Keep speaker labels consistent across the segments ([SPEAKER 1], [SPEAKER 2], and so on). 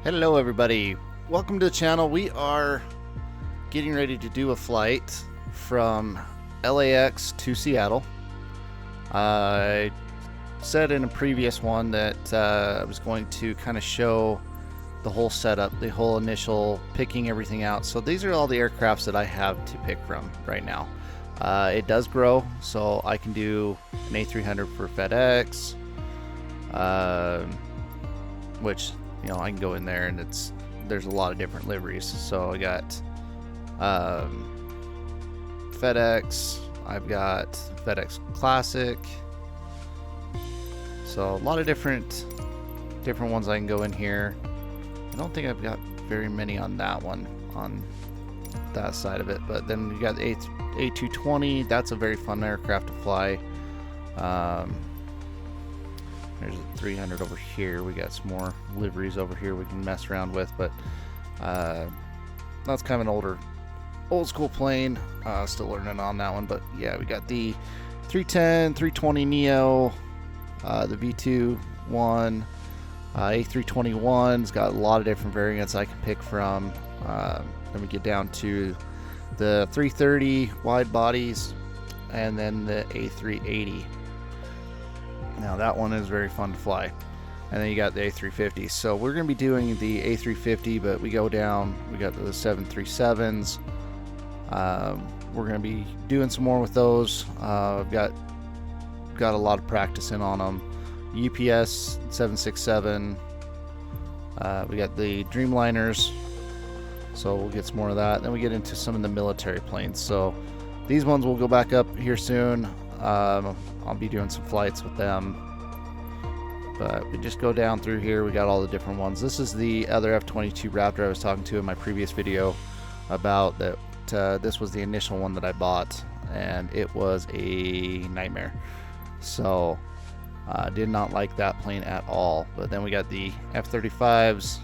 [SPEAKER 1] Hello everybody, welcome to the channel. We are getting ready to do a flight from LAX to Seattle. I said in a previous one that I was going to kind of show the whole setup, the whole initial picking everything out. So these are all the aircrafts that I have to pick from right now. It does grow, so I can do an A300 for FedEx, which, you know, I can go in there and there's a lot of different liveries. So I got FedEx, I've got FedEx Classic, so a lot of different ones I can go in here. I don't think I've got very many on that one, on that side of it. But then we got the A220. That's a very fun aircraft to fly. There's a 300 over here. We got some more liveries over here we can mess around with, but that's kind of an old school plane. Still learning on that one, but yeah, we got the 310, 320 Neo, the V2-1, A321's got a lot of different variants I can pick from. Then we get down to the 330 wide bodies, and then the A380. Now that one is very fun to fly. And then you got the A350. So we're going to be doing the A350, but we go down, we got the 737s. We're going to be doing some more with those. I've got a lot of practice in on them. UPS 767. We got the Dreamliners, so we'll get some more of that. Then we get into some of the military planes. So these ones will go back up here soon. I'll be doing some flights with them, but we just go down through here. We got all the different ones. This is the other F-22 Raptor I was talking to in my previous video about that. This was the initial one that I bought, and it was a nightmare. So I did not like that plane at all. But then we got the F-35s.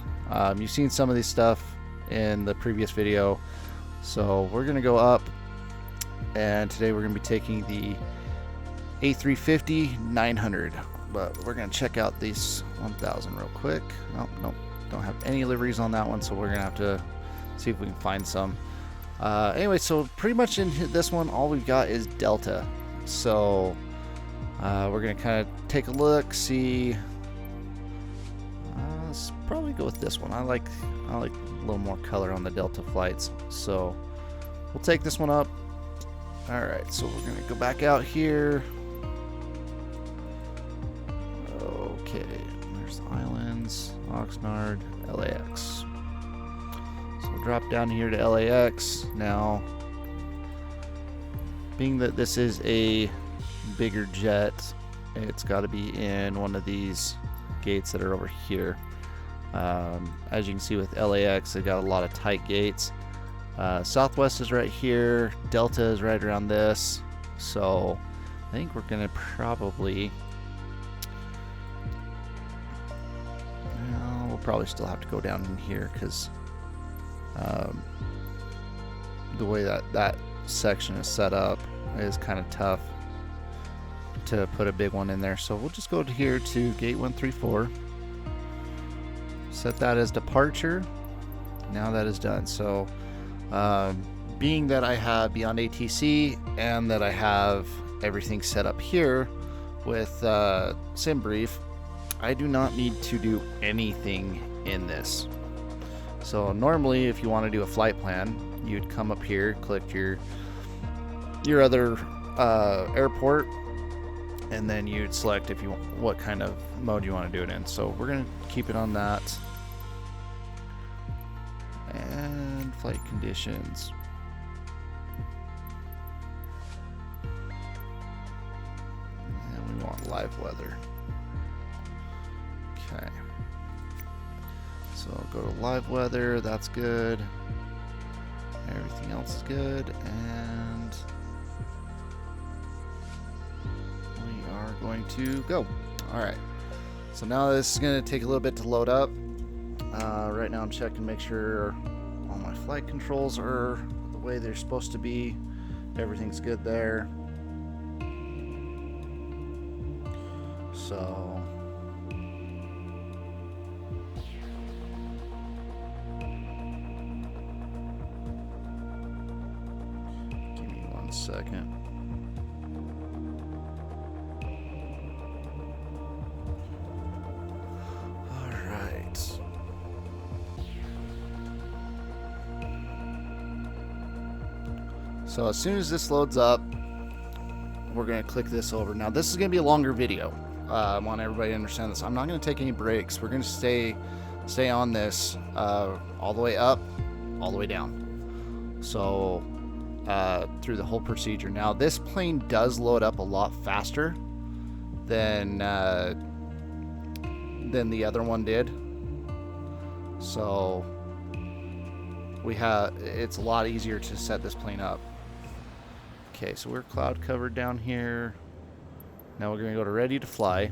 [SPEAKER 1] You've seen some of these stuff in the previous video. So we're gonna go up, and today we're gonna be taking the A350-900, but we're gonna check out these 1000 real quick. Nope, don't have any liveries on that one, so we're gonna have to see if we can find some. Anyway, so pretty much in this one, all we've got is Delta. So we're gonna kind of take a look, see. Let's probably go with this one. I like a little more color on the Delta flights, so we'll take this one up. All right, so we're gonna go back out here. Okay, there's the islands, Oxnard, LAX. So we'll drop down here to LAX. Now, being that this is a bigger jet, it's got to be in one of these gates that are over here. As you can see with LAX, they got a lot of tight gates. Southwest is right here, Delta is right around this, so I think we're gonna probably, well, we'll probably still have to go down in here because the way that section is set up is kind of tough to put a big one in there. So we'll just go to here to gate 134, set that as departure. Now that is done. So being that I have Beyond ATC and that I have everything set up here with SimBrief, I do not need to do anything in this. So normally, if you want to do a flight plan, you'd come up here, click your other airport, and then you'd select if you want, what kind of mode you want to do it in. So we're going to keep it on that. And flight conditions. And we want live weather. Okay. So go to live weather, that's good. Everything else is good, and we are going to go. Alright. So now this is going to take a little bit to load up. Right now I'm checking to make sure all my flight controls are the way they're supposed to be. Everything's good there. So 1 second. All right. So as soon as this loads up, we're going to click this over. Now this is going to be a longer video. I want everybody to understand this. I'm not going to take any breaks. We're going to stay on this all the way up, all the way down. So through the whole procedure. Now this plane does load up a lot faster than the other one did. So it's a lot easier to set this plane up. Okay, so we're cloud covered down here. Now we're going to go to ready to fly.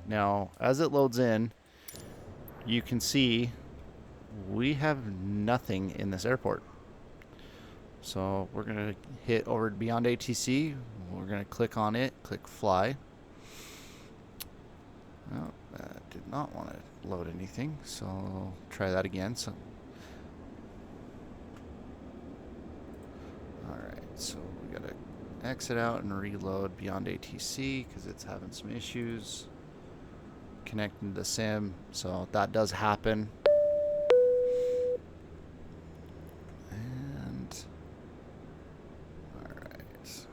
[SPEAKER 1] Now, as it loads in, you can see we have nothing in this airport. So we're going to hit over to Beyond ATC. We're going to click on it, click fly. Oh, that did not want to load anything, so try that again. So, all right, so we got to exit out and reload Beyond ATC because it's having some issues connecting to the sim, so that does happen. And all right,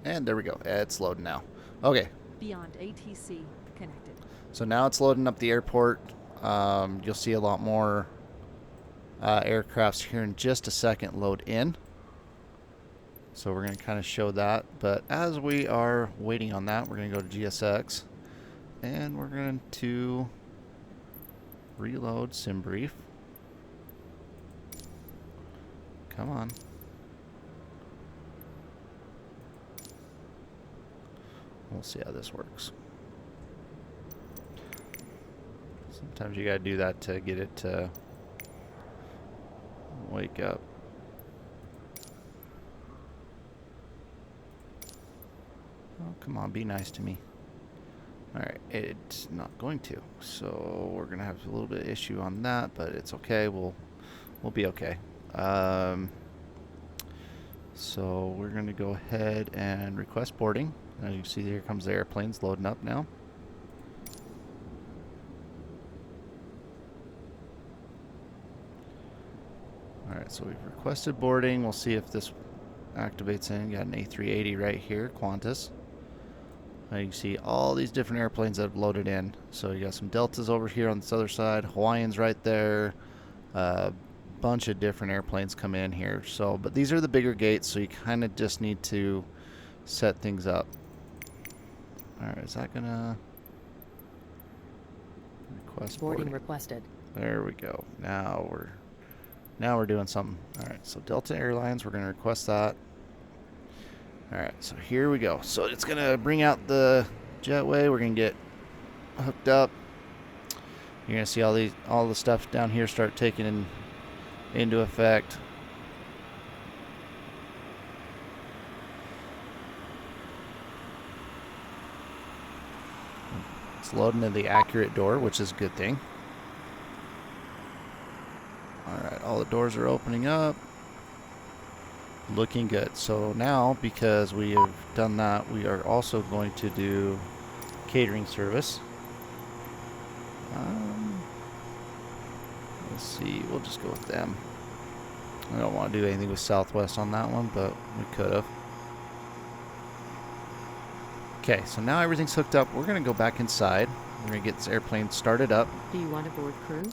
[SPEAKER 1] and there we go. It's loading now. Okay.
[SPEAKER 2] Beyond ATC connected.
[SPEAKER 1] So now it's loading up the airport. You'll see a lot more aircrafts here in just a second load in. So we're going to kind of show that. But as we are waiting on that, we're going to go to GSX. And we're going to reload SimBrief. Come on. We'll see how this works. Sometimes you gotta do that to get it to wake up. Oh, come on, be nice to me. Alright, it's not going to. So we're gonna have a little bit of issue on that, but it's okay. We'll be okay. So we're gonna go ahead and request boarding. As you can see, here comes the airplanes loading up now. Alright, so we've requested boarding. We'll see if this activates in. Got an A380 right here, Qantas. You can see all these different airplanes that have loaded in. So you got some Deltas over here on this other side, Hawaiians right there, bunch of different airplanes come in here. So, but these are the bigger gates, so you kind of just need to set things up. Alright, is that gonna request boarding
[SPEAKER 2] requested?
[SPEAKER 1] There we go. Now we're doing something. Alright, so Delta Airlines, we're gonna request that. Alright, so here we go. So it's gonna bring out the jetway. We're gonna get hooked up. You're gonna see all the stuff down here start taking into effect. It's loading to the accurate door, which is a good thing. Alright, all the doors are opening up. Looking good. So now, because we have done that, we are also going to do catering service. Let's see, we'll just go with them. I don't want to do anything with Southwest on that one, but we could have. Okay, so now everything's hooked up. We're going to go back inside. We're going to get this airplane started up.
[SPEAKER 2] Do you want a board crew?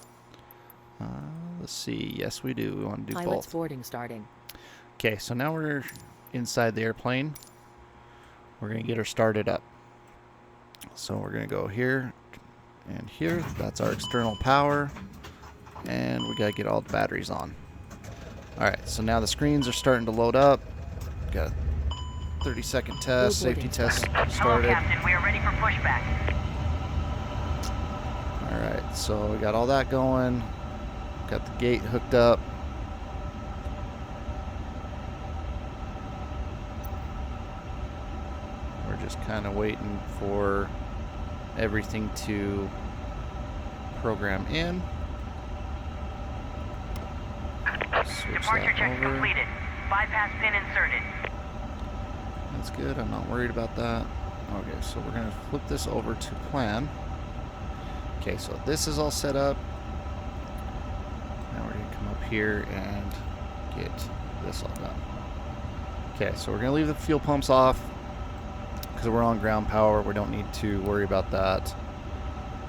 [SPEAKER 1] Let's see. Yes, we do. We want to do
[SPEAKER 2] Pilot's
[SPEAKER 1] both.
[SPEAKER 2] boarding starting.
[SPEAKER 1] Okay, so now we're inside the airplane. We're going to get her started up. So we're going to go here and here. That's our external power. And we got to get all the batteries on. Alright, so now the screens are starting to load up. Got a 30-second test, safety test started.
[SPEAKER 3] Hello, Captain. We are ready for pushback.
[SPEAKER 1] Alright, so we got all that going. Got the gate hooked up. We're just kind of waiting for everything to program in. Switch
[SPEAKER 3] Departure
[SPEAKER 1] that
[SPEAKER 3] check
[SPEAKER 1] over.
[SPEAKER 3] completed. Bypass pin inserted.
[SPEAKER 1] That's good. I'm not worried about that. Okay, so we're going to flip this over to plan. Okay, so this is all set up. Now we're going to come up here and get this all done. Okay, so we're going to leave the fuel pumps off because we're on ground power. We don't need to worry about that.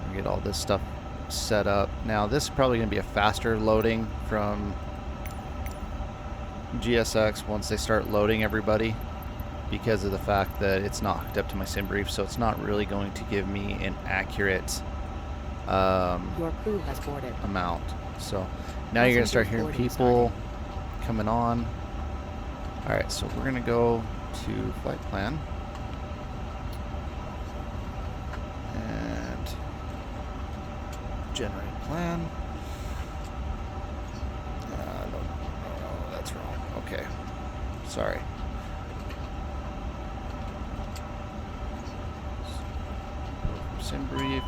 [SPEAKER 1] We'll get all this stuff set up. Now, this is probably going to be a faster loading from GSX once they start loading everybody, because of the fact that it's not hooked up to my sim brief, so it's not really going to give me an accurate
[SPEAKER 2] Your crew has boarded.
[SPEAKER 1] amount. So now you're going to start hearing people coming on. Alright, so we're going to go to flight plan. And generate plan. No, that's wrong. Okay. Sorry. Sim brief.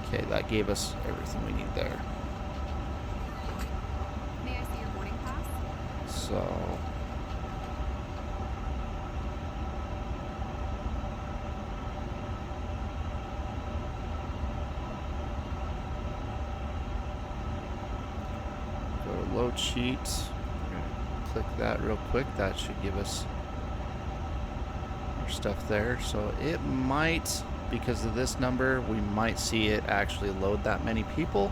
[SPEAKER 1] Okay, that gave us everything we need there.
[SPEAKER 4] May I see your boarding pass?
[SPEAKER 1] So go to load sheet. We're gonna click that real quick. That should give us our stuff there. So it might, because of this number, we might see it actually load that many people.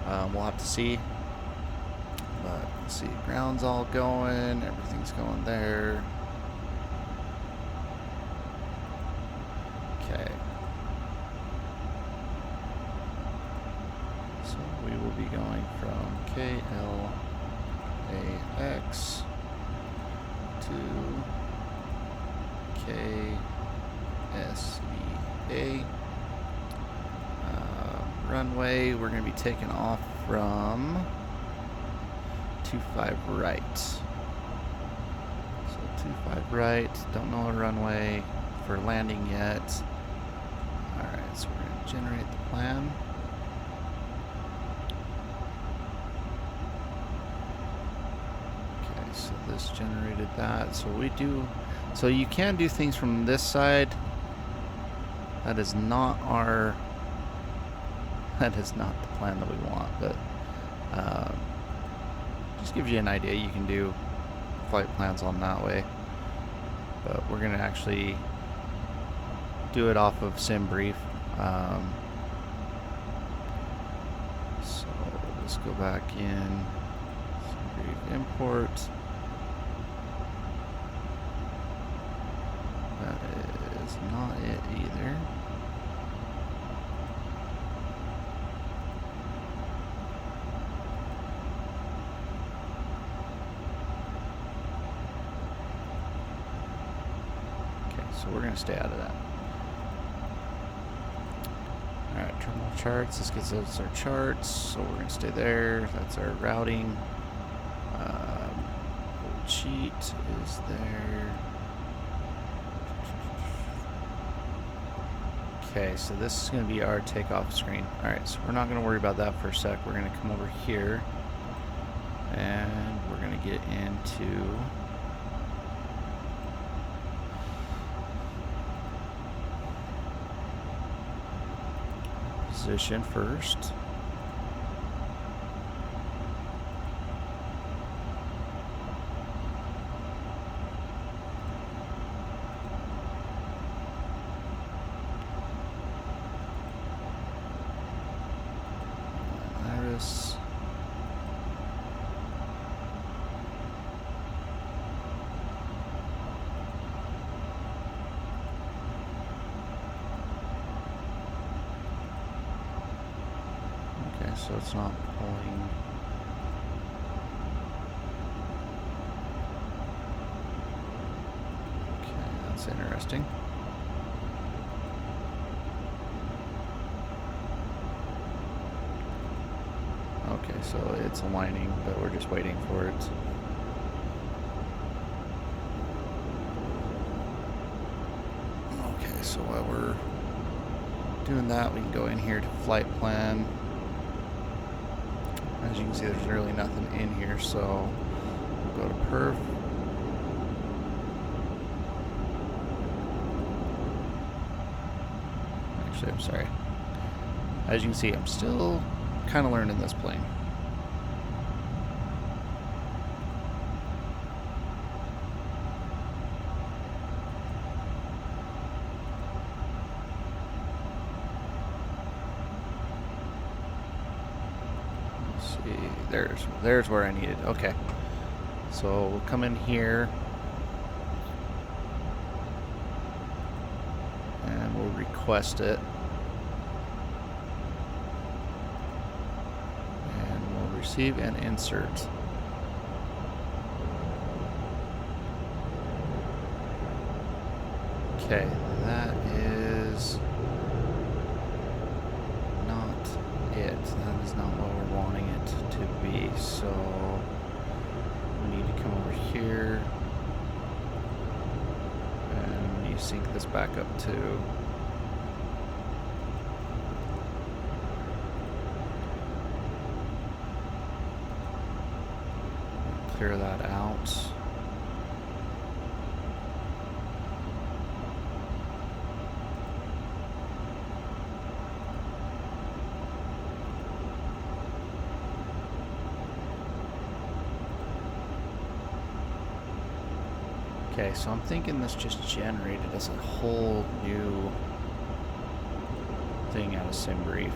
[SPEAKER 1] We'll have to see. But let's see, ground's all going, everything's going there. Okay. So we will be going from KLAX to KSEA. Runway, we're going to be taking off from 25 right. So 25 right, don't know a runway for landing yet. Alright, so we're going to generate the plan. Okay, so this generated that. So we do, so you can do things from this side. That is not our, that is not the plan that we want, but just gives you an idea. You can do flight plans on that way, but we're going to actually do it off of sim brief. So let's go back in sim brief import. That is not it either. So we're going to stay out of that. Alright, terminal charts. This gets us our charts. So we're going to stay there. That's our routing. Old sheet is there. Okay, so this is going to be our takeoff screen. Alright, so we're not going to worry about that for a sec. We're going to come over here. And we're going to get into position first. Iris. So it's not pulling. Okay, that's interesting. Okay, so it's aligning, but we're just waiting for it. Okay, so while we're doing that, we can go in here to flight plan. As you can see, there's really nothing in here, so we'll go to perf. Actually, I'm sorry. As you can see, I'm still kind of learning this plane. There's where I needed. Okay. So we'll come in here and we'll request it. And we'll receive and insert. Okay, that is not it. That is not what we're wanting it to be. So we need to come over here and we need to sync this back up to clear that out. Okay, so I'm thinking this just generated us a whole new thing out of SimBrief.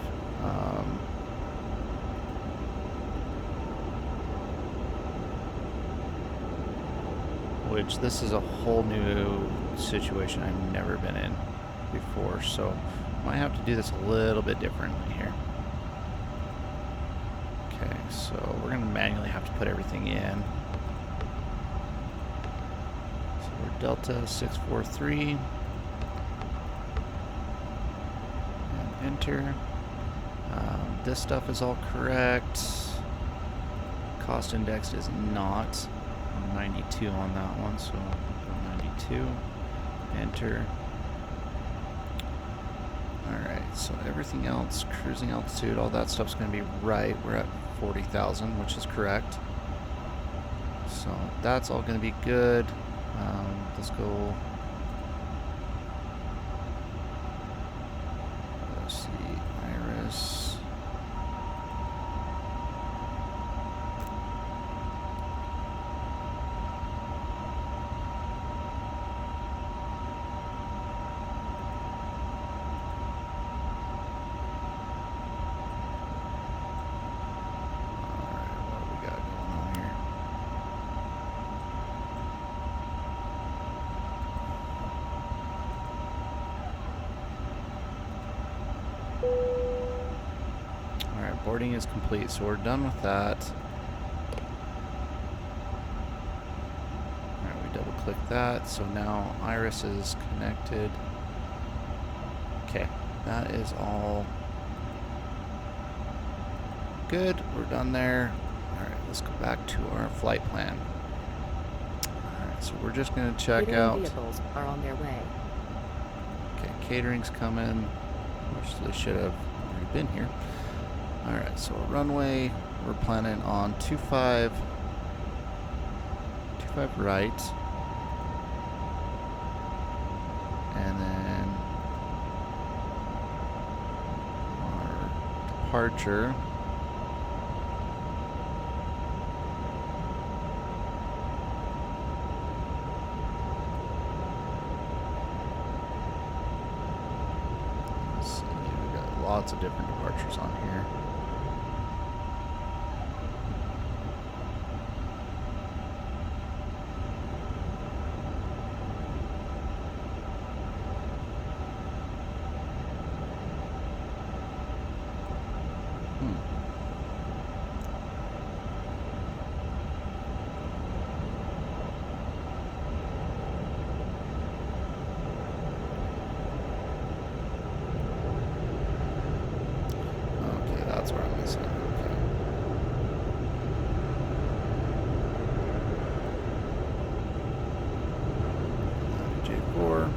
[SPEAKER 1] Which this is a whole new situation I've never been in before, so I might have to do this a little bit differently here. Okay, so we're going to manually have to put everything in. Delta 643 and enter. This stuff is all correct. Cost indexed is not. I'm 92 on that one, so I'll go 92. Enter. Alright, so everything else, cruising altitude, all that stuff's going to be right. We're at 40,000, which is correct. So that's all going to be good. Let's go. Let's see, Iris. Boarding is complete, so we're done with that. Alright, we double click that, so now Iris is connected. Okay, that is all good. We're done there. Alright, let's go back to our flight plan. Alright, so we're just going to check
[SPEAKER 2] Catering
[SPEAKER 1] out.
[SPEAKER 2] vehicles are on their way.
[SPEAKER 1] Okay, catering's coming, which they should have already been here. Alright, so runway, we're planning on 25 right, and then our departure, let's see, we've got lots of different departures on here. That's where I'm missing. Okay. J4.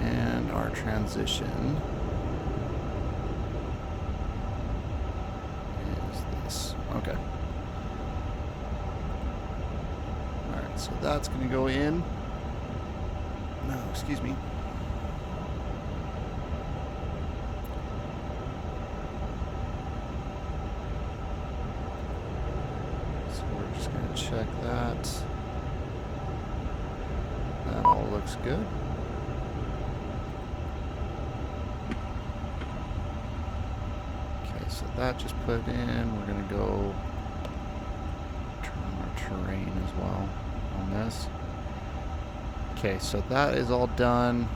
[SPEAKER 1] And our transition is this. Okay. Alright, so that's going to go in. No, excuse me. So we're just going to check that. That all looks good. Okay, so that just put in. We're going to go turn our terrain as well on this. Okay, so that is all done.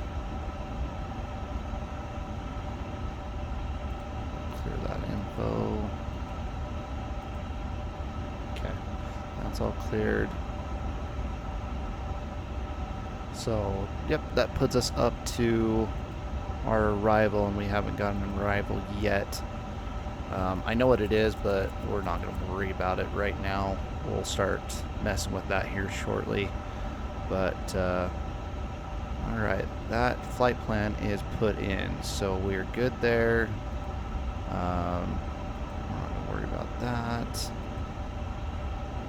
[SPEAKER 1] Clear that info. Okay, that's all cleared. So, yep, that puts us up to our arrival, and we haven't gotten an arrival yet. I know what it is, but we're not going to worry about it right now. We'll start messing with that here shortly. But, alright, that flight plan is put in, so we're good there. We're not going to worry about that.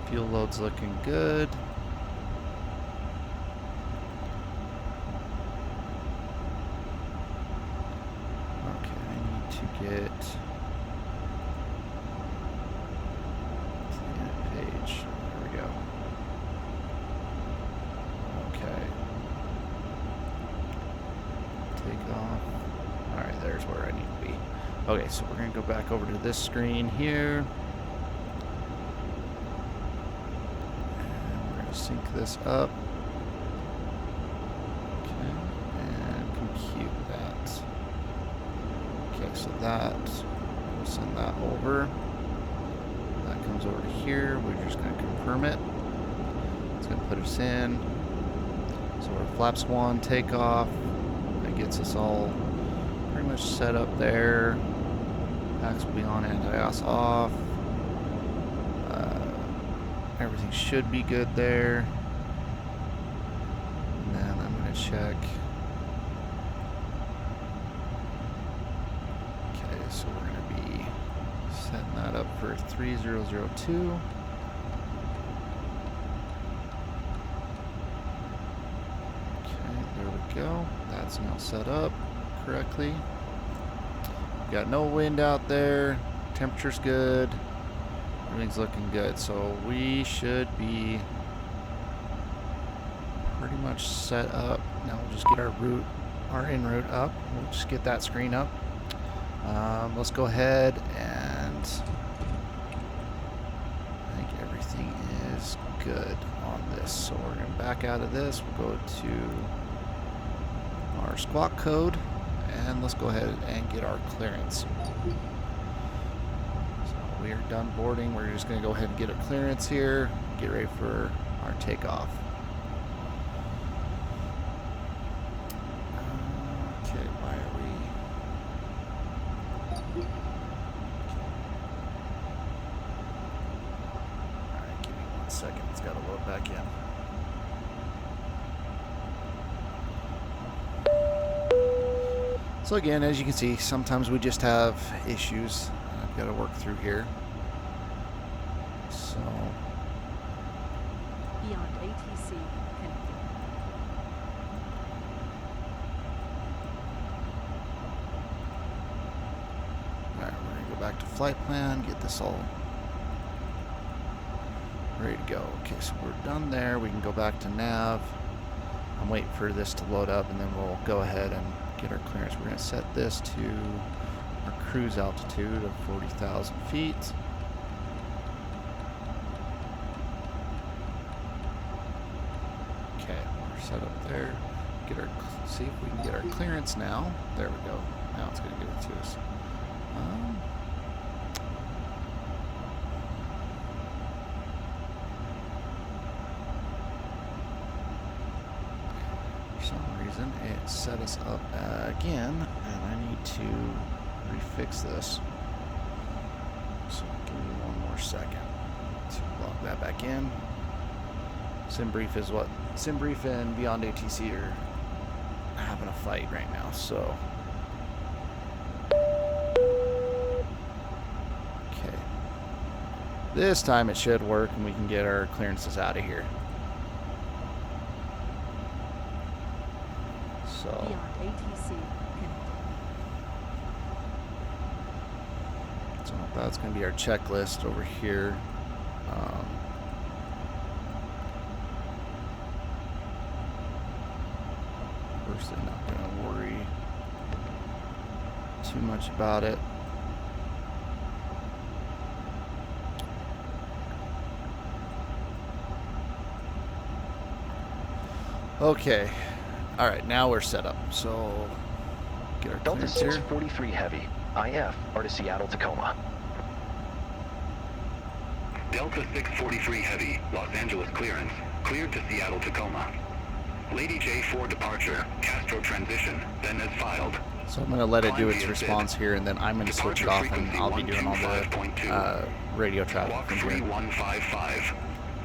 [SPEAKER 1] Fuel load's looking good. Okay, I need to get to the edit page. There we go. Okay. Take off. Alright, there's where I need to be. Okay, so we're going to go back over to this screen here. And we're going to sync this up. Okay, and compute that. Okay, so that, we'll send that over. That comes over to here. We're just going to confirm it. It's going to put us in. So our flaps 1 takeoff. That gets us all pretty much set up there. Packs will be on, anti-ice off. Everything should be good there. And then I'm going to check. Okay, so we're going to be setting that up for 3002. There we go. That's now set up correctly. Got no wind out there. Temperature's good. Everything's looking good. So we should be pretty much set up. Now we'll just get our en route up. We'll just get that screen up. Let's go ahead and I think everything is good on this. So we're going to back out of this. We'll go to our squawk code, and let's go ahead and get our clearance. So we are done boarding. We're just going to go ahead and get our clearance here, get ready for our takeoff. Okay, why are we... Alright, give me 1 second. It's got to load back in. So again, as you can see, sometimes we just have issues I've got to work through here. So
[SPEAKER 2] Beyond ATC connected.
[SPEAKER 1] alright, we're going to go back to flight plan, get this all ready to go. Okay, so we're done there. We can go back to nav. I'm waiting for this to load up, and then we'll go ahead and get our clearance. We're going to set this to our cruise altitude of 40,000 feet. Okay, we're set up there. Get our, see if we can get our clearance now. There we go. Now it's going to give it to us. For some reason, it set us up again, and I need to refix this. So give me 1 more second to log that back in. SimBrief is what SimBrief and Beyond ATC are having a fight right now, so okay. This time it should work and we can get our clearances out of here. So
[SPEAKER 2] Beyond ATC connected.
[SPEAKER 1] So that's going to be our checklist over here. First, I'm not going to worry too much about it. Okay. All right, now we're set up. So get our
[SPEAKER 5] Delta
[SPEAKER 1] clearance here.
[SPEAKER 5] 643 Heavy, IF, are to Seattle, Tacoma.
[SPEAKER 6] Delta 643 Heavy, Los Angeles clearance, cleared to Seattle, Tacoma. Lady J for departure, Castro transition, then as filed.
[SPEAKER 1] So I'm going to let it do its response here, and then I'm going to switch it off, and I'll be doing all the radio traffic
[SPEAKER 6] Squawk
[SPEAKER 1] from here.
[SPEAKER 6] 3155.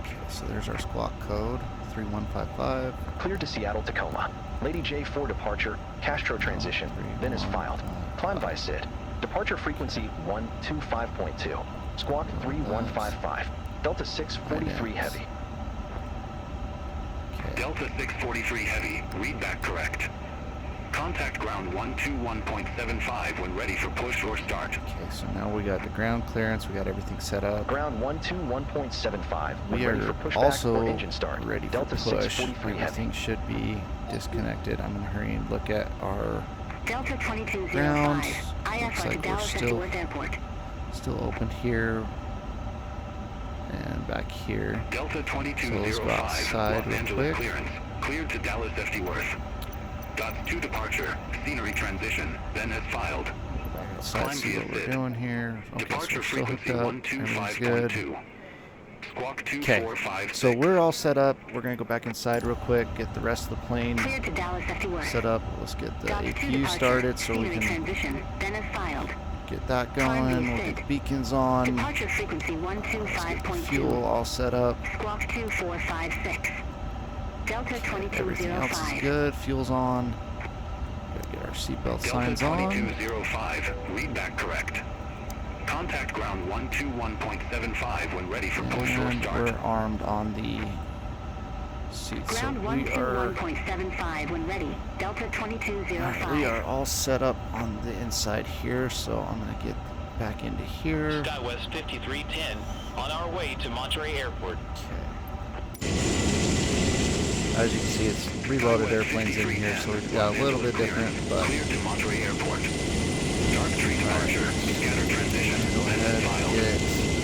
[SPEAKER 1] Okay, so there's our squawk code, 3155.
[SPEAKER 5] Cleared to Seattle, Tacoma. Lady J for departure, Castro transition, then as filed. Climb by SID. Departure frequency 125.2. Squawk 3155. Delta 643 Heavy.
[SPEAKER 1] Okay.
[SPEAKER 6] Delta 643 Heavy, read back correct. Contact ground 121.75 when ready for push or start.
[SPEAKER 1] Okay, so now we got the ground clearance, we got everything set up.
[SPEAKER 5] Ground 121.75.
[SPEAKER 1] We
[SPEAKER 5] ready
[SPEAKER 1] are
[SPEAKER 5] for pushback
[SPEAKER 1] also
[SPEAKER 5] or engine start.
[SPEAKER 1] ready for
[SPEAKER 5] Delta
[SPEAKER 1] push.
[SPEAKER 5] 643
[SPEAKER 1] Everything
[SPEAKER 5] Heavy.
[SPEAKER 1] should be disconnected. I'm going to hurry and look at our
[SPEAKER 7] Delta 2205.
[SPEAKER 1] grounds.
[SPEAKER 7] IF
[SPEAKER 1] Looks
[SPEAKER 7] to
[SPEAKER 1] like we're
[SPEAKER 7] Dallas Fort Worth Airport.
[SPEAKER 1] still open here and back here.
[SPEAKER 6] Delta
[SPEAKER 1] So let's go
[SPEAKER 6] 2205,
[SPEAKER 1] outside
[SPEAKER 6] Los
[SPEAKER 1] real
[SPEAKER 6] Angeles
[SPEAKER 1] quick.
[SPEAKER 6] clearance, cleared to Dallas FT Worth. Dots to departure, scenery transition, then as filed.
[SPEAKER 1] Go back outside,
[SPEAKER 6] Climb
[SPEAKER 1] see
[SPEAKER 6] via
[SPEAKER 1] what we're
[SPEAKER 6] SID.
[SPEAKER 1] doing here. Okay, so
[SPEAKER 6] Departure
[SPEAKER 1] we're still hooked
[SPEAKER 6] frequency
[SPEAKER 1] up. Everything's good.
[SPEAKER 6] 125.2. Squawk
[SPEAKER 1] Okay,
[SPEAKER 6] 2456.
[SPEAKER 1] so we're all set up. We're going to go back inside real quick, get the rest of the plane
[SPEAKER 7] Cleared to Dallas FT Worth.
[SPEAKER 1] set up. Let's get the
[SPEAKER 7] Dots to
[SPEAKER 1] APU
[SPEAKER 7] departure,
[SPEAKER 1] started so we
[SPEAKER 7] scenery
[SPEAKER 1] can
[SPEAKER 7] transition, then as filed.
[SPEAKER 1] get that
[SPEAKER 7] Climb
[SPEAKER 1] going.
[SPEAKER 7] via
[SPEAKER 1] We'll get the
[SPEAKER 7] SID.
[SPEAKER 1] beacons on.
[SPEAKER 7] Departure frequency
[SPEAKER 1] Let's get the
[SPEAKER 7] 125.2.
[SPEAKER 1] fuel all set up.
[SPEAKER 7] Squawk 2456. Delta
[SPEAKER 1] Everything else is
[SPEAKER 7] 2205.
[SPEAKER 1] good. Fuel's on. Gotta get our seatbelt
[SPEAKER 6] Delta
[SPEAKER 1] signs on.
[SPEAKER 6] 2205, read back correct. Contact ground 121.75 when ready for push or
[SPEAKER 1] And
[SPEAKER 6] start.
[SPEAKER 1] we're armed on the seats. So
[SPEAKER 7] Ground
[SPEAKER 1] we are,
[SPEAKER 7] 121.75 when ready. Delta
[SPEAKER 1] alright,
[SPEAKER 7] 2205.
[SPEAKER 1] we are all set up on the inside here. So I'm gonna get back into here.
[SPEAKER 8] SkyWest 5310, on our way to Monterey Airport.
[SPEAKER 1] Okay. As you can see, it's reloaded airplanes in here, so we've got a little bit different, but
[SPEAKER 6] Cleared to Monterey Airport. Dark tree departure, scatter transition,
[SPEAKER 1] go
[SPEAKER 6] then
[SPEAKER 1] ahead
[SPEAKER 6] as
[SPEAKER 1] and
[SPEAKER 6] filed.
[SPEAKER 1] get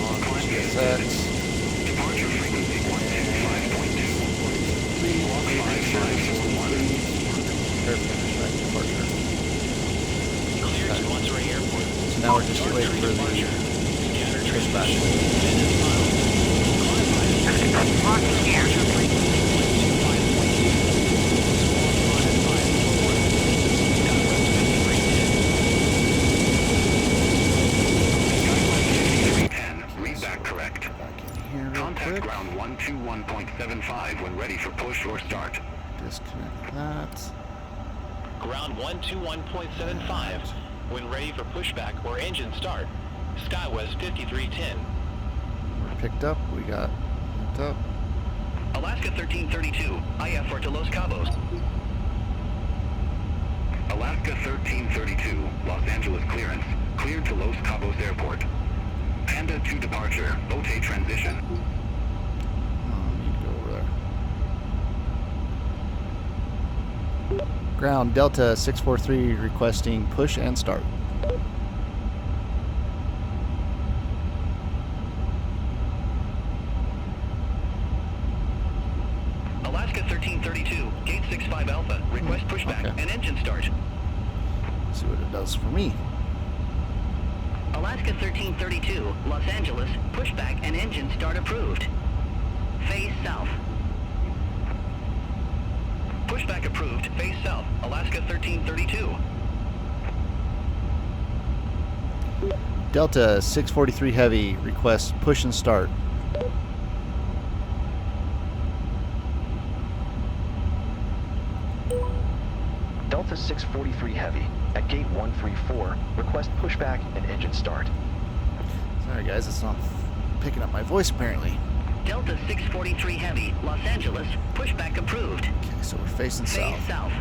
[SPEAKER 1] on
[SPEAKER 6] Climb via
[SPEAKER 1] GSX.
[SPEAKER 6] Departure frequency 125.2. Squawk 5541.
[SPEAKER 1] Airplane respect departure.
[SPEAKER 8] Cleared to Monterey Airport.
[SPEAKER 1] So now we're just
[SPEAKER 8] Dark
[SPEAKER 1] waiting
[SPEAKER 8] tree
[SPEAKER 1] for
[SPEAKER 8] departure.
[SPEAKER 1] the
[SPEAKER 8] Scatter
[SPEAKER 1] pushback.
[SPEAKER 8] transition, then as filed. Climb by SID.
[SPEAKER 3] Locking gear.
[SPEAKER 8] Departure frequency 125.2. Squawk 5541. SkyWest 5310.
[SPEAKER 6] 5310, read back correct.
[SPEAKER 1] Back in here real
[SPEAKER 6] Contact
[SPEAKER 1] quick.
[SPEAKER 6] ground 121.75 when ready for push or start.
[SPEAKER 1] Disconnect that.
[SPEAKER 8] Ground 121.75, when ready for pushback or engine start. SkyWest 5310.
[SPEAKER 1] We're picked up. We got hooked up.
[SPEAKER 3] Alaska 1332, IF for to Los Cabos.
[SPEAKER 6] Alaska 1332, Los Angeles clearance, cleared to Los Cabos Airport. Panda to departure, Bote transition.
[SPEAKER 1] Oh, I need to go over there. Ground Delta 643 requesting push and start.
[SPEAKER 3] Alaska 1332, gate 65 Alpha, request pushback
[SPEAKER 1] Okay.
[SPEAKER 3] and engine start.
[SPEAKER 1] See what it does for me.
[SPEAKER 3] Alaska 1332, Los Angeles, pushback and engine start approved. Face south. Pushback approved, face south, Alaska 1332.
[SPEAKER 1] Delta 643 Heavy requests push and start.
[SPEAKER 5] Delta 643 Heavy, at gate 134, request pushback and engine start.
[SPEAKER 1] Sorry guys, it's not picking up my voice apparently.
[SPEAKER 3] Delta 643 Heavy, Los Angeles, pushback approved.
[SPEAKER 1] Okay, so we're facing
[SPEAKER 3] Phase
[SPEAKER 1] south.
[SPEAKER 3] south.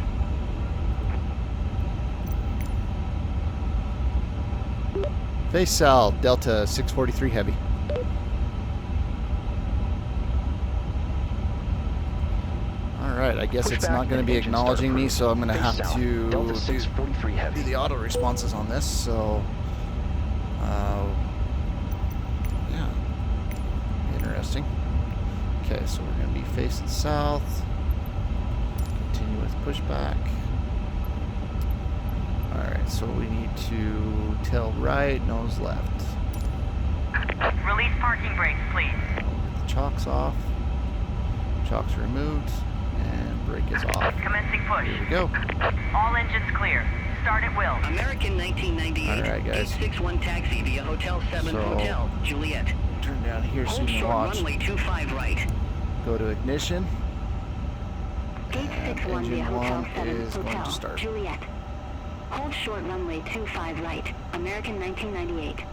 [SPEAKER 1] Face south, Delta 643 Heavy. Alright, I guess it's not going to be acknowledging me, so I'm going to have to
[SPEAKER 5] Delta 643 Heavy.
[SPEAKER 1] do the auto responses on this, so yeah, interesting. Okay, so we're going to be facing south, continue with pushback. Alright, so we need to tail right, nose left.
[SPEAKER 3] Release parking brakes, please.
[SPEAKER 1] Get the chocks off, chocks removed, and brake is off.
[SPEAKER 3] Commencing push.
[SPEAKER 1] Here we go.
[SPEAKER 3] All engines clear. Start at will. American 1998.
[SPEAKER 1] Alright, guys.
[SPEAKER 3] 861 taxi via Hotel 7
[SPEAKER 1] So-
[SPEAKER 3] Hotel, Juliet.
[SPEAKER 1] Turn down here so
[SPEAKER 3] Hold
[SPEAKER 1] you can
[SPEAKER 3] short
[SPEAKER 1] watch.
[SPEAKER 3] runway 25 right.
[SPEAKER 1] Go to ignition.
[SPEAKER 7] Gate 61 via
[SPEAKER 1] Engine
[SPEAKER 7] Hotel
[SPEAKER 1] 1
[SPEAKER 7] 7
[SPEAKER 1] is going to
[SPEAKER 7] Hotel,
[SPEAKER 1] start.
[SPEAKER 7] Juliet. Hold short runway 25 right. American 1998.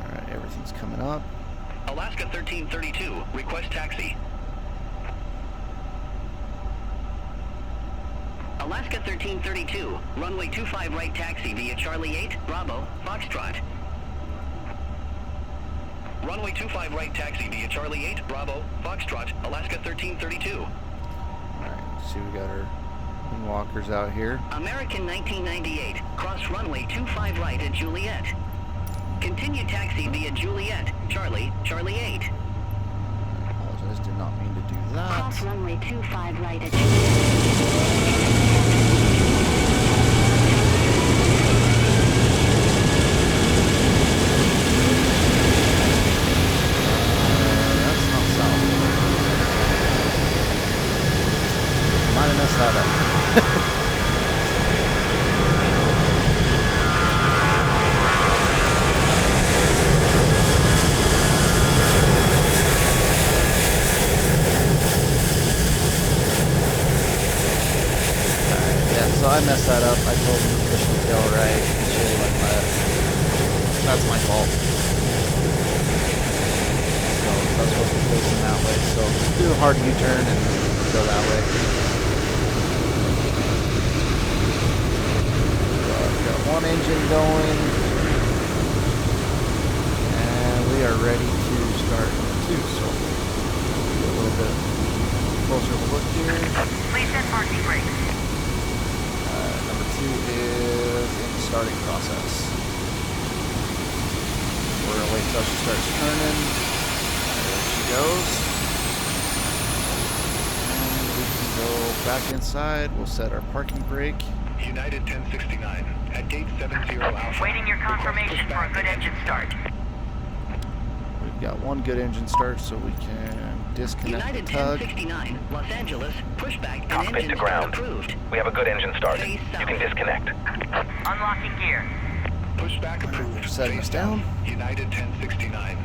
[SPEAKER 1] Alright, everything's coming up.
[SPEAKER 3] Alaska 1332, request taxi. Alaska 1332, runway 25 right taxi via Charlie 8, Bravo, Foxtrot. Runway 25 right taxi via Charlie 8, Bravo, Foxtrot, Alaska 1332.
[SPEAKER 1] Alright, see we got our wing walkers out here.
[SPEAKER 3] American 1998, cross runway 25 right at Juliet. Continue taxi via Juliet, Charlie, Charlie 8.
[SPEAKER 1] Apologize, did not mean to do that.
[SPEAKER 7] Cross runway 25 right at Juliet.
[SPEAKER 1] That's not south. Might have messed that up. Yeah, so I messed that up. I told him to push the tail right. It should have went left. That's my fault. So that's supposed to be facing that way. So do a hard U-turn and go that way. So I've got one engine going, and we are ready to start two. So do a little bit closer of a look here.
[SPEAKER 3] Please set parking brakes.
[SPEAKER 1] Number 2 is in the starting process. We're gonna wait till she starts turning. There she goes. And we can go back inside. We'll set our parking brake.
[SPEAKER 6] United 1069 at gate 70 Alpha.
[SPEAKER 3] Waiting your confirmation for a good engine start.
[SPEAKER 1] We've got one good engine start, so we can disconnect
[SPEAKER 3] United
[SPEAKER 1] the tug.
[SPEAKER 3] 1069, Los Angeles, pushback and
[SPEAKER 5] Cockpit
[SPEAKER 3] engine
[SPEAKER 5] to
[SPEAKER 3] start
[SPEAKER 5] ground.
[SPEAKER 3] approved.
[SPEAKER 5] We have a good engine start.
[SPEAKER 3] Face
[SPEAKER 5] You
[SPEAKER 3] south.
[SPEAKER 5] can disconnect.
[SPEAKER 3] Unlocking gear.
[SPEAKER 6] Pushback approved.
[SPEAKER 1] We're setting
[SPEAKER 6] Face
[SPEAKER 1] us down.
[SPEAKER 6] south. United 1069.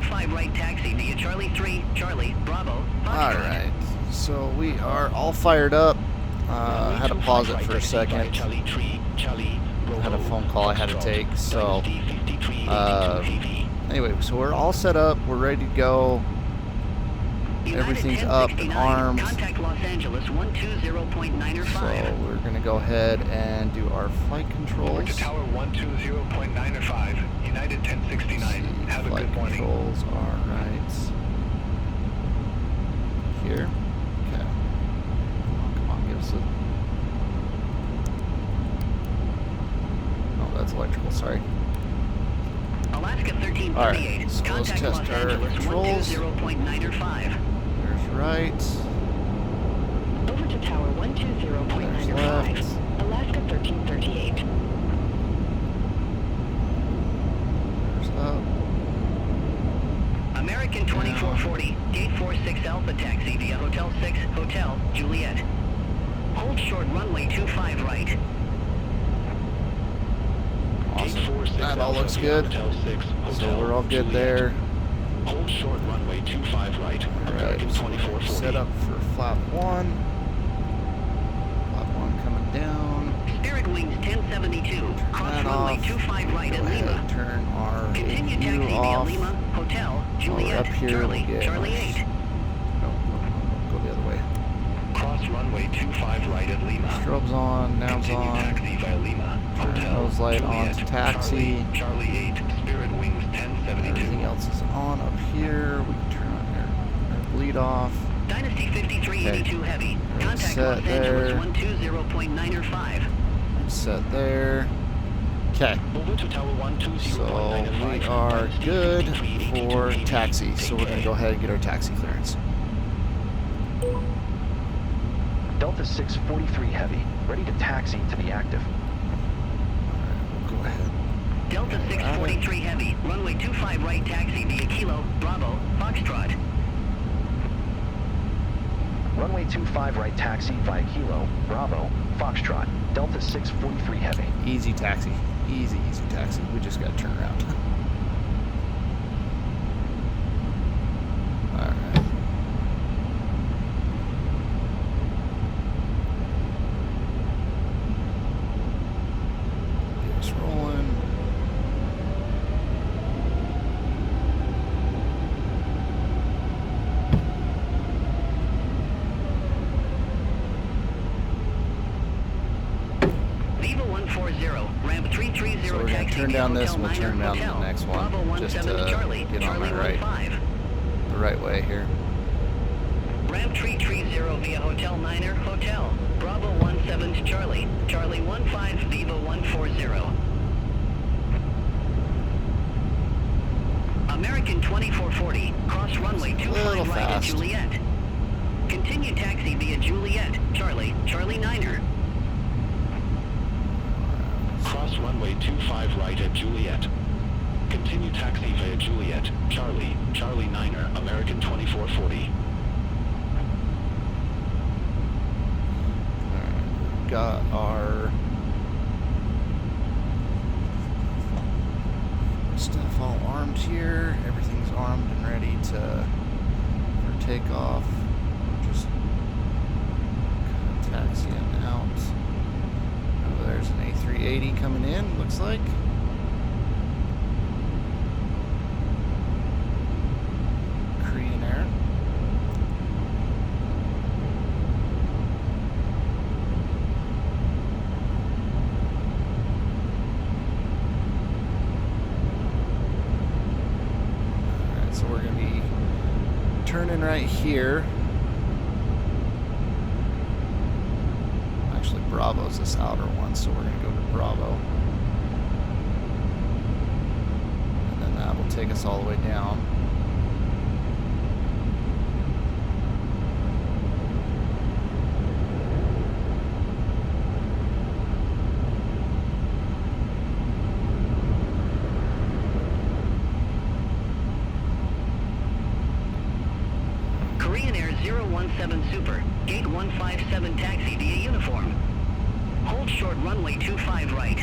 [SPEAKER 3] Five right taxi via Charlie 3, Charlie, Bravo, Foxtrot.
[SPEAKER 1] Alright, so we are all fired up. I had to pause it for a second. I had a phone call I had to take, so anyway, so we're all set up, we're ready to go. Everything's up and armed.
[SPEAKER 3] Contact Los Angeles 120.9
[SPEAKER 1] So we're gonna go ahead and do our flight
[SPEAKER 6] Over
[SPEAKER 1] controls.
[SPEAKER 6] to tower 120.95. United 1069. Have a
[SPEAKER 1] Flight
[SPEAKER 6] good morning.
[SPEAKER 1] controls are right here. Okay. Come on, give us a. Oh, that's electrical. Sorry.
[SPEAKER 3] Alaska 1338.
[SPEAKER 1] Alright, so let's
[SPEAKER 3] Contact
[SPEAKER 1] test
[SPEAKER 3] Los
[SPEAKER 1] our
[SPEAKER 3] Angeles
[SPEAKER 1] controls.
[SPEAKER 3] 120.95.
[SPEAKER 1] There's right.
[SPEAKER 7] Over to tower
[SPEAKER 1] There's
[SPEAKER 7] 120.95.
[SPEAKER 1] left.
[SPEAKER 7] Alaska 1338.
[SPEAKER 1] There's up.
[SPEAKER 3] American 2440, gate 46 Alpha taxi via Hotel 6, Hotel, Juliet. Hold short runway 25 right.
[SPEAKER 1] Awesome. That all looks good. So we're all good there.
[SPEAKER 8] Hold short runway 25 right.
[SPEAKER 1] Alright,
[SPEAKER 8] American
[SPEAKER 1] so we're
[SPEAKER 8] 2440.
[SPEAKER 1] set up for flap 1. Flap 1 coming down.
[SPEAKER 3] Spirit Wings 1072. Cross
[SPEAKER 1] That
[SPEAKER 3] runway
[SPEAKER 1] off.
[SPEAKER 3] 25 right
[SPEAKER 1] Go
[SPEAKER 3] at
[SPEAKER 1] ahead,
[SPEAKER 3] Lima.
[SPEAKER 1] turn our
[SPEAKER 3] Continue
[SPEAKER 1] view
[SPEAKER 3] taxi via
[SPEAKER 1] off.
[SPEAKER 3] Lima, Hotel, Juliet,
[SPEAKER 1] up here,
[SPEAKER 3] Charlie,
[SPEAKER 1] we'll get
[SPEAKER 3] Charlie
[SPEAKER 1] our-
[SPEAKER 3] 8.
[SPEAKER 1] No, go the other way.
[SPEAKER 6] Cross runway 25 right at Lima.
[SPEAKER 1] Strobes on, now's
[SPEAKER 6] Continue
[SPEAKER 1] on.
[SPEAKER 6] taxi via Lima.
[SPEAKER 1] Turn
[SPEAKER 6] Hotel,
[SPEAKER 1] nose light on
[SPEAKER 6] Juliet,
[SPEAKER 1] to taxi.
[SPEAKER 6] Charlie 8, Spirit Wings 1072.
[SPEAKER 1] Everything else is on up here. We can turn on our bleed off.
[SPEAKER 3] Dynasty 5382 Heavy. Contact
[SPEAKER 1] set
[SPEAKER 3] Los Angeles
[SPEAKER 1] there.
[SPEAKER 3] 120.905.
[SPEAKER 1] Set there. Okay.
[SPEAKER 8] Over to tower 120.905.
[SPEAKER 1] So we are good for taxi. So we're going to go ahead and get our taxi clearance.
[SPEAKER 5] Delta 643 Heavy, ready to taxi to be active.
[SPEAKER 1] Alright, we'll go ahead.
[SPEAKER 3] Delta 643 Heavy. Runway 25 right taxi via Kilo, Bravo, Foxtrot.
[SPEAKER 5] Runway 25 right taxi via Kilo, Bravo, Foxtrot, Delta 643 Heavy.
[SPEAKER 1] Easy taxi. Easy taxi. We just got to turn around. Alright. Get us rolling.
[SPEAKER 3] Viva 140, ramp 330
[SPEAKER 1] So we're going
[SPEAKER 3] taxi
[SPEAKER 1] to turn
[SPEAKER 3] via
[SPEAKER 1] down this
[SPEAKER 3] Hotel
[SPEAKER 1] and we'll turn
[SPEAKER 3] Minor
[SPEAKER 1] down
[SPEAKER 3] Hotel.
[SPEAKER 1] the next one.
[SPEAKER 3] Bravo
[SPEAKER 1] Just to
[SPEAKER 3] 17 Charlie,
[SPEAKER 1] get on
[SPEAKER 3] Charlie
[SPEAKER 1] the right way here.
[SPEAKER 3] Ramp 330 via Hotel Minor Hotel. Bravo 17 Charlie, Charlie 15 Viva 140. American 2440, cross runway 25
[SPEAKER 1] little
[SPEAKER 3] right at
[SPEAKER 1] fast.
[SPEAKER 3] Juliet. Continue taxi via Juliet, Charlie, Charlie 9er.
[SPEAKER 8] Cross runway 25 right at Juliet. Continue taxi via Juliet, Charlie, Charlie 9er, American 2440.
[SPEAKER 1] Got our stuff all armed here. Everything's armed and ready for takeoff. We're just taxiing out. Oh, there's an A380 coming in, looks like. Korean Air. Alright, so we're going to be turning right here. Actually, Bravo's this outer one, so we're going to go to Bravo. And then that will take us all the way down.
[SPEAKER 3] Korean Air 017 Super, gate 157 taxi via uniform. Hold short runway 25 right.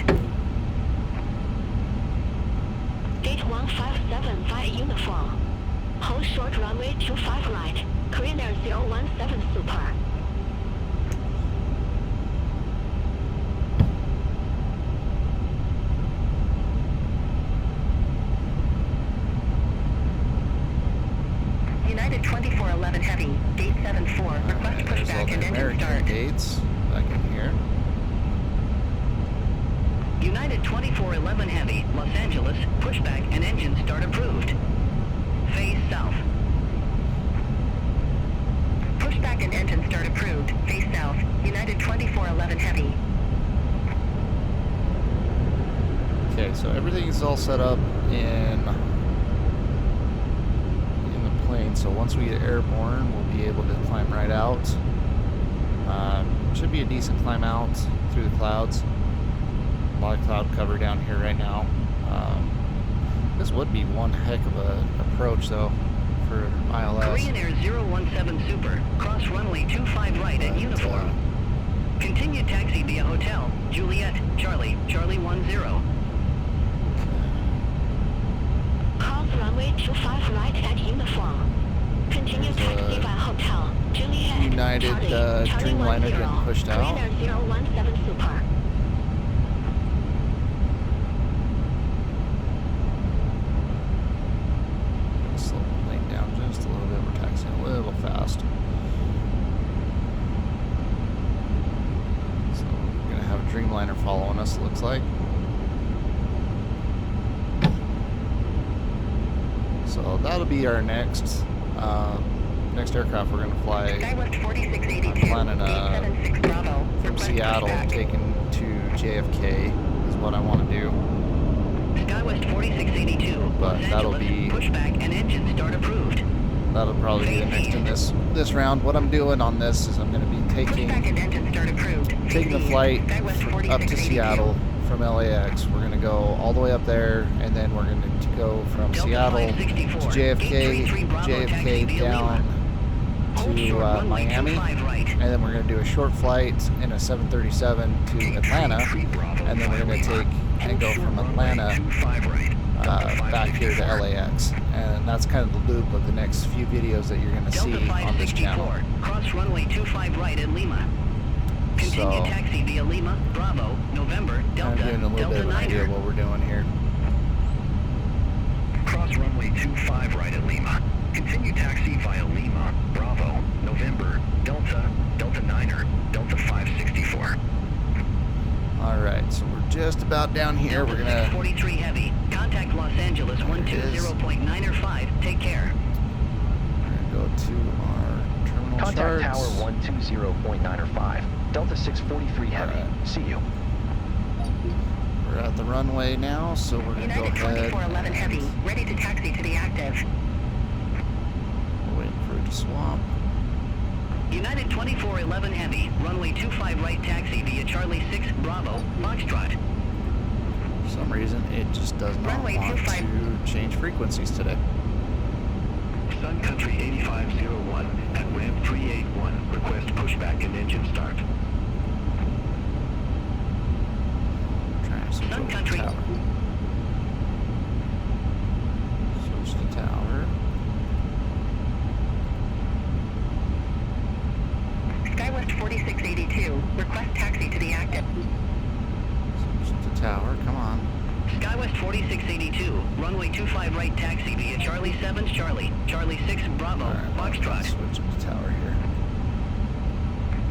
[SPEAKER 7] Gate 157 via uniform. Hold short runway 25 right. Korean Air 017 Super. United 2411 Heavy, gate 74. Request
[SPEAKER 1] Alright, there's all
[SPEAKER 7] pushback
[SPEAKER 1] the
[SPEAKER 7] and engine
[SPEAKER 1] American
[SPEAKER 7] start.
[SPEAKER 1] gates back in here.
[SPEAKER 3] United 2411 Heavy, Los Angeles, pushback and engine start approved. Face south.
[SPEAKER 7] Pushback and engine start approved. Face south. United 2411 Heavy.
[SPEAKER 1] Okay, so everything is all set up in the plane. So once we get airborne, we'll be able to climb right out. Should be a decent climb out through the clouds. A lot of cloud cover down here right now. This would be one heck of a approach though for ILS.
[SPEAKER 3] Korean Air 017 Super, cross runway 25 right at uniform. Continue taxi via Hotel, Juliet, Charlie, Charlie 10.
[SPEAKER 7] Cross runway runway 25 right at uniform. Continue taxi via hotel. Juliet.
[SPEAKER 1] United
[SPEAKER 7] Charlie
[SPEAKER 1] Dreamliner
[SPEAKER 7] 10,
[SPEAKER 1] getting pushed out.
[SPEAKER 7] Korean Air 017 Super.
[SPEAKER 1] Slow the plane down just a little bit. We're taxiing a little fast. So we're gonna have a Dreamliner following us, it looks like. So that'll be our next aircraft we're gonna fly.
[SPEAKER 3] Skywest 4682,
[SPEAKER 1] I'm planning
[SPEAKER 3] 876 Bravo.
[SPEAKER 1] from
[SPEAKER 3] Request
[SPEAKER 1] Seattle,
[SPEAKER 3] pushback.
[SPEAKER 1] taken to JFK is what I want to do.
[SPEAKER 3] Skywest 4682,
[SPEAKER 1] But
[SPEAKER 3] Los
[SPEAKER 1] that'll
[SPEAKER 3] Angeles,
[SPEAKER 1] be-
[SPEAKER 3] pushback and engine start approved.
[SPEAKER 1] That'll probably be the next in this round. What I'm doing on this is I'm going to be
[SPEAKER 3] Pushback and engine start approved.
[SPEAKER 1] taking the flight
[SPEAKER 3] Skywest
[SPEAKER 1] up to
[SPEAKER 3] 4682.
[SPEAKER 1] Seattle from LAX. We're going to go all the way up there, and then we're going to go from
[SPEAKER 3] Delta
[SPEAKER 1] Seattle
[SPEAKER 3] 564,
[SPEAKER 1] to JFK,
[SPEAKER 3] 833 Bravo, taxi
[SPEAKER 1] JFK
[SPEAKER 3] via
[SPEAKER 1] down
[SPEAKER 3] Hold
[SPEAKER 1] to
[SPEAKER 3] short runway
[SPEAKER 1] Miami,
[SPEAKER 3] 25 right.
[SPEAKER 1] and then we're going to do a short flight in a 737 to Atlanta, and then we're going to take and go from Atlanta back here to LAX. And that's kind of the loop of the next few videos that you're going to see
[SPEAKER 3] Delta
[SPEAKER 1] on this channel.
[SPEAKER 3] 564, cross runway 25 right at Lima. Continue
[SPEAKER 1] So-
[SPEAKER 3] taxi via Lima, Bravo, November,
[SPEAKER 1] I'm
[SPEAKER 3] Delta,
[SPEAKER 1] doing a little
[SPEAKER 3] Delta
[SPEAKER 1] bit of an idea of
[SPEAKER 3] 9er.
[SPEAKER 1] what we're doing here.
[SPEAKER 6] Cross runway 25 right at Lima. Continue taxi via Lima, Bravo, November, Delta, Delta 9er, Delta 564.
[SPEAKER 1] Alright, so we're just about down here.
[SPEAKER 3] Delta
[SPEAKER 1] We're going to
[SPEAKER 3] 643 Heavy. Contact Los Angeles
[SPEAKER 1] There it is.
[SPEAKER 3] 120.905. Take care.
[SPEAKER 1] go to our terminal
[SPEAKER 5] Contact
[SPEAKER 1] charts.
[SPEAKER 5] Tower 120.905. Delta 643 Heavy.
[SPEAKER 1] Alright.
[SPEAKER 5] See you.
[SPEAKER 1] We're at the runway now, so we're going to go
[SPEAKER 3] United
[SPEAKER 1] ahead.
[SPEAKER 3] 2411 Heavy. Ready to taxi to the active.
[SPEAKER 1] We're waiting for it to swap.
[SPEAKER 3] United 2411 Heavy. Runway 25 right taxi via Charlie 6 Bravo, Foxtrot.
[SPEAKER 1] For some reason, it just does not
[SPEAKER 3] Runway
[SPEAKER 1] want
[SPEAKER 3] 25.
[SPEAKER 1] to change frequencies today.
[SPEAKER 8] Sun Country 8501 at ramp 381. Request pushback and engine start.
[SPEAKER 1] Trying to switch
[SPEAKER 3] Sun
[SPEAKER 1] over to
[SPEAKER 3] Country.
[SPEAKER 1] tower. Switch to tower.
[SPEAKER 3] Skywest 4682. Request taxi to the active.
[SPEAKER 1] Switch to tower. Come on.
[SPEAKER 3] Skywest 4682. Runway 25 right taxi via Charlie 7 Charlie. Charlie 6 Bravo,
[SPEAKER 1] Alright,
[SPEAKER 3] Foxtrot.
[SPEAKER 1] switch to tower here.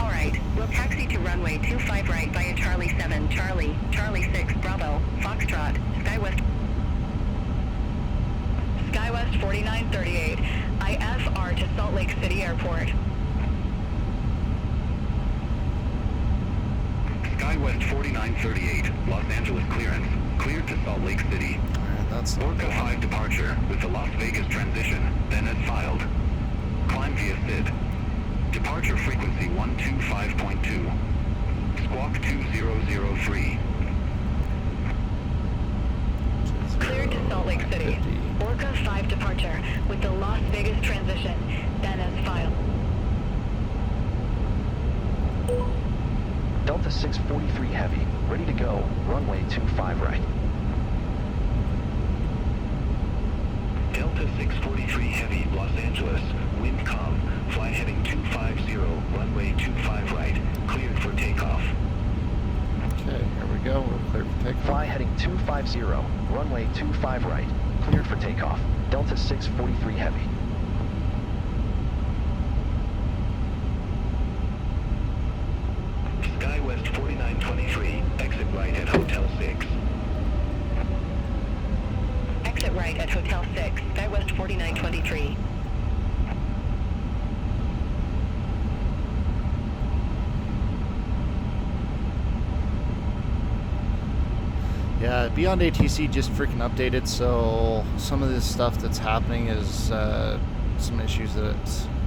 [SPEAKER 3] Alright, we'll taxi to runway 25 right via Charlie 7 Charlie. Charlie 6 Bravo, Foxtrot. Skywest. Skywest 4938. IFR to Salt Lake City Airport.
[SPEAKER 6] Skywest 4938, Los Angeles clearance. Cleared to Salt Lake City.
[SPEAKER 1] Alright, that's the
[SPEAKER 6] Orca 5 departure with the Las Vegas transition, then as filed. Climb via SID. Departure frequency 125.2. Squawk 2003.
[SPEAKER 3] Cleared to Salt Lake City.
[SPEAKER 1] 50.
[SPEAKER 3] Orca 5 departure with the Las Vegas transition, then as filed.
[SPEAKER 5] Delta 643 Heavy. Ready to go. Runway 25 right.
[SPEAKER 8] Delta 643 Heavy, Los Angeles. Wind calm. Flight heading 250. Runway 25 right. Cleared for takeoff.
[SPEAKER 1] Okay, here we go. We're clear for takeoff.
[SPEAKER 5] Fly heading 250. Runway 25 right. Cleared for takeoff. Delta 643 Heavy.
[SPEAKER 8] Skywest 4923. Exit right at Hotel 6.
[SPEAKER 3] Exit right at Hotel 6, Skywest 4923.
[SPEAKER 1] Yeah, Beyond ATC just freaking updated, so some of this stuff that's happening is some issues that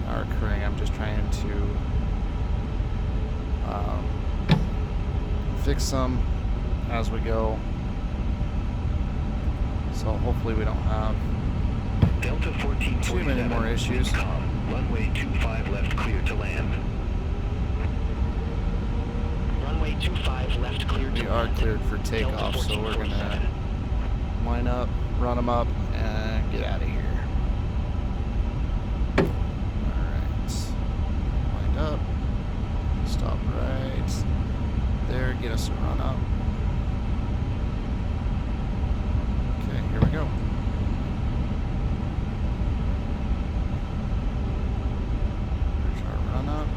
[SPEAKER 1] are occurring. I'm just trying to fix them as we go. So hopefully we don't have
[SPEAKER 8] Delta 1447.
[SPEAKER 1] too many more issues.
[SPEAKER 8] Wind calm. Runway 25 left clear to land. Runway 25 left clear to
[SPEAKER 1] We are
[SPEAKER 8] land.
[SPEAKER 1] cleared for takeoff, so we're gonna line up, run them up, and get out of here. Alright. Wind up. Stop right there. Get us a run up. Okay, here we go. There's our run up.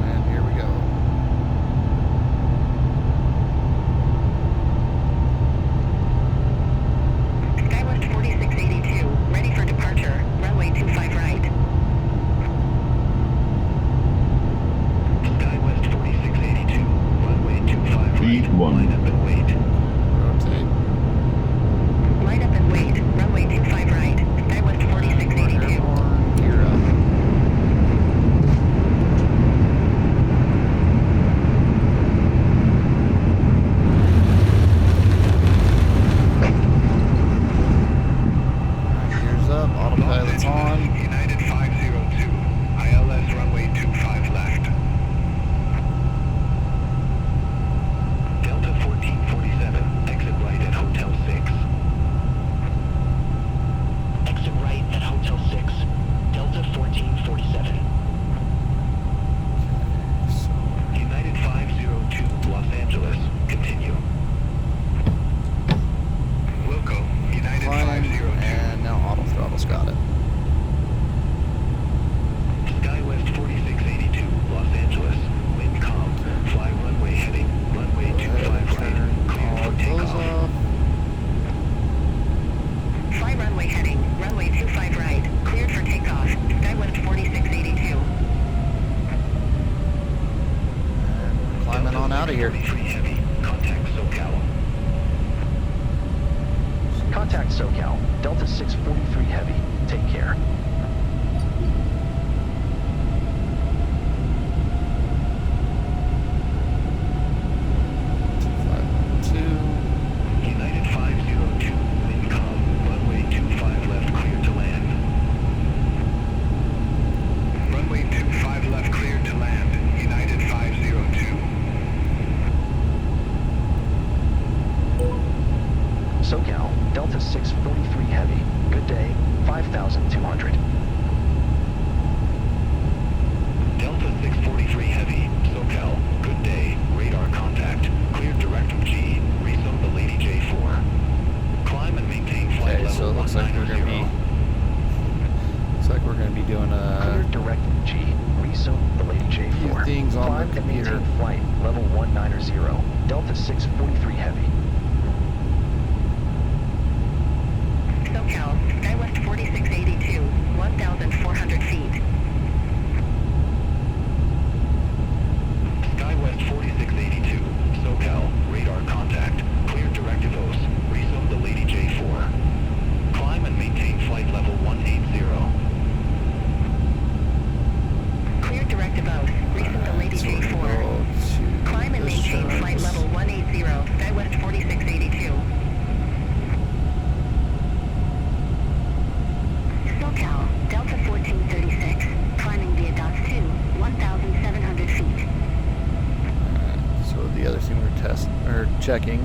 [SPEAKER 1] And here we go.
[SPEAKER 3] Skywest 4682, ready for departure. Runway 25 right.
[SPEAKER 6] Skywest 4682, runway 25 right. Line up and wait.
[SPEAKER 1] Rotate.
[SPEAKER 3] Line up and wait. Runway 25 right. Skywest 4682.
[SPEAKER 1] Airborne, gear up. Gears up, autopilot's on.
[SPEAKER 6] United 502, ILS runway 25 left. Delta 1447, exit right at Hotel 6.
[SPEAKER 5] Exit right at Hotel 6, Delta 1447.
[SPEAKER 1] So,
[SPEAKER 6] United 502, Los Angeles, continue. Wilco, United
[SPEAKER 1] climb,
[SPEAKER 6] 502.
[SPEAKER 1] and now auto throttle's got it.
[SPEAKER 6] Skywest 4682, Los Angeles. Wind calm. Fly runway heading. Runway 25 right. Clear
[SPEAKER 1] All
[SPEAKER 6] for
[SPEAKER 1] goes
[SPEAKER 6] takeoff.
[SPEAKER 1] off.
[SPEAKER 3] Fly runway heading. Runway 25 right. Cleared for takeoff. Skywest 4682.
[SPEAKER 1] And we're climbing on out of here.
[SPEAKER 6] 23 heavy. Contact SoCal.
[SPEAKER 5] Contact SoCal, Delta 643 Heavy. Take care.
[SPEAKER 6] United 502, wind calm. Runway 25 left, clear to land. Runway 25 left, clear to land. United 502.
[SPEAKER 5] SoCal, Delta 643 Heavy. Good day, 5,200.
[SPEAKER 6] Delta 643 heavy. SoCal, good day. Radar contact. Clear directive G. Resume the Lady J4. Climb and maintain flight
[SPEAKER 1] Okay,
[SPEAKER 6] level
[SPEAKER 1] so it looks like we're gonna
[SPEAKER 6] 190.
[SPEAKER 1] be doing
[SPEAKER 5] Clear
[SPEAKER 1] a
[SPEAKER 5] directive G. Resume the Lady
[SPEAKER 1] few
[SPEAKER 5] J4.
[SPEAKER 1] things on
[SPEAKER 5] Climb
[SPEAKER 1] the
[SPEAKER 5] and
[SPEAKER 1] computer.
[SPEAKER 5] maintain flight level 190. Delta 643 Heavy.
[SPEAKER 3] SoCal, Skywest 4682, 1,400 feet.
[SPEAKER 6] Skywest 4682. SoCal, radar contact. Clear directive OS. Resume the Lady J4. Climb and maintain flight level 180.
[SPEAKER 3] Clear directive OS. Resume the Lady
[SPEAKER 1] So we're gonna
[SPEAKER 3] J4.
[SPEAKER 1] go to
[SPEAKER 3] Climb and
[SPEAKER 1] this
[SPEAKER 3] maintain flight
[SPEAKER 1] chart.
[SPEAKER 3] level 180. Skywest 4682. SoCal, Delta 1436. Climbing via dots 2, 1,700 feet.
[SPEAKER 1] So the other thing we're checking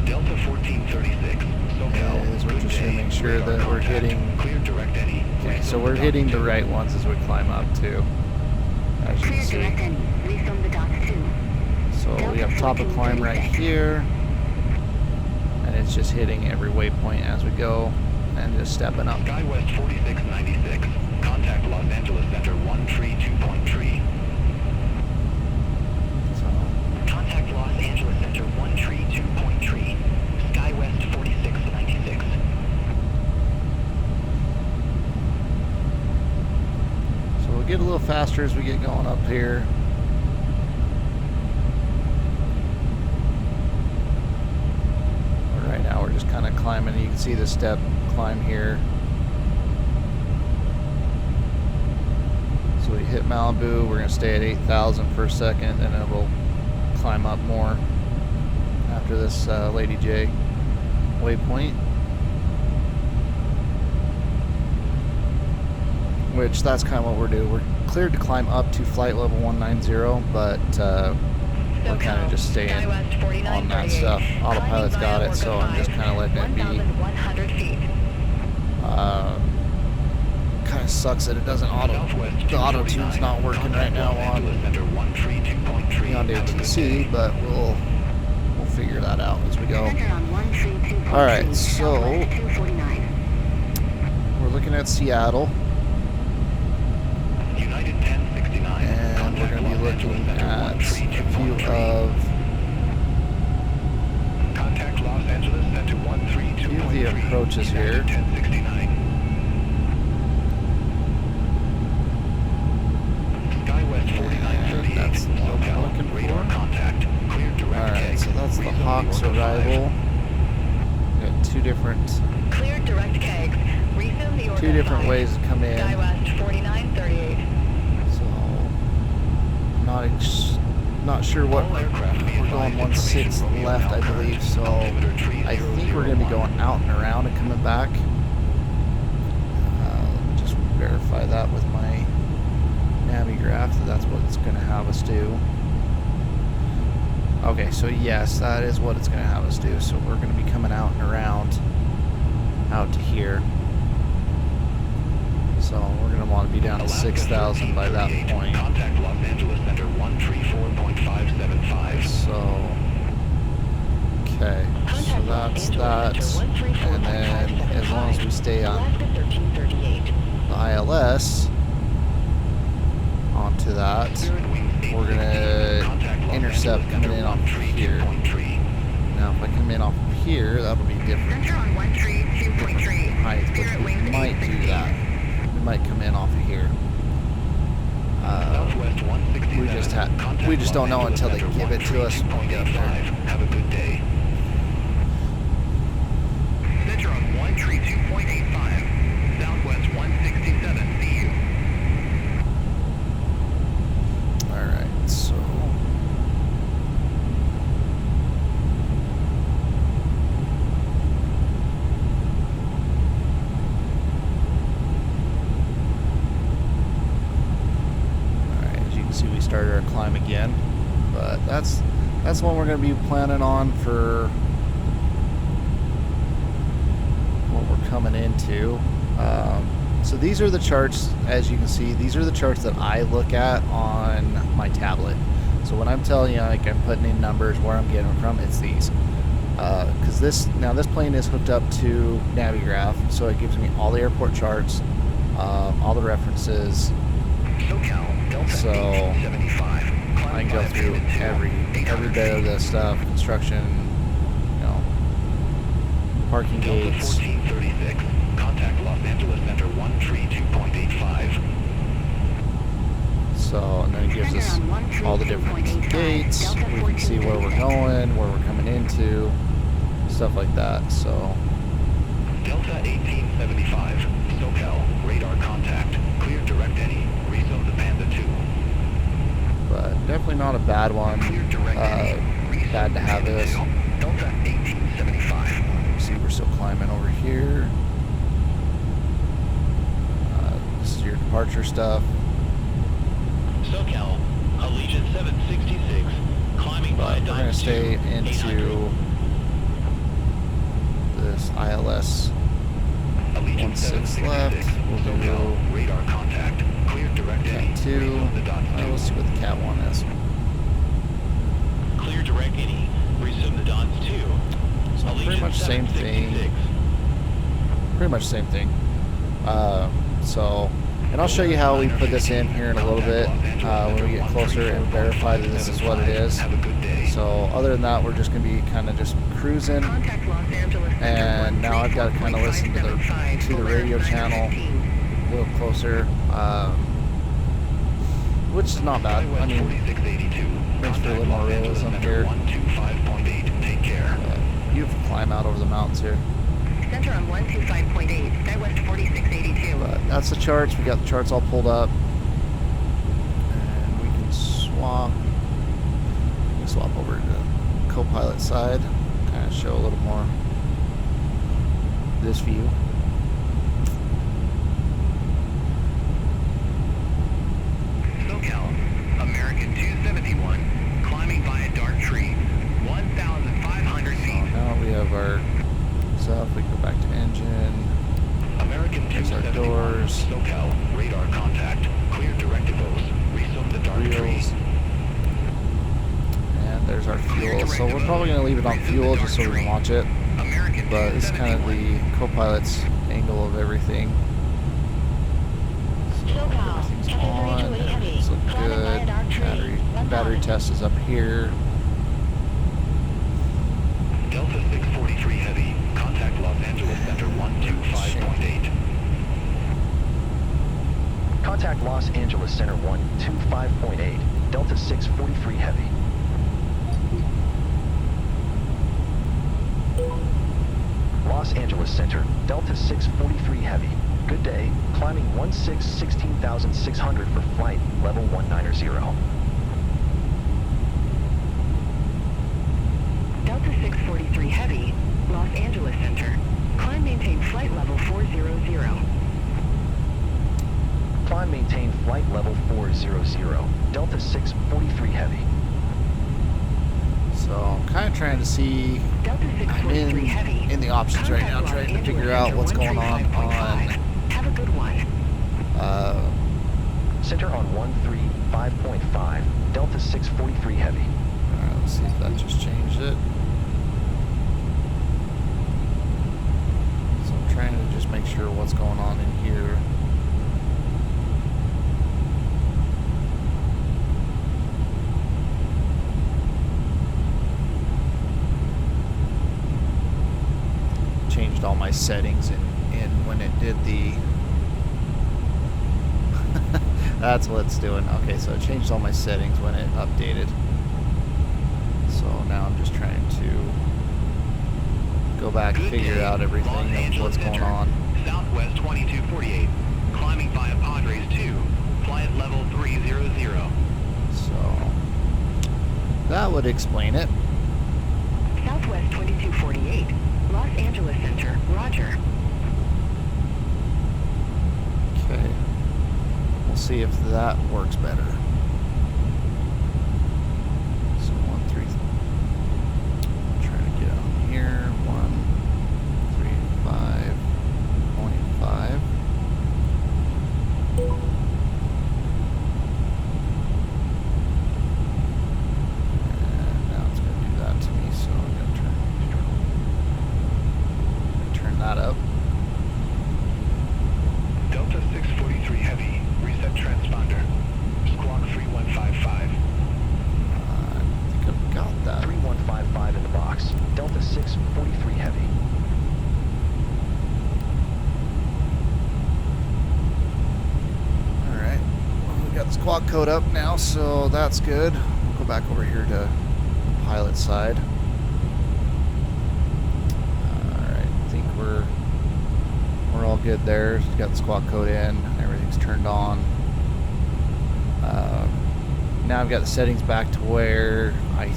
[SPEAKER 6] Delta 1436. SoCal,
[SPEAKER 1] is we're
[SPEAKER 6] good
[SPEAKER 1] just
[SPEAKER 6] day.
[SPEAKER 1] gonna make sure
[SPEAKER 6] Radar
[SPEAKER 1] that we're
[SPEAKER 6] contact.
[SPEAKER 1] hitting.
[SPEAKER 6] Clear direct any.
[SPEAKER 1] Okay, so
[SPEAKER 6] Resume
[SPEAKER 1] we're
[SPEAKER 6] the
[SPEAKER 1] hitting
[SPEAKER 6] dots
[SPEAKER 1] the
[SPEAKER 6] 2.
[SPEAKER 1] right ones as we climb up too. As you
[SPEAKER 3] Clear
[SPEAKER 1] can
[SPEAKER 3] direct
[SPEAKER 1] see.
[SPEAKER 3] any. Resume the dots 2.
[SPEAKER 1] So we have top of climb right here, and it's just hitting every waypoint as we go, and just stepping up.
[SPEAKER 6] Skywest 4696. Contact Los Angeles Center 132.3.
[SPEAKER 1] So
[SPEAKER 5] Contact Los Angeles Center 132.3. Skywest 4696.
[SPEAKER 1] So we'll get a little faster as we get going up here. But right now we're just kind of climbing. You can see the step climb here. So we hit Malibu, we're going to stay at 8,000 for a second, and then we'll climb up more after this Lady J waypoint. Which that's kind of what we're doing. We're cleared to climb up to flight level 190, but we're kind of just staying on that stuff. Autopilot's got it, so I'm just kind of letting it be. Kind of sucks that it doesn't the auto tune's not working right now on Hyundai TC, but we'll figure that out as we go. All right, so we're looking at Seattle, and we're going to be looking at a few of the approaches here. That's the one I'm looking for. Alright, so that's the Hawk's arrival. We got two different ways to come in. So not sure what we're going 1/6 left, I believe. So I think we're going to be going out and around and coming back. Let me just verify that with my Navigraph, that's what it's going to have us do. Okay, so yes, that is what it's going to have us do. So we're going to be coming out and around out to here. So we're going to want to be down to 6,000 by that point.
[SPEAKER 8] Contact Los Angeles Center 134.575.
[SPEAKER 1] So, okay, so that's that. And then as long as we stay on the ILS, onto that, we're going to intercept coming in off of here. Now if I come in off of here, that'll be different height, but we might do that. We might come in off of here. We just don't know until they give it to us when we get up there.
[SPEAKER 8] Have a good day.
[SPEAKER 6] Center on 132.85, Southwest 167, see you.
[SPEAKER 1] Alright, so we started our climb again, but that's one we're going to be planning on for what we're coming into. So these are the charts, as you can see, these are the charts that I look at on my tablet. So when I'm telling you, like, I'm putting in numbers where I'm getting them from, it's these. Because this plane is hooked up to Navigraph, so it gives me all the airport charts, all the references. So I can go through every bit of this stuff, construction, you know, parking gates.
[SPEAKER 8] Contact Los Angeles Center 132.85.
[SPEAKER 1] So, and then it gives us all the different gates. We can see where we're going, where we're coming into, stuff like that. So
[SPEAKER 8] Delta 1875, SoCal, radar contact. Clear direct any. Resume the Panda 2.
[SPEAKER 1] But definitely not a bad one. Bad to have this.
[SPEAKER 8] Delta 1875.
[SPEAKER 1] See, we're still climbing over here. This is your departure stuff.
[SPEAKER 8] SoCal, Allegiant 766, climbing by
[SPEAKER 1] But we're going to stay into this ILS. 1/6 left. We'll do
[SPEAKER 8] radar contact. Clear direct any.
[SPEAKER 1] Cat 2. Let's see what the Cat 1 is.
[SPEAKER 8] Clear direct any. Resume the Dons 2.
[SPEAKER 1] So pretty much same thing. Pretty much same thing. And I'll show you how we put this in here in a little bit when we get closer and verify that this is what it is. So other than that, we're just going to be kind of just cruising. And now I've got to kind of listen to the radio channel a little closer, which is not bad. I mean, makes for a little more realism here. Beautiful climb out over the mountains here.
[SPEAKER 3] Center on 125.8, SkyWest 4682.
[SPEAKER 1] But that's the charts. We got the charts all pulled up, and we can swap. We can swap over to the co-pilot side, kind of show a little more this view.
[SPEAKER 6] SoCal, American 271, climbing via
[SPEAKER 1] there's our fuel. So we're probably going to leave it on fuel just so we can launch it. But this is kind of the co-pilot's angle of everything. So everything's on, everything's looking good. Battery test is up here.
[SPEAKER 6] Delta 643 Heavy, contact Los Angeles Center 125.8.
[SPEAKER 5] Contact Los Angeles Center 125.8, Delta 643 Heavy. Los Angeles Center, Delta 643 Heavy. Good day, climbing 16,600 for flight level 190.
[SPEAKER 3] Delta 643 Heavy, Los Angeles Center. Climb maintain flight level 400.
[SPEAKER 5] Climb maintain flight level 400, Delta 643 Heavy.
[SPEAKER 1] So I'm kind of trying to see.
[SPEAKER 3] Delta 643 Heavy.
[SPEAKER 1] In the options right now, trying to figure out what's going on.
[SPEAKER 3] Have a good one.
[SPEAKER 5] Center on 135.5, Delta 643 Heavy.
[SPEAKER 1] Alright, let's see if that just changed it. So I'm trying to just make sure what's going on in here. Changed all my settings in when it did the that's what it's doing. Okay, so it changed all my settings when it updated. So now I'm just trying to go back and figure out everything of what's going on.
[SPEAKER 6] Southwest 2248, climbing via Padres 2, flight level 300.
[SPEAKER 1] So that would explain it.
[SPEAKER 3] Southwest 2248, Los Angeles Center, roger.
[SPEAKER 1] Okay. We'll see if that works better. So 1-3. Trying to get on here. 135.5. And now it's going to do that to me, so I'm going to turn that up.
[SPEAKER 6] Delta 643 Heavy, reset transponder. Squawk 3155.
[SPEAKER 1] I think I've got that.
[SPEAKER 5] 3155 in the box, Delta 643 Heavy.
[SPEAKER 1] Alright, well, we got the squawk code up now, so that's good. We'll go back over here to the pilot side. Alright, I think we're all good there. Got the squawk code in, everything's turned on. Now I've got the settings back to where I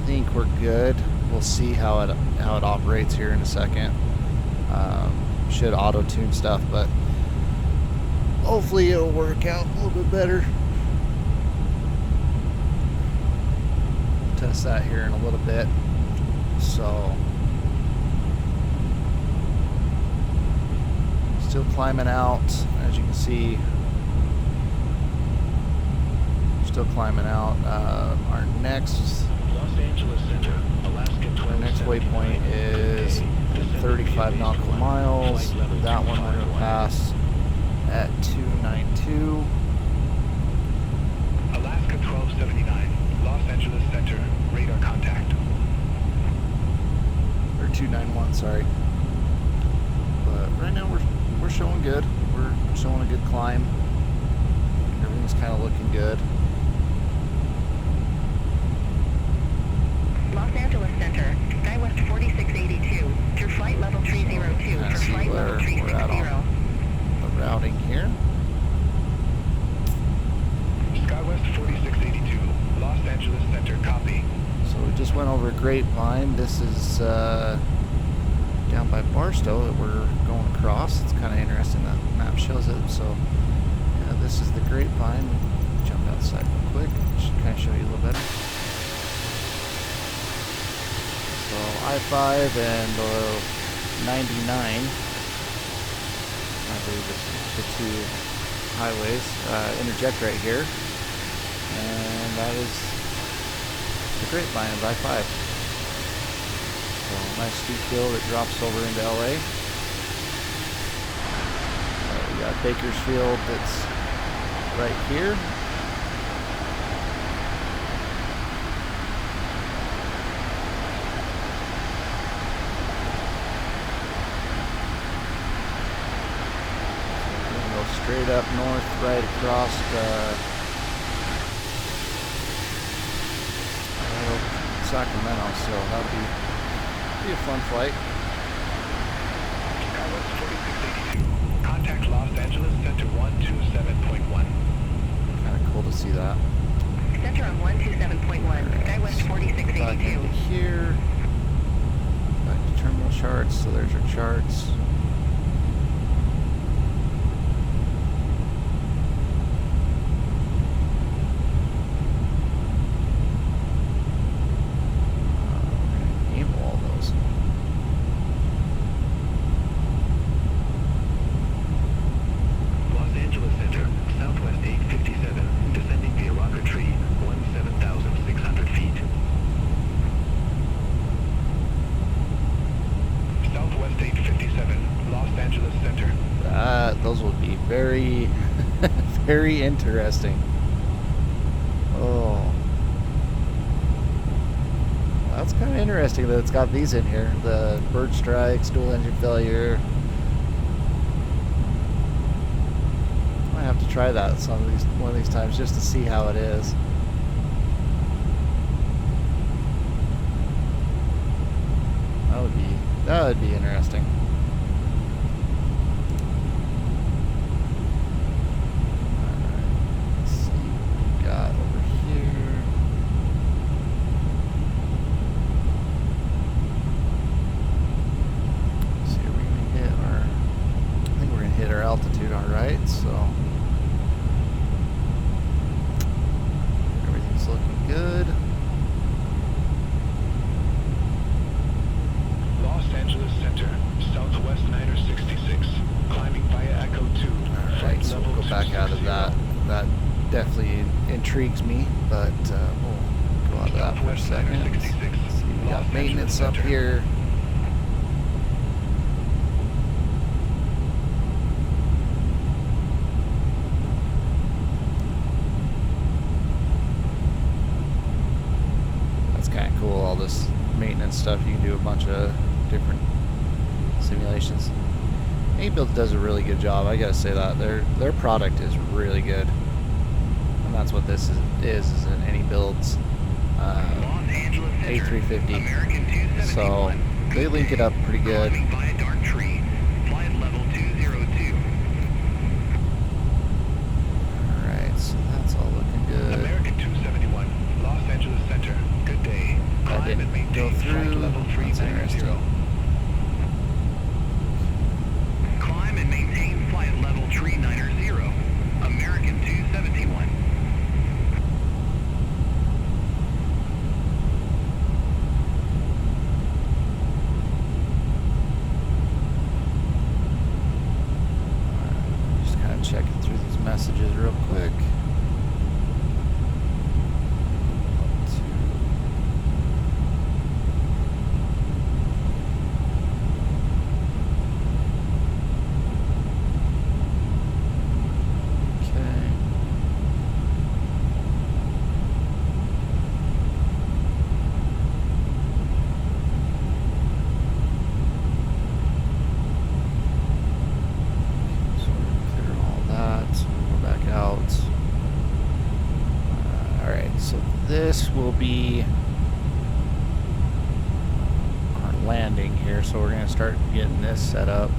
[SPEAKER 1] think we're good. We'll see how it operates here in a second. Should auto tune stuff, but hopefully it'll work out a little bit better. We'll test that here in a little bit. So still climbing out, as you can see. Still climbing out. Our next
[SPEAKER 8] Los Angeles Center, Alaska 12.
[SPEAKER 1] Our next waypoint is 35 nautical miles. That one we're going to pass at 292.
[SPEAKER 6] Alaska 1279, Los Angeles Center, radar contact.
[SPEAKER 1] Or 291, sorry. But right now we're showing good. We're showing a good climb. Everything's kind of looking good.
[SPEAKER 3] Los Angeles Center, SkyWest 4682, through flight level 302,
[SPEAKER 1] Kinda
[SPEAKER 3] for
[SPEAKER 1] see
[SPEAKER 3] flight
[SPEAKER 1] where
[SPEAKER 3] level
[SPEAKER 1] we're at
[SPEAKER 3] 360.
[SPEAKER 1] on the routing here.
[SPEAKER 6] SkyWest 4682, Los Angeles Center, copy.
[SPEAKER 1] So we just went over Grapevine. This is down by Barstow that we're going across. It's kind of interesting that the map shows it. So yeah, this is the Grapevine. Jump outside real quick. Should kind of show you a little better. So I-5 and 99, I believe it's the two highways, interject right here, and that is the Grapevine by 5. So nice steep hill that drops over into LA. We got Bakersfield that's right here. Straight up north, right across Sacramento, so that'll be a fun flight.
[SPEAKER 8] Skywest 4682. Contact Los Angeles Center 127.1.
[SPEAKER 1] Kind of cool to see that.
[SPEAKER 3] Center on 127.1, Skywest
[SPEAKER 1] Back
[SPEAKER 3] 4682.
[SPEAKER 1] into here. Back to terminal charts, so there's our charts. Those will be very, very interesting. Oh, that's kind of interesting that it's got these in here. The bird strikes, dual engine failure. I might have to try that one of these times just to see how it is. That would be interesting. Altitude alright, so everything's looking good.
[SPEAKER 8] Los Angeles Center, Southwest 966, climbing via Echo 2.
[SPEAKER 1] Alright, so we'll go back out of that. That definitely intrigues me, but we'll go out of that for a second. See, we got maintenance up here. Cool, all this maintenance stuff. You can do a bunch of different simulations. A-Build does a really good job. I gotta say that their product is really good, and that's what this is an A-Build's A350. So they link it up pretty good. Alright, so that's all looking good.
[SPEAKER 8] American 271, Los Angeles Center. Good day.
[SPEAKER 1] That didn't go through. That's interesting.
[SPEAKER 6] Climb and maintain flight level 390, American 271.
[SPEAKER 1] Just kind of checking through these messages real quick. This will be our landing here, so we're going to start getting this set up.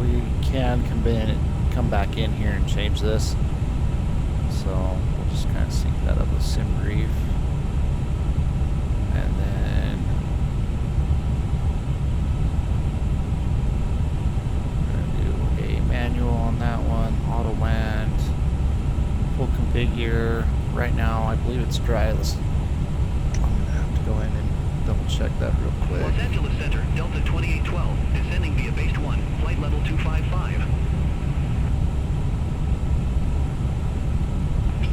[SPEAKER 1] We can come back in here and change this, so we'll just kind of sync that up with SimBrief, and then we're going to do a manual on that one, auto land, full configure. Right now, I believe it's dry. I'm gonna have to go in and double check that real quick.
[SPEAKER 3] Los Angeles Center, Delta 2812, descending via base 1, flight level 255.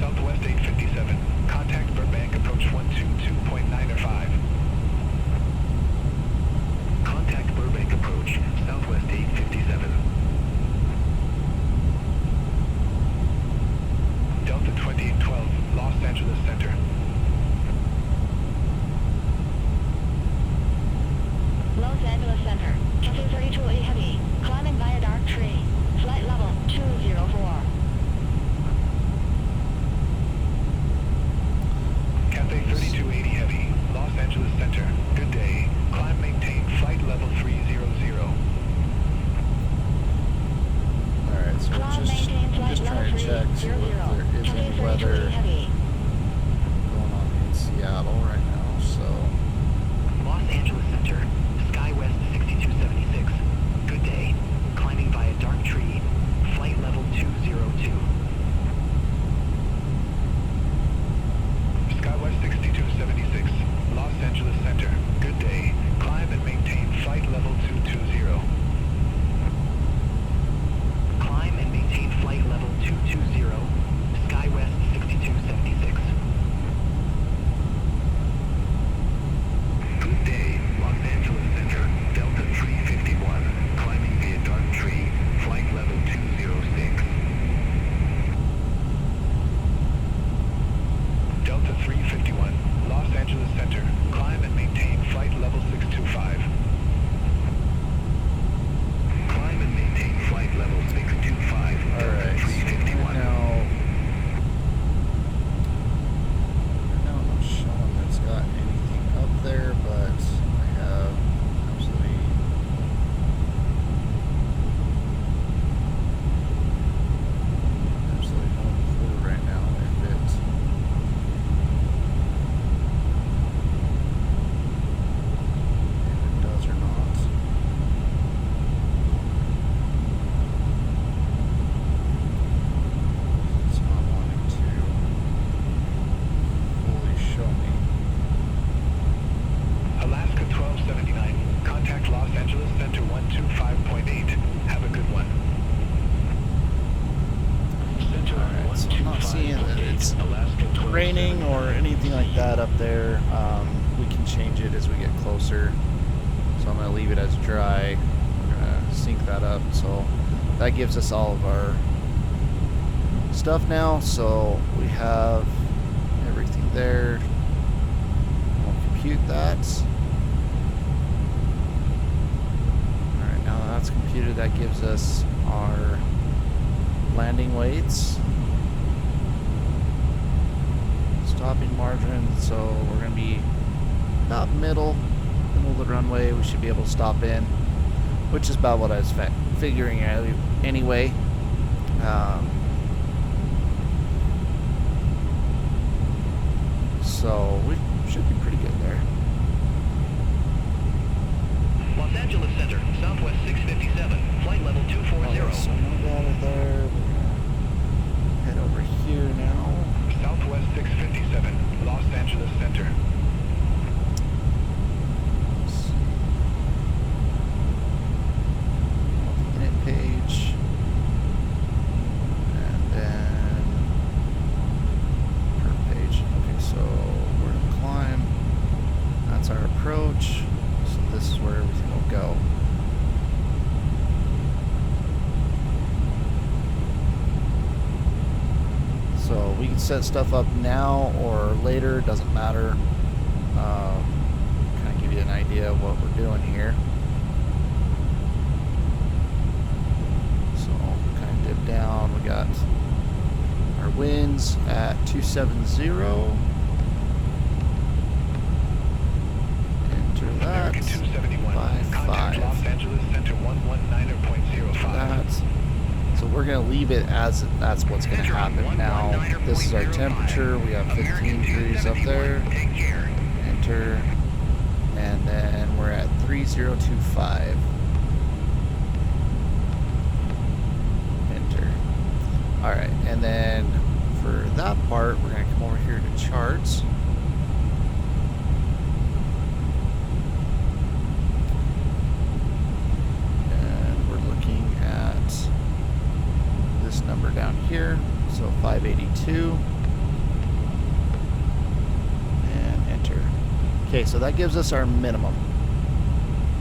[SPEAKER 8] Southwest 857, Contact Burbank approach 122.905.
[SPEAKER 6] Contact Burbank approach, Southwest 857.
[SPEAKER 8] Delta 2812, Los Angeles Center.
[SPEAKER 7] Los Angeles Center, Cathay 3280 Heavy, climbing via dark tree, flight level 204.
[SPEAKER 8] Cathay 3280 Heavy, Los Angeles Center. Good day. Climb maintain flight level 300.
[SPEAKER 1] Alright, so
[SPEAKER 7] Climb
[SPEAKER 1] we're
[SPEAKER 7] maintain flight
[SPEAKER 1] just trying
[SPEAKER 7] level
[SPEAKER 1] to check, see
[SPEAKER 7] 300.
[SPEAKER 1] if there is
[SPEAKER 7] Cathay
[SPEAKER 1] any
[SPEAKER 7] 3280
[SPEAKER 1] weather
[SPEAKER 7] Heavy.
[SPEAKER 1] going on in Seattle right now, so
[SPEAKER 3] Los Angeles Center, SkyWest 6276. Good day. Climbing via dark tree. Flight level 202.
[SPEAKER 8] SkyWest 6276, Los Angeles Center. Good day. Climb and maintain flight level 220.
[SPEAKER 3] Climb and maintain flight level 220. SkyWest 6276.
[SPEAKER 6] Good day, Los Angeles Center, Delta 351. Climbing via dark tree, flight level 206.
[SPEAKER 8] Delta 351, Los Angeles Center. Climb and maintain flight level 625.
[SPEAKER 6] Climb and maintain flight level 625, Delta
[SPEAKER 1] alright, so
[SPEAKER 6] 351.
[SPEAKER 1] now I'm not showing that it's got anything up there, but I have absolutely no clue right now if it does or not. It's not wanting to fully show me.
[SPEAKER 8] Alaska 1279, contact Los Angeles Center 125.8. Have a good one. Center
[SPEAKER 1] Alright, so I'm not seeing that it's
[SPEAKER 8] 125.8, Alaska 1279.
[SPEAKER 1] raining or anything like that up there. We can change it as we get closer. So I'm going to leave it as dry. We're going to sync that up. So that gives us all of our stuff now. So we have everything there. We'll compute that. Alright, now that's computed. That gives us our landing weights. Stopping margin, so we're going to be about middle of the runway. We should be able to stop in, which is about what I was figuring out anyway. So we should be pretty good there.
[SPEAKER 3] Los Angeles Center, Southwest 657. Flight level 240.
[SPEAKER 1] Okay, so no data there. We're going to head over here now.
[SPEAKER 8] Southwest 657, Los Angeles Center.
[SPEAKER 1] Let's see. Init page. And then per page. Okay, so we're going to climb. That's our approach. So this is where everything will go. So we can set stuff up now or later, doesn't matter. Kind of give you an idea of what we're doing here. So kind of dip down. We got our winds at 270. Enter that.
[SPEAKER 8] American 271,
[SPEAKER 1] 55.
[SPEAKER 8] contact Los Angeles Center 119.05.
[SPEAKER 1] That. So we're going to leave it as that's what's going to happen now. This is our temperature. We have 15 degrees up there.
[SPEAKER 6] Take care.
[SPEAKER 1] Enter. And then we're at 3025. Enter. Alright, and then for that part, we're going to come over here to charts. And we're looking at this number down here, so 582. Okay, so that gives us our minimum.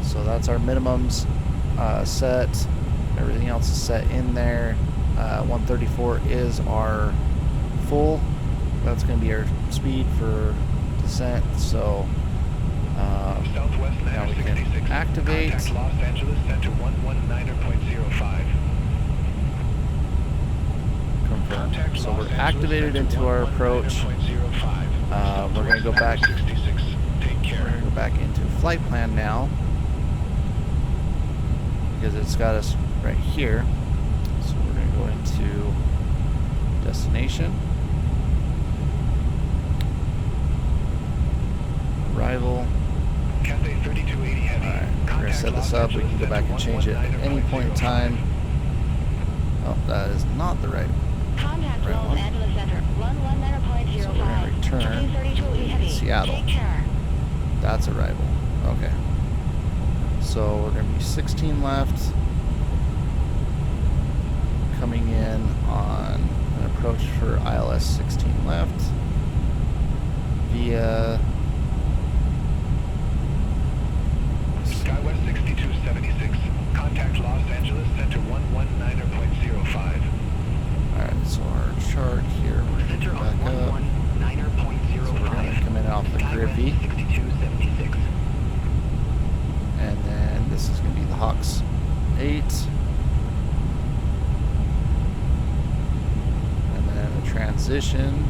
[SPEAKER 1] So that's our minimums set. Everything else is set in there. 134 is our full. That's going to be our speed for descent. So
[SPEAKER 8] Southwest
[SPEAKER 1] now we can
[SPEAKER 8] 966.
[SPEAKER 1] activate.
[SPEAKER 8] Contact Los Angeles Center 119.05.
[SPEAKER 1] Confirm.
[SPEAKER 8] Contact
[SPEAKER 1] So
[SPEAKER 8] Los
[SPEAKER 1] we're
[SPEAKER 8] Angeles
[SPEAKER 1] activated
[SPEAKER 8] Center
[SPEAKER 1] into our approach.
[SPEAKER 8] 119.05.
[SPEAKER 1] We're going to go back.
[SPEAKER 8] Southwest 966. Take
[SPEAKER 1] We're
[SPEAKER 8] care.
[SPEAKER 1] going to go back into flight plan now because it's got us right here. So we're going to go into destination, arrival.
[SPEAKER 8] Cathay 3280 heavy.
[SPEAKER 1] Alright, we're going to set this up. We can go back and change it at any point in time. Oh, that is not the right.
[SPEAKER 7] Contact
[SPEAKER 1] Right
[SPEAKER 7] Los
[SPEAKER 1] one.
[SPEAKER 7] Angeles Center 119.05.
[SPEAKER 1] So we're gonna return
[SPEAKER 7] Cathay 3280 heavy.
[SPEAKER 1] Seattle.
[SPEAKER 7] Take care.
[SPEAKER 1] That's arrival. Okay. So we're going to be 16 left. Coming in on an approach for ILS 16 left. Via
[SPEAKER 8] Skywest 6276. Contact Los Angeles Center 119.05.
[SPEAKER 1] Alright, so our chart here, we're going to
[SPEAKER 3] Center
[SPEAKER 1] go
[SPEAKER 3] on
[SPEAKER 1] back up.
[SPEAKER 3] 119.05.
[SPEAKER 1] So we're going to come in off the Griffey.
[SPEAKER 3] Skywest 6276.
[SPEAKER 1] And then this is going to be the Hawks 8. And then the transition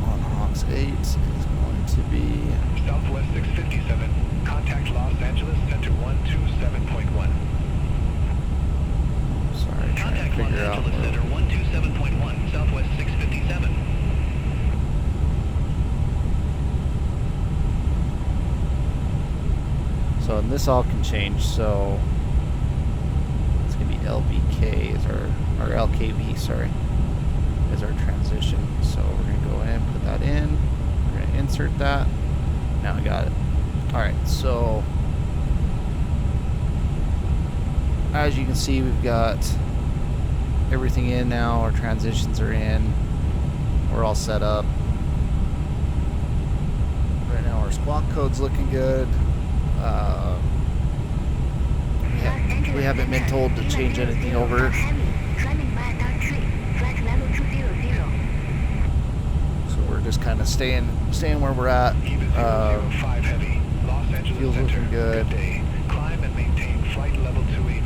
[SPEAKER 1] on Hawks 8 is going to be...
[SPEAKER 8] Southwest 657. Contact Los Angeles Center 127.1.
[SPEAKER 1] Sorry, trying to
[SPEAKER 3] Contact Los
[SPEAKER 1] figure out
[SPEAKER 3] Angeles Center 127.1, Southwest 657.
[SPEAKER 1] So and this all can change, so it's going to be LBK is our LKV, sorry, is our transition. So we're going to go ahead and put that in. We're going to insert that. Now I got it. Alright, so as you can see, we've got everything in now. Our transitions are in. We're all set up. Right now our squawk code's looking good. We haven't been told to change anything over. So we're just kind of staying where we're at. Fuel's looking good.
[SPEAKER 8] Climb and maintain flight level 280.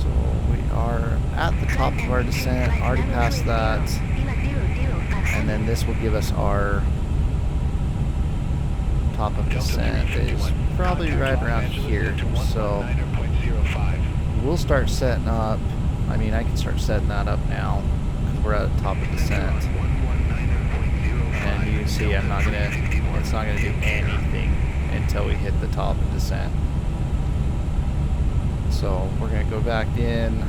[SPEAKER 1] So we are at the top of our descent, already past that. And then this will give us our top of descent is probably right around here. So we'll start setting up. I mean, I can start setting that up now because we're at the top of descent. And you can see it's not gonna do anything until we hit the top of descent. So we're gonna go back in,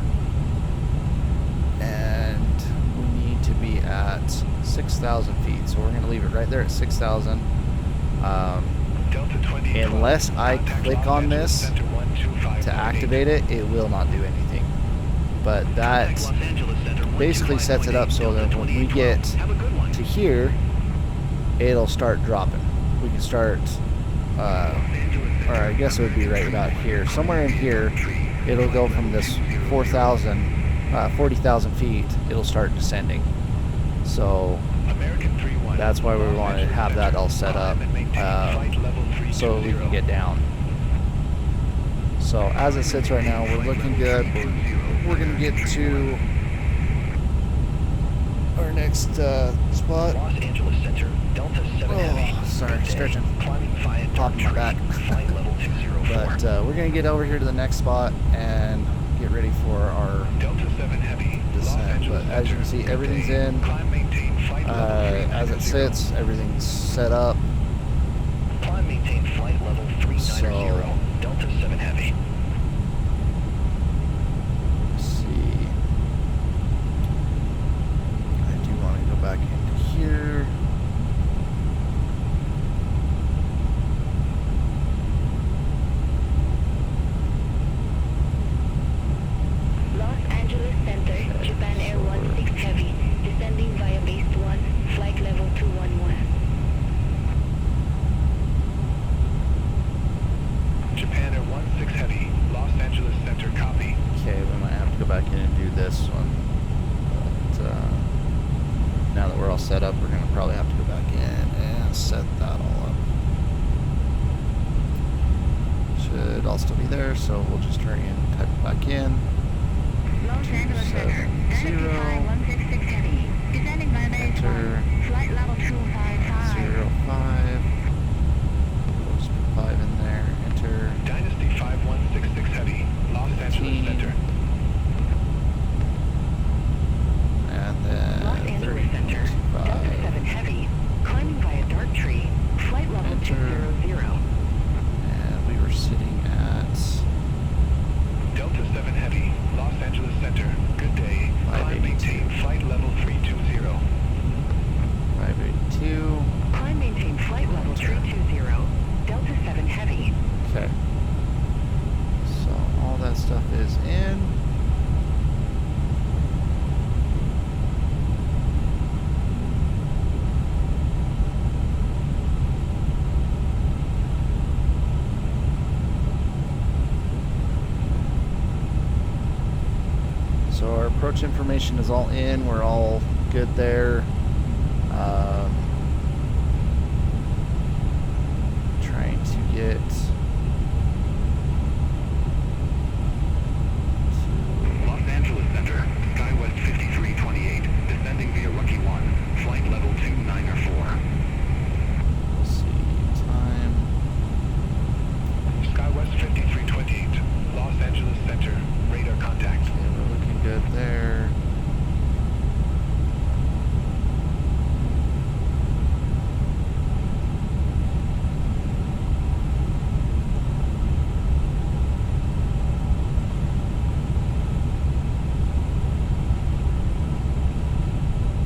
[SPEAKER 1] and we need to be at 6,000 feet. So we're gonna leave it right there at 6,000. Unless I click on this to activate it, it will not do anything. But that basically sets it up so that when we get to here, it'll start dropping. We can start, or I guess it would be right about here. Somewhere in here, it'll go from this 40,000 feet, it'll start descending. So that's why we want to have that all set up so we can get down. So as it sits right now, we're looking good. We're going to get to our next spot.
[SPEAKER 3] Los Angeles Center, Delta 7 Heavy.
[SPEAKER 1] Oh, sorry, stretching.
[SPEAKER 3] Climbing via
[SPEAKER 1] Popping my back.
[SPEAKER 3] Flight level 204.
[SPEAKER 1] But we're going to get over here to the next spot and get ready for our
[SPEAKER 8] Delta 7 Heavy.
[SPEAKER 1] descent. But as you can see, everything's in. As it sits, everything's set up.
[SPEAKER 3] Climb, maintain flight level 390,
[SPEAKER 1] So,
[SPEAKER 3] Delta 7 Heavy.
[SPEAKER 1] let's see. I do want to go back into here.
[SPEAKER 7] Los Angeles Center, Japan Air 16 Heavy, descending via base 1, flight level
[SPEAKER 1] up, we're going to probably have to go back in and set that all up. Should all still be there, so we'll just hurry and type it back in.
[SPEAKER 7] Los Angeles Center, Dynasty 5166 Heavy, descending by base 1, flight level 255.
[SPEAKER 1] 05. We'll just put 5 in there. Enter.
[SPEAKER 8] Dynasty 5166 Heavy, Los Angeles Center.
[SPEAKER 1] And then
[SPEAKER 3] Los Angeles Center, Delta 7 Heavy, climbing by a dark tree, flight level
[SPEAKER 1] Enter.
[SPEAKER 3] 200.
[SPEAKER 1] And we were sitting at
[SPEAKER 8] Delta 7 Heavy, Los Angeles Center. Good day. Climb
[SPEAKER 1] 582.
[SPEAKER 8] maintain flight level 320.
[SPEAKER 1] 582.
[SPEAKER 3] Climb maintain flight level 320, Delta 7 Heavy.
[SPEAKER 1] Okay. So all that stuff is in. So our approach information is all in. We're all good there. Trying to get
[SPEAKER 6] Los Angeles Center, SkyWest 5328, descending via Rookie 1, flight level 294.
[SPEAKER 1] we'll see time.
[SPEAKER 8] SkyWest 5328, Los Angeles Center. Radar contact.
[SPEAKER 1] Okay, we're looking good there.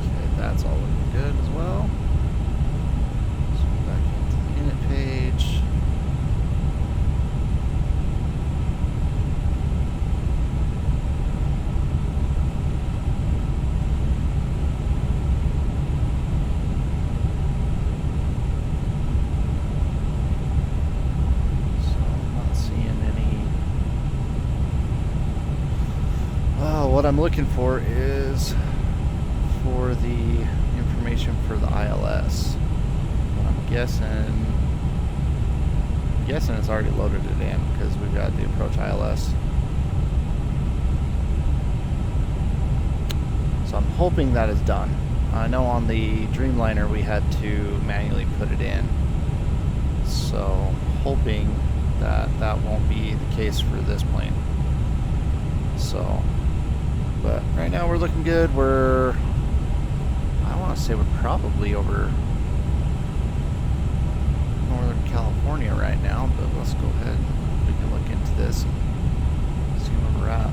[SPEAKER 1] Okay, that's all looking good as well. So back into the init page. So I'm not seeing any. What I'm looking for is for the information for the ILS. But I'm guessing it's already loaded it in because we've got the approach ILS. So I'm hoping that is done. I know on the Dreamliner we had to manually put it in. So hoping that that won't be the case for this plane. So, but right now we're looking good. I want to say we're probably over Northern California right now, but let's go ahead and we can look into this and see where we're at.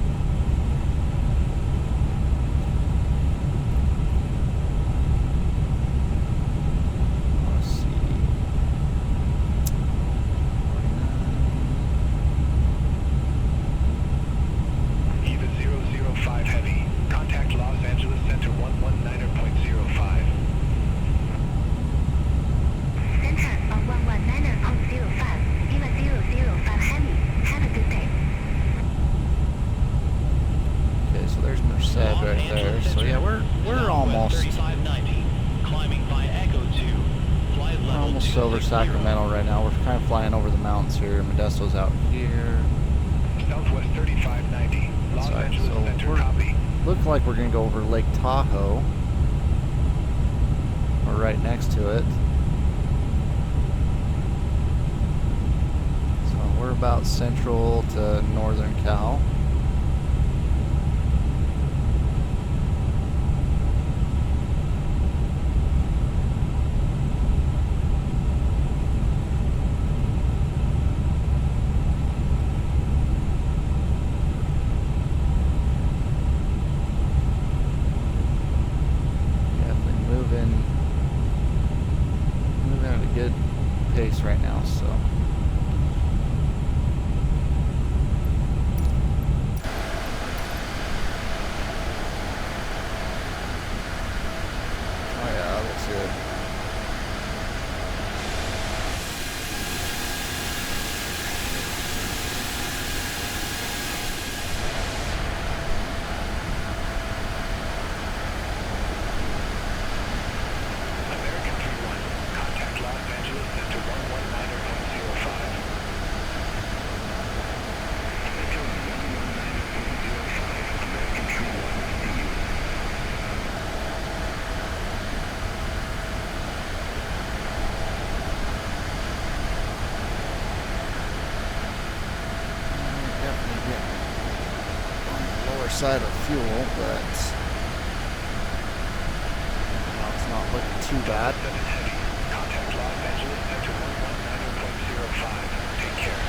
[SPEAKER 1] Let's see. 49.
[SPEAKER 8] EVA 005 Heavy. Contact Los Angeles Center 119.05.
[SPEAKER 7] Center of 119.05, EVA 005 Heavy. Have a good day.
[SPEAKER 1] Okay, so there's Merced right there. So yeah, we're almost
[SPEAKER 8] 3590. Climbing by Echo 2. Flight
[SPEAKER 1] we're
[SPEAKER 8] level
[SPEAKER 1] almost over
[SPEAKER 8] 220.
[SPEAKER 1] Sacramento right now. We're kind of flying over the mountains here. Modesto's out here.
[SPEAKER 8] Southwest 3590. Los
[SPEAKER 1] Sorry,
[SPEAKER 8] Angeles
[SPEAKER 1] so
[SPEAKER 8] Center.
[SPEAKER 1] we're-
[SPEAKER 8] Copy.
[SPEAKER 1] Looking like we're gonna go over Lake Tahoe. We're right next to it. So we're about central to northern Cal. Definitely moving at a good pace right now, so. Oh yeah, that looks good. side of fuel, but it's not looking too bad.
[SPEAKER 8] Contact Los Angeles Center 119.05. Take care.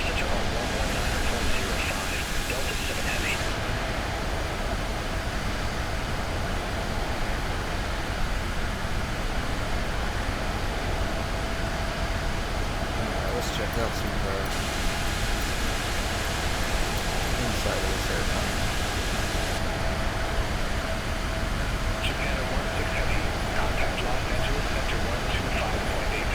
[SPEAKER 8] Center on 119.05. Delta 7 Heavy.
[SPEAKER 1] Let's check out some of our inside of this airplane.
[SPEAKER 8] Japan 16 Heavy. Contact Los Angeles Center 125.8.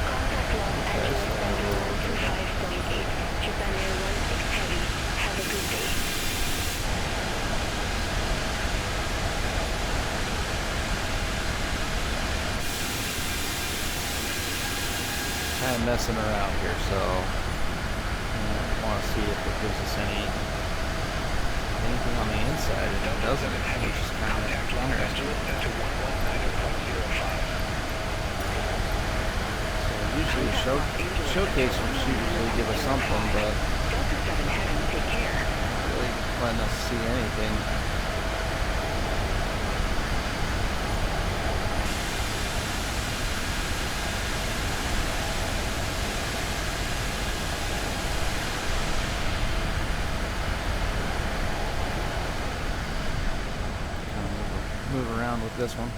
[SPEAKER 7] Contact Los Angeles Center 125.8. Japan Air 16 Heavy. Have a good day.
[SPEAKER 1] Kind of messing around here, so I want to see if it gives us anything on the inside, and it doesn't, which is kind of interesting.
[SPEAKER 8] Center 119.05.
[SPEAKER 1] So usually showcase should usually give us something, but
[SPEAKER 7] Delta 7 Heavy, take care.
[SPEAKER 1] not really letting us see anything. Move around with this one.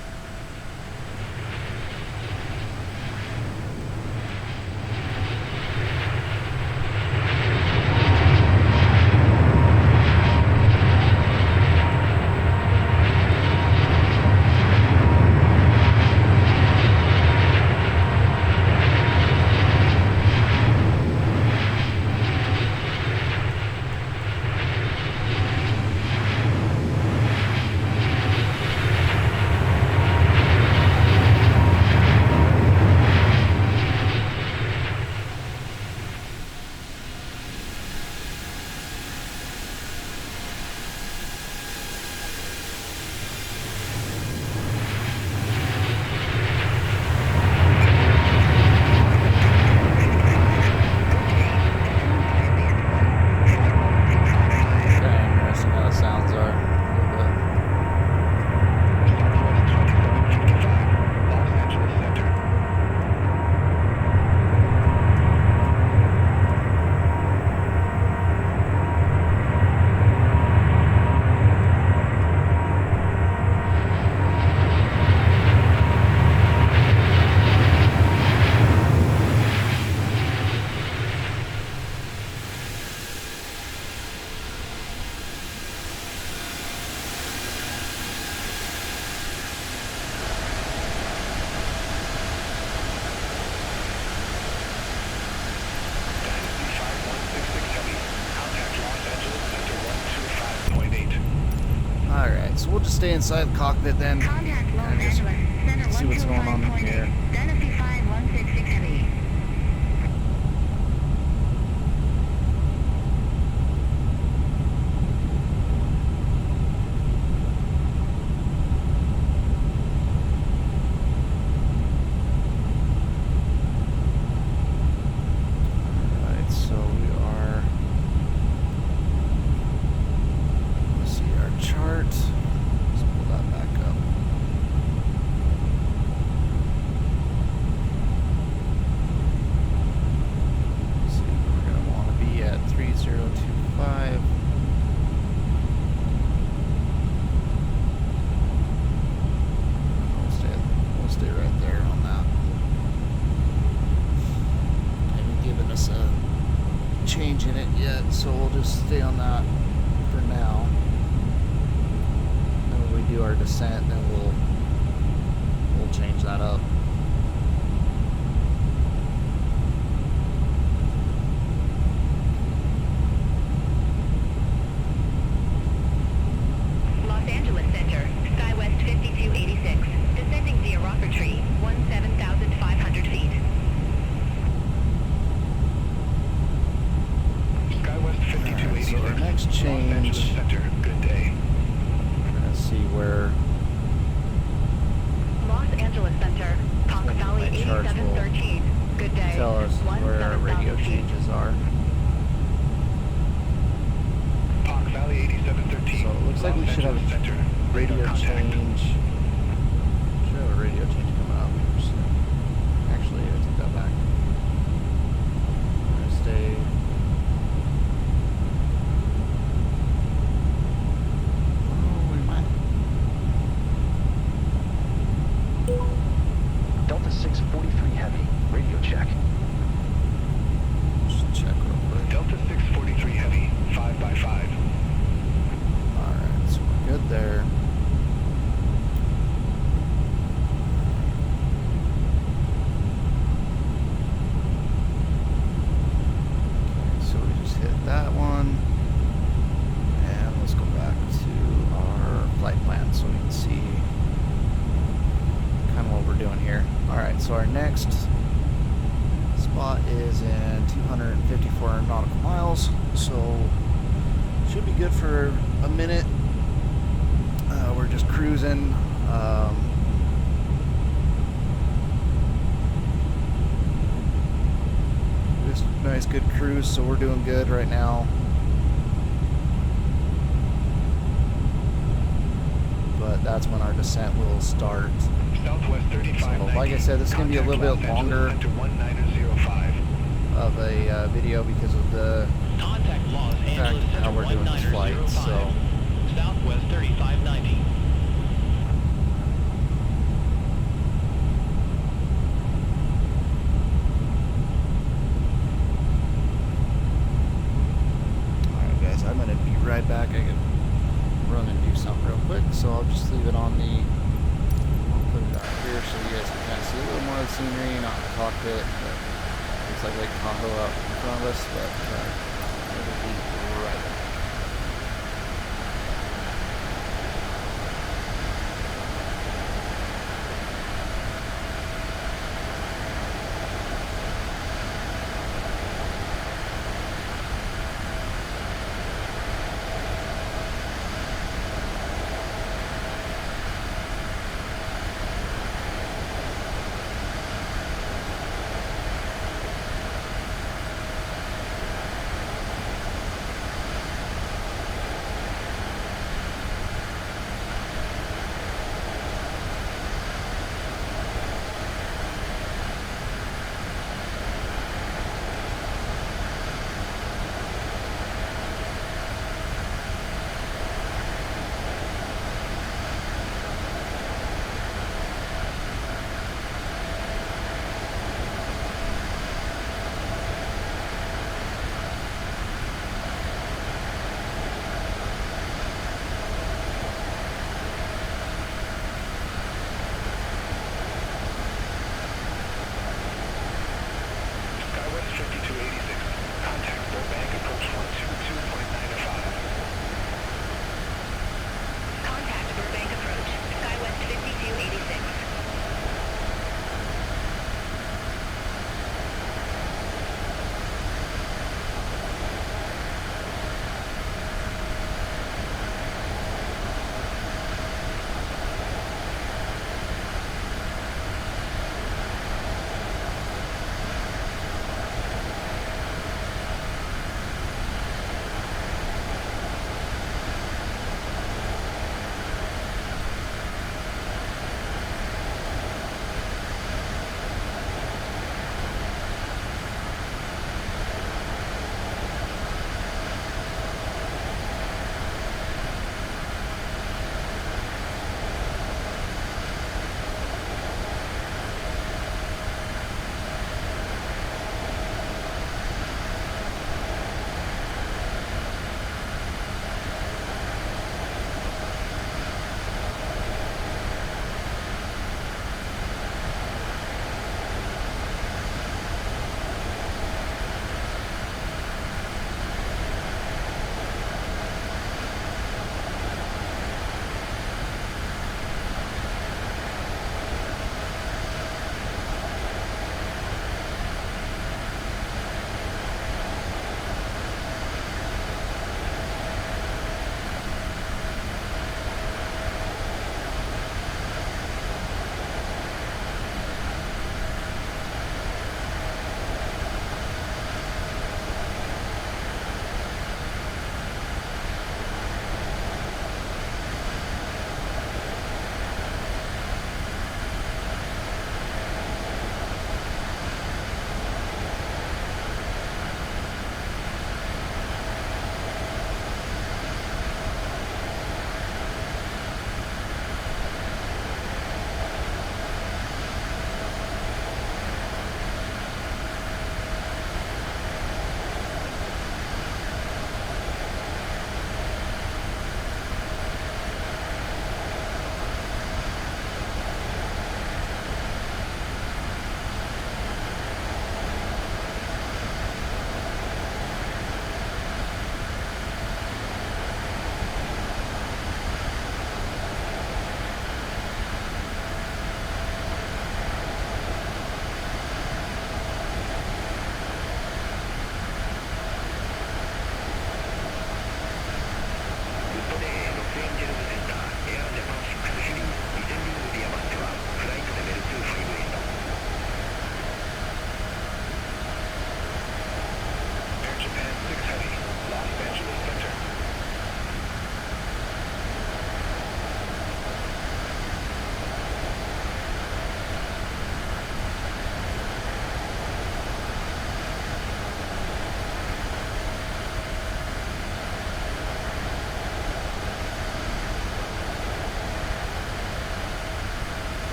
[SPEAKER 1] So we'll just stay inside the cockpit then
[SPEAKER 7] Contact Los
[SPEAKER 1] and just
[SPEAKER 7] Angeles Center
[SPEAKER 1] see what's going on in here.
[SPEAKER 7] 125.8. Dynasty 5166 Heavy.
[SPEAKER 1] Alright, so we are, let's see our chart. Let's pull that back up. Let's see, we're going to want to be at 3025. We'll stay right there on that. Haven't given us a change in it yet, so we'll just stay on that for now. And when we do our descent, then we'll change that up.
[SPEAKER 3] Los Angeles Center, SkyWest 5286, descending via rocket tree, 17,500 feet.
[SPEAKER 8] SkyWest 5286.
[SPEAKER 1] So our next
[SPEAKER 8] Los Angeles
[SPEAKER 1] change,
[SPEAKER 8] Center. Good day.
[SPEAKER 1] we're going to see where
[SPEAKER 3] Los Angeles Center, Ponca
[SPEAKER 1] Well,
[SPEAKER 3] Valley
[SPEAKER 1] my charts will
[SPEAKER 3] 8713,
[SPEAKER 2] Good day.
[SPEAKER 1] tell us where our radio
[SPEAKER 2] 17,000 feet.
[SPEAKER 1] changes are.
[SPEAKER 6] Park Valley 8713.
[SPEAKER 1] So it looks like we
[SPEAKER 6] Los
[SPEAKER 1] should have
[SPEAKER 6] Angeles Center.
[SPEAKER 1] a radio
[SPEAKER 6] Radar contact.
[SPEAKER 1] change. Should have a radio change coming up here soon. Actually, I take that back. I'm gonna stay. Oh, where am I?
[SPEAKER 5] Delta 643 Heavy, radio check.
[SPEAKER 1] Just check real quick.
[SPEAKER 6] Delta 643 Heavy, 5x5.
[SPEAKER 1] Alright, so we're good there. Okay, so we just hit that one. And let's go back to our flight plan so we can see kind of what we're doing here. Alright, so our next spot is in 254 nautical miles, so should be good for a minute. We're just cruising. Just nice, good cruise, so we're doing good right now. But that's when our descent will start.
[SPEAKER 6] Southwest 3590.
[SPEAKER 1] So, like I said, this is going to be a little bit longer
[SPEAKER 6] Center 1905.
[SPEAKER 1] of a video because of the
[SPEAKER 8] Contact Los
[SPEAKER 1] fact
[SPEAKER 8] Angeles
[SPEAKER 1] of how
[SPEAKER 8] Center
[SPEAKER 1] we're doing this flight.
[SPEAKER 8] 1905.
[SPEAKER 1] So.
[SPEAKER 8] Southwest 3590.
[SPEAKER 1] Alright guys, I'm gonna be right back. I can run and do something real quick, so I'll just leave it on the, I'll put it out here so you guys can kind of see a little more of the scenery, not the cockpit, but looks like Lake Tahoe out in front of us, but it'll be right back.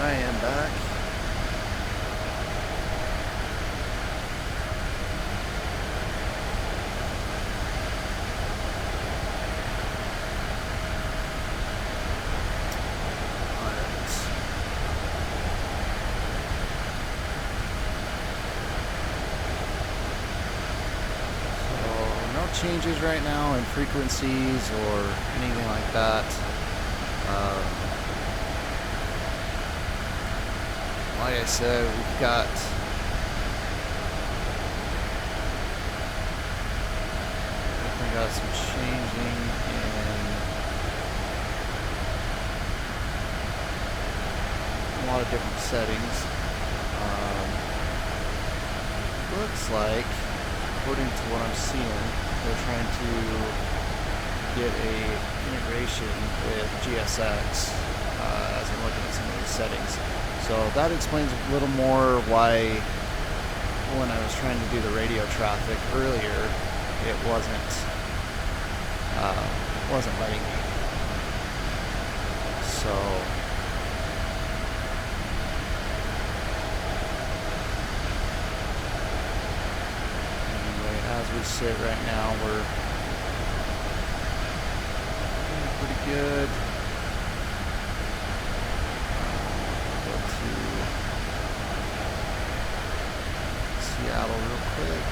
[SPEAKER 1] Ryan back. Changes right now in frequencies or anything like that. Like I said, we've got definitely got some changing in a lot of different settings. Looks like, according to what I'm seeing, they're trying to get a integration with GSX as I'm looking at some of these settings. So that explains a little more why when I was trying to do the radio traffic earlier, it wasn't letting me. So as we sit right now, we're doing pretty good. Go to Seattle real quick.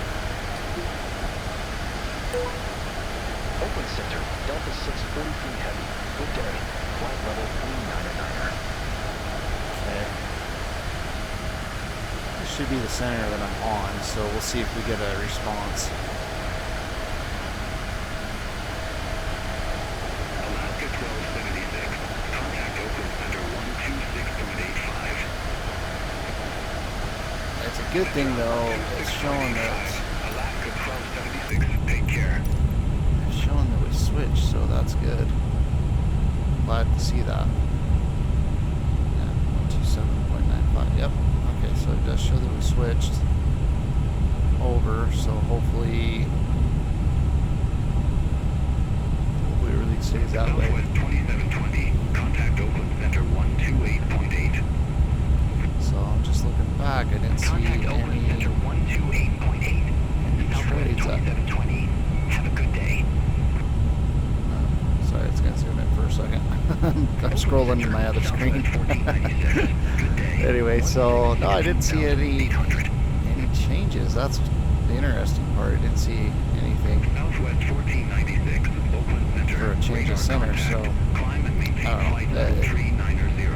[SPEAKER 5] Oakland Center, Delta 643 Heavy. Good day. Flight level 399er.
[SPEAKER 1] Okay. This should be the center that I'm on, so we'll see if we get a response.
[SPEAKER 6] Alaska 1276. Contact Oakland Center 126.85.
[SPEAKER 1] It's a good thing though, it's showing that
[SPEAKER 6] Alaska 1276. Take care.
[SPEAKER 1] it's showing that we switched, so that's good. Glad to see that. Yeah, 127.95. Yep. Okay, so it does show that we switched over, so hopefully it really stays that way.
[SPEAKER 6] Southwest 2720. Contact Oakland Center 128.8.
[SPEAKER 1] So I'm just looking back, I didn't see
[SPEAKER 3] Contact Oakland
[SPEAKER 1] any
[SPEAKER 3] Center 128.8. Southwest
[SPEAKER 1] trades up.
[SPEAKER 3] 2720. Have a good day.
[SPEAKER 1] Sorry, it's gonna zoom in for a second. I'm scrolling to my other screen. Anyway, so no, I didn't see any changes. That's the interesting part. I didn't see anything
[SPEAKER 6] Southwest 1496. Oakland Center.
[SPEAKER 1] for a change of center. So
[SPEAKER 6] Climb and maintain
[SPEAKER 1] I don't know.
[SPEAKER 6] flight level 390.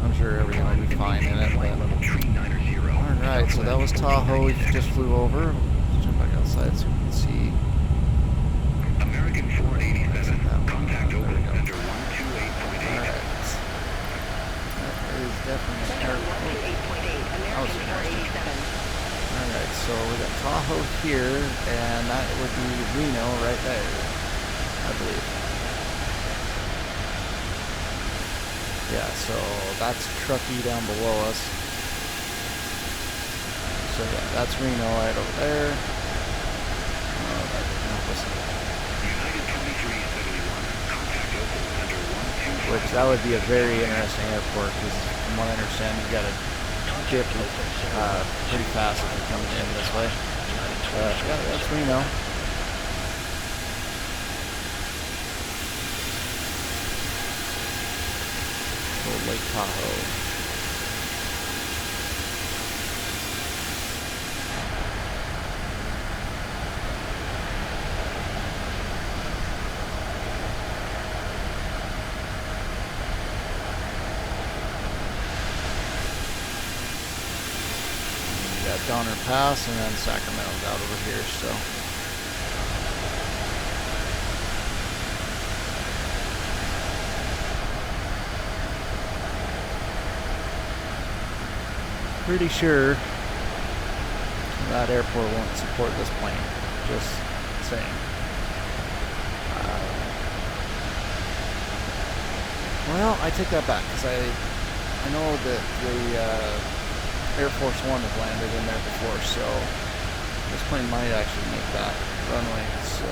[SPEAKER 1] I'm sure everything will be fine in it.
[SPEAKER 6] Flight
[SPEAKER 1] But
[SPEAKER 6] level 390.
[SPEAKER 1] all right, so that was Tahoe. We just flew over. Let's jump back outside so we can see.
[SPEAKER 6] American 487. Contact
[SPEAKER 1] There we
[SPEAKER 6] Oakland
[SPEAKER 1] go.
[SPEAKER 6] Center
[SPEAKER 1] All
[SPEAKER 6] 128.8.
[SPEAKER 1] right. That is definitely an
[SPEAKER 3] Center
[SPEAKER 1] air.
[SPEAKER 3] 128.8. American 487.
[SPEAKER 1] Alright, so we got Tahoe here, and that would be Reno right there, I believe. Yeah, so that's Truckee down below us. So yeah, that's Reno right over there. That didn't help us.
[SPEAKER 6] United 2371. Contact Oakland Center 125.
[SPEAKER 1] Which that would be a very interesting airport, because from what I understand, you got to dip pretty fast if you're coming in this way. Yeah, that's Reno. Old Lake Tahoe. We got Donner Pass, and then Sacramento's out over here, so. Pretty sure that airport won't support this plane. Just saying. Well, I take that back, because I know that the Air Force One has landed in there before, so this plane might actually make that runway. So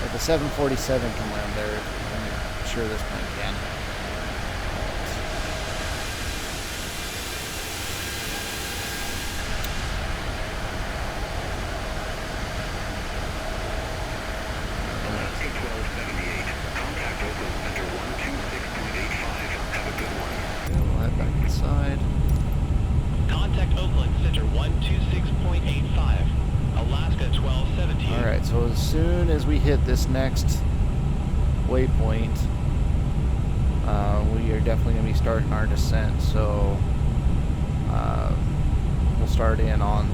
[SPEAKER 1] if a 747 can land there, I'm sure this plane can. we hit this next waypoint, we are definitely going to be starting our descent. So we'll start in on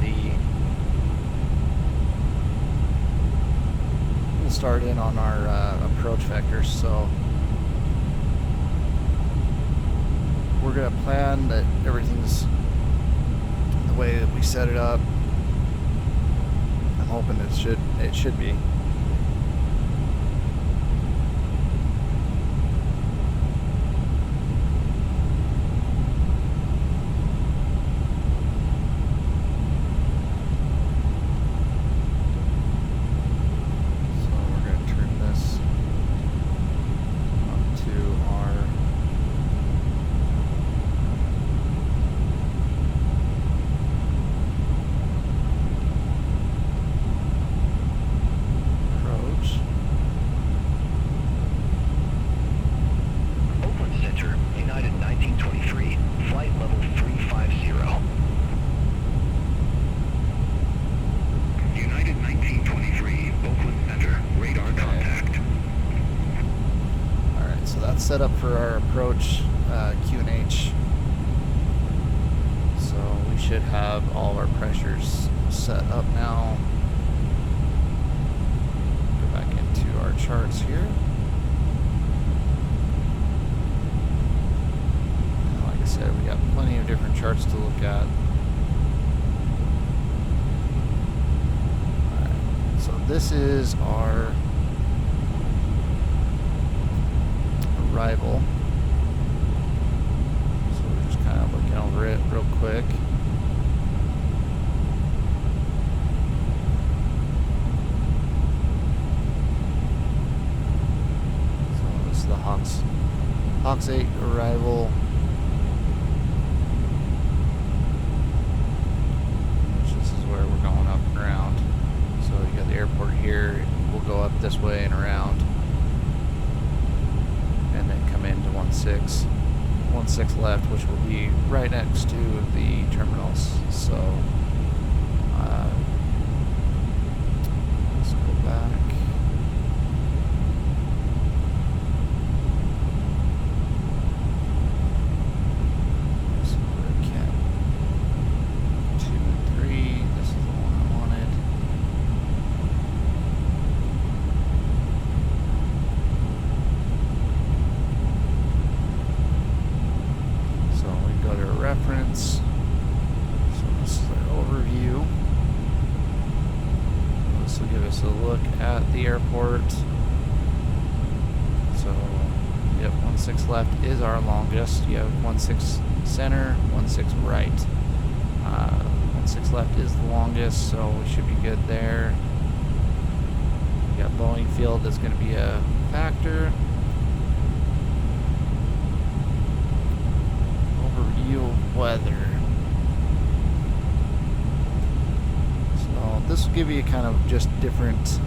[SPEAKER 1] our approach vectors. So we're going to plan that everything's the way that we set it up. I'm hoping it should be. Set up for our approach QNH, so we should have all of our pressures set up now. Go back into our charts here. And like I said, we got plenty of different charts to look at. Alright, so this is our arrival. So we're just kind of looking over it real quick. So this is the Hawks 8 arrival, which this is where we're going up and around. So you got the airport here. We'll go up this way and around, and then come into 16 left, which will be right next to the terminals. So let's go back. So we're at 2 and 3. This is the one I wanted. Reference. So this is our overview. This will give us a look at the airport. So, yep, 16 left is our longest. You have 16 center, 16 right. 16 left is the longest, so we should be good there. You got Boeing field that's going to be a factor. Weather. So this will give you kind of just different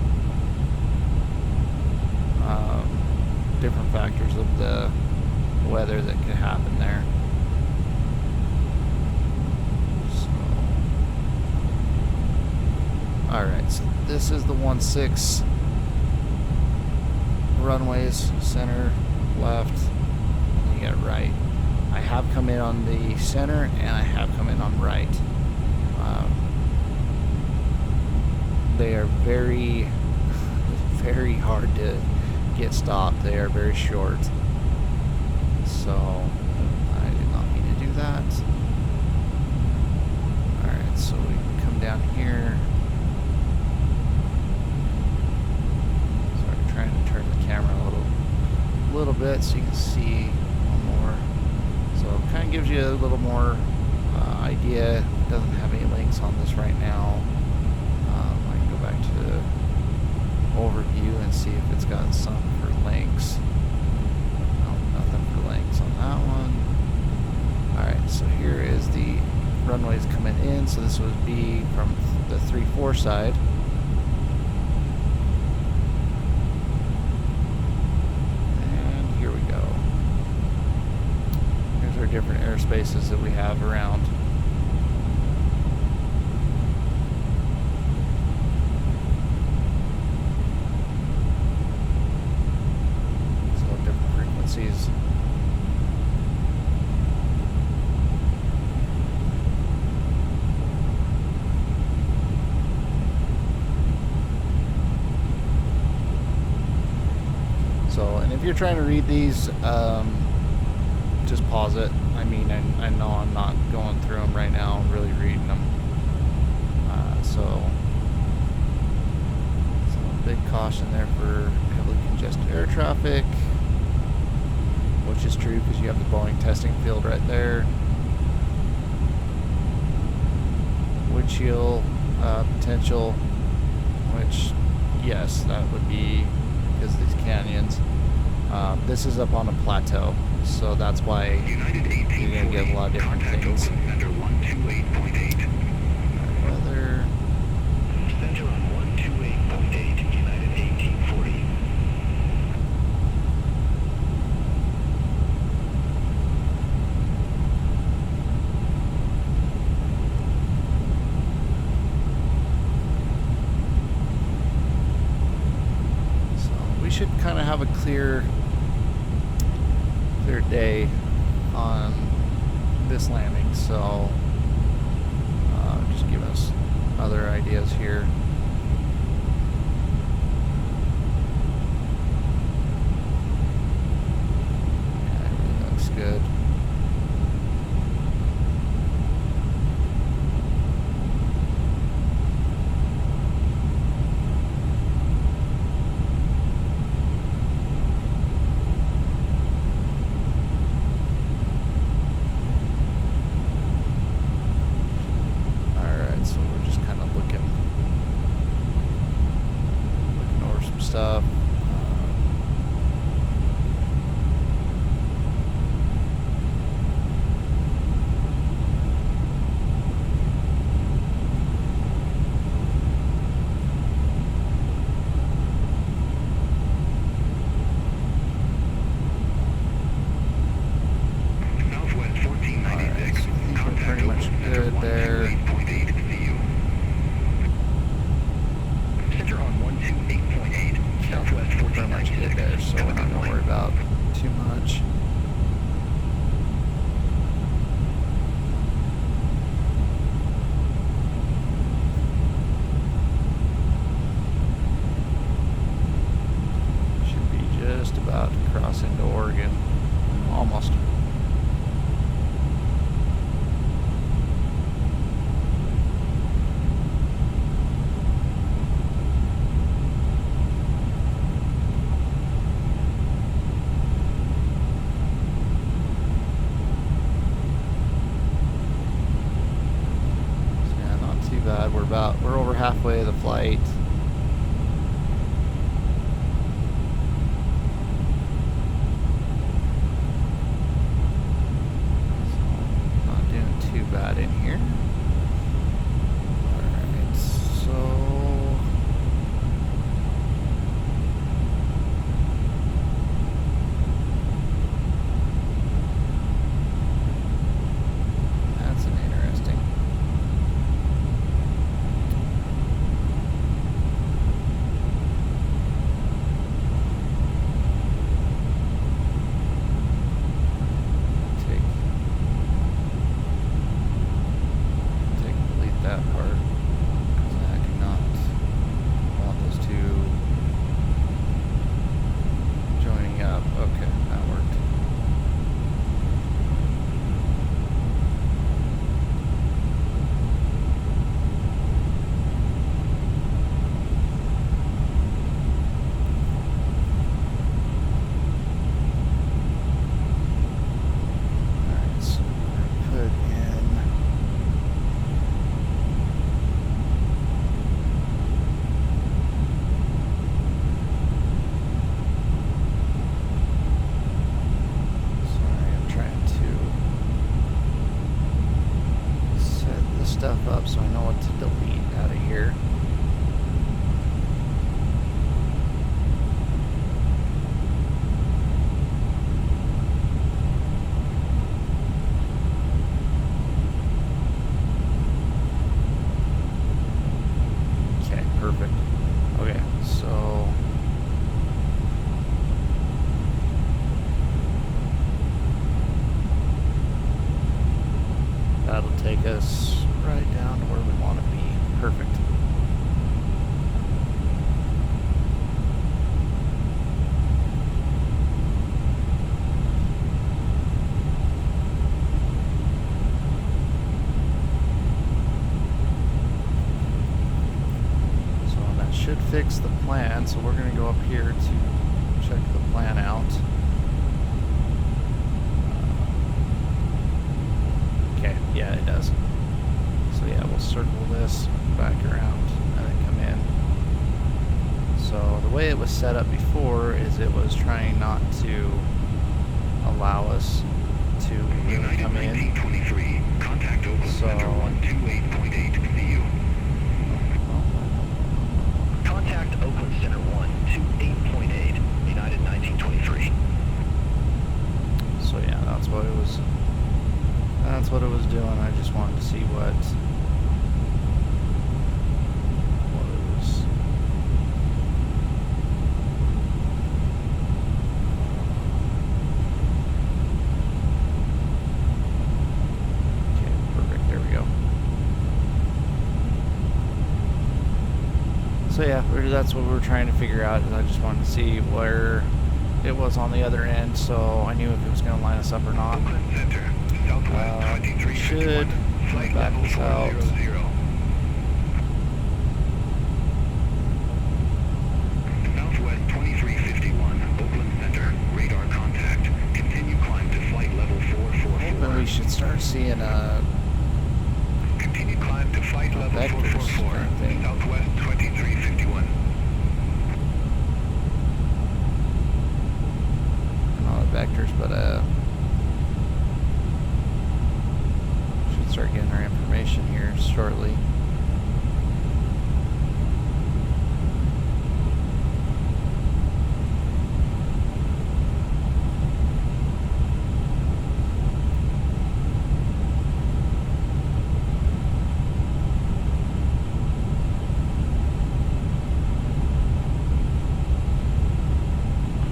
[SPEAKER 1] factors of the weather that could happen there. So, all right, so this is the 16 runways, center, left, and you got right. I have come in on the center and I have come in on right. They are very, very hard to get stopped. They are very short. So I did not mean to do that. Alright, so we can come down here. Sorry, trying to turn the camera a little bit so you can see one more. So it kind of gives you a little more idea. It doesn't have any links on this right now. I can go back to the overview and see if it's got some for links. No, nothing for links on that one. Alright, so here is the runways coming in. So this would be from the 3-4 side. And here we go. Here's our different airspaces that we have around. So, and if you're trying to read these, just pause it. I mean, I know I'm not going through them right now, really reading them. So big caution there for heavily congested air traffic, which is true because you have the Boeing testing field right there. Windshield potential, which, yes, that would be because of these canyons. This is up on a plateau, so that's why you're going to get a lot of different things. Weather.
[SPEAKER 8] Center on 128.8, United 1840.
[SPEAKER 1] So we should kind of have a clear day on this landing, so just give us other ideas here. Yeah, everything looks good. Stuff.
[SPEAKER 6] Southwest 1496.
[SPEAKER 1] Right, so we're pretty much good there.
[SPEAKER 6] Center on 128.8. Southwest
[SPEAKER 1] Pretty much good there, so we're not going to worry about too much. Should be just about to cross into Oregon. Almost. We're over halfway of the flight. So, not doing too bad in here. Alright, so that's an interesting. fix the plan, so we're going to go up here to check the plan out. Okay, yeah, it does. So yeah, we'll circle this back around and then come in. So the way it was set up before is it was trying not to allow us to really come in.
[SPEAKER 6] 1923, contact Oakland
[SPEAKER 1] So,
[SPEAKER 6] Center 128.8, see you.
[SPEAKER 5] Contact Oakland Center 128.8, United 1923.
[SPEAKER 1] So yeah, that's what it was. That's what it was doing. I just wanted to see what it was. Okay, perfect. There we go. So yeah, that's what we were trying to figure out. Is I just wanted to see where it was on the other end, so I knew if it was going to line us up or not.
[SPEAKER 6] Oakland Center, Southwest 2351,
[SPEAKER 1] Should
[SPEAKER 6] flight
[SPEAKER 1] back
[SPEAKER 6] level
[SPEAKER 1] this out.
[SPEAKER 6] 400. Southwest 2351, Oakland Center, radar contact. Continue climb to flight level 444.
[SPEAKER 1] Then we should start seeing
[SPEAKER 6] Continue climb to flight level
[SPEAKER 1] vectors,
[SPEAKER 6] 444,
[SPEAKER 1] I think.
[SPEAKER 6] Southwest 2351.
[SPEAKER 1] not vectors, but should start getting our information here shortly.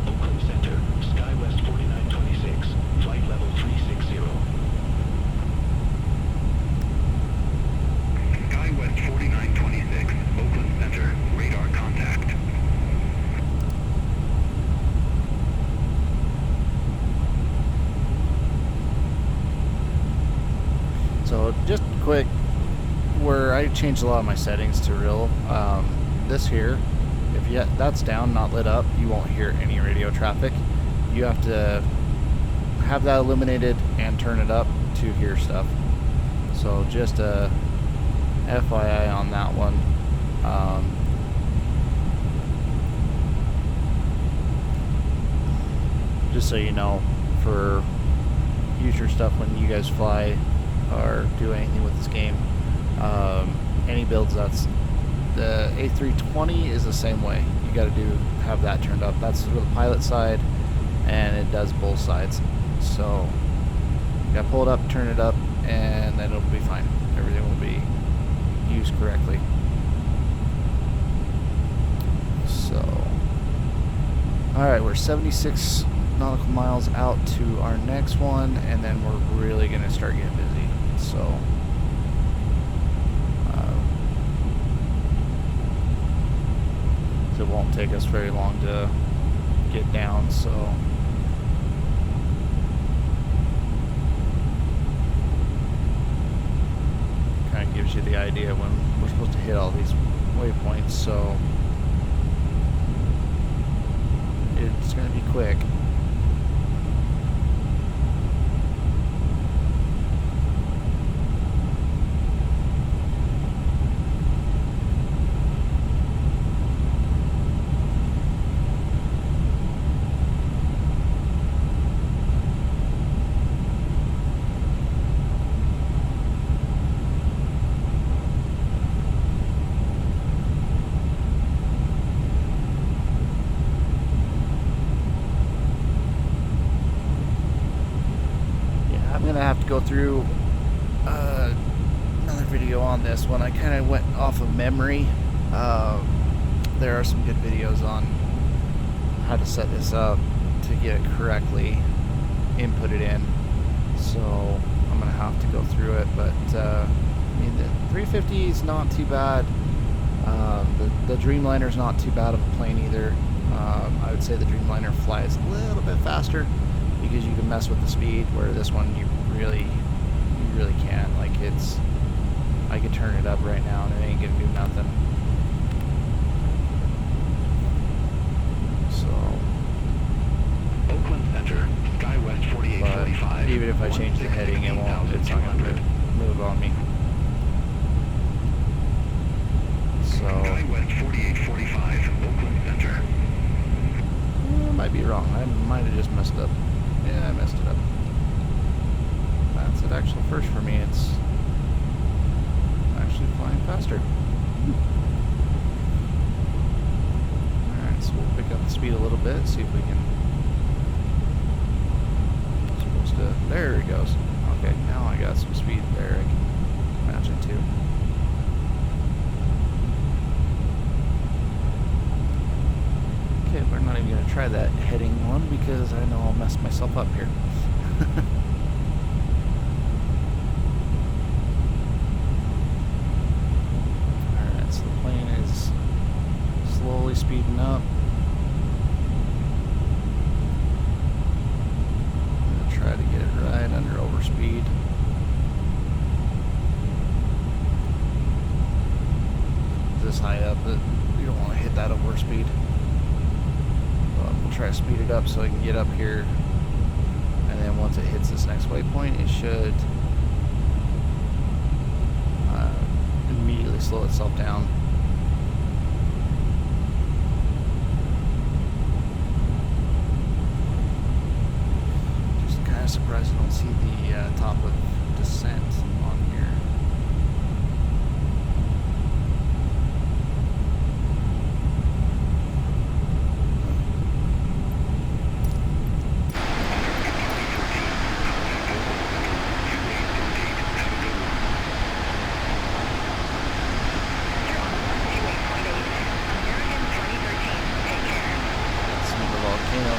[SPEAKER 8] Oakland Center, SkyWest 4926, flight level 360.
[SPEAKER 6] SkyWest 4926, Oakland Center, radar contact.
[SPEAKER 1] So just quick, where I changed a lot of my settings to real. This here, if that's down, not lit up, you won't hear any radio traffic. You have to have that illuminated and turn it up to hear stuff. So just a FYI on that one. Just so you know, for future stuff when you guys fly or do anything with this game, any builds, that's the A320 is the same way. You got to have that turned up. That's for the pilot side, and it does both sides. So you got to pull it up, turn it up, and then it'll be fine. Everything will be used correctly. So, all right, we're 76 nautical miles out to our next one, and then we're really gonna start getting busy. So. It won't take us very long to get down, so kind of gives you the idea when we're supposed to hit all these waypoints, so it's going to be quick. Have to go through another video on this one. I kind of went off of memory. There are some good videos on how to set this up to get it correctly inputted in, so I'm gonna have to go through it, but I mean, the 350 is not too bad. The Dreamliner is not too bad of a plane either. I would say the Dreamliner flies a little bit faster because you can mess with the speed, where this one you really can't. Like, I could turn it up right now and it ain't gonna do nothing. if I change the heading, it won't. It's not going to move on me. So
[SPEAKER 6] West 4845, Oakland Center.
[SPEAKER 1] I might be wrong. I might have just messed up. Yeah, I messed it up. That's an actual first for me. It's actually flying faster. Alright, so we'll pick up the speed a little bit, see if we can. Supposed to. There it goes. Okay, now I got some speed there I can match it to. Okay, we're not even going to try that heading one because I know I'll mess myself up here. Alright, so the plane is slowly speeding up. I'm going to try to get it right under overspeed. This high up, but you don't want to hit that overspeed. We'll try to speed it up so I can get up here, and then once it hits this next waypoint, it should immediately slow itself down. Just kind of surprised I don't see the top of descent on here.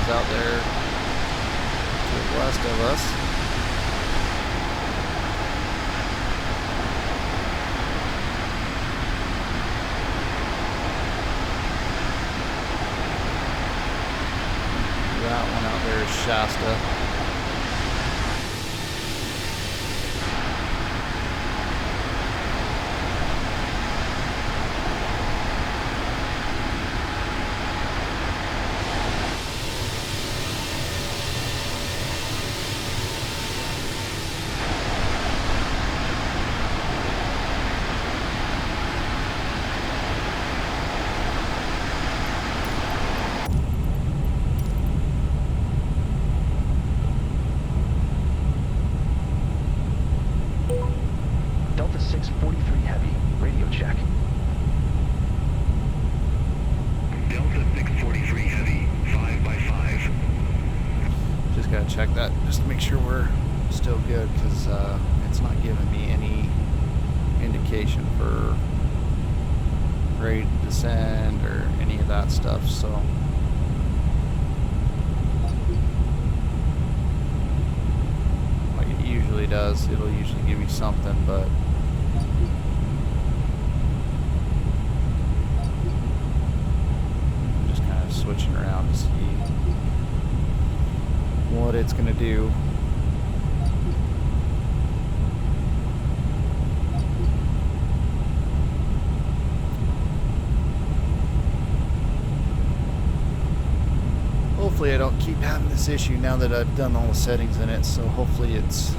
[SPEAKER 1] Out there to the west of us. That one out there is Shasta.
[SPEAKER 5] Delta 643 Heavy, radio check.
[SPEAKER 6] Delta 643 Heavy, 5x5.
[SPEAKER 1] Just gotta check that just to make sure we're still good, because it's not giving me any indication for ready to descend or any of that stuff, so like it usually does, it'll usually give me something, but I'm just kind of switching around to see what it's gonna do. Hopefully I don't keep having this issue now that I've done all the settings in it, so hopefully it's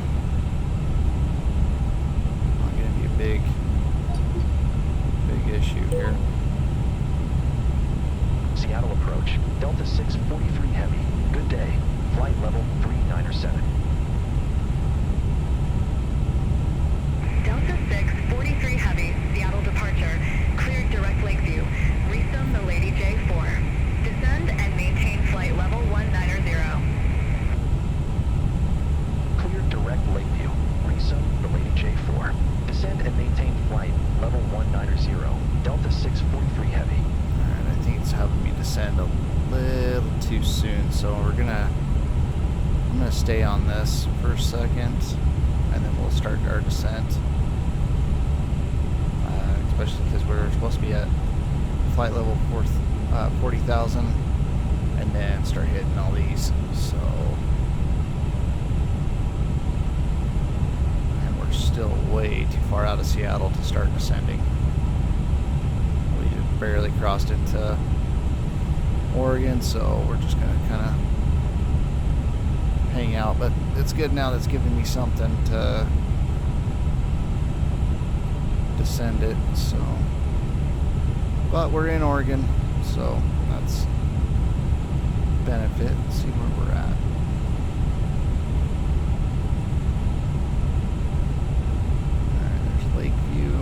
[SPEAKER 1] not going to be a big issue here.
[SPEAKER 5] Seattle approach. Delta 643 Heavy. Good day. Flight level 397.
[SPEAKER 3] Delta 643 Heavy, Seattle departure. Cleared direct Lakeview. Resume the Lady J4. Descend and maintain flight level 190.
[SPEAKER 5] Cleared direct Lakeview. Resume the Lady J4. Descend and maintain flight level 190. Delta 643 Heavy.
[SPEAKER 1] Alright, I think it's having me descend a little too soon, so I'm gonna stay on this for a second, and then we'll start our descent. Especially because we're supposed to be at flight level 40,000, and then start hitting all these. So, and we're still way too far out of Seattle to start descending. We just barely crossed into Oregon, so we're just gonna kind of hang out but it's good now that's giving me something to send it. So, but we're in Oregon, so that's benefit. Let's see where we're at. Alright, there's Lakeview.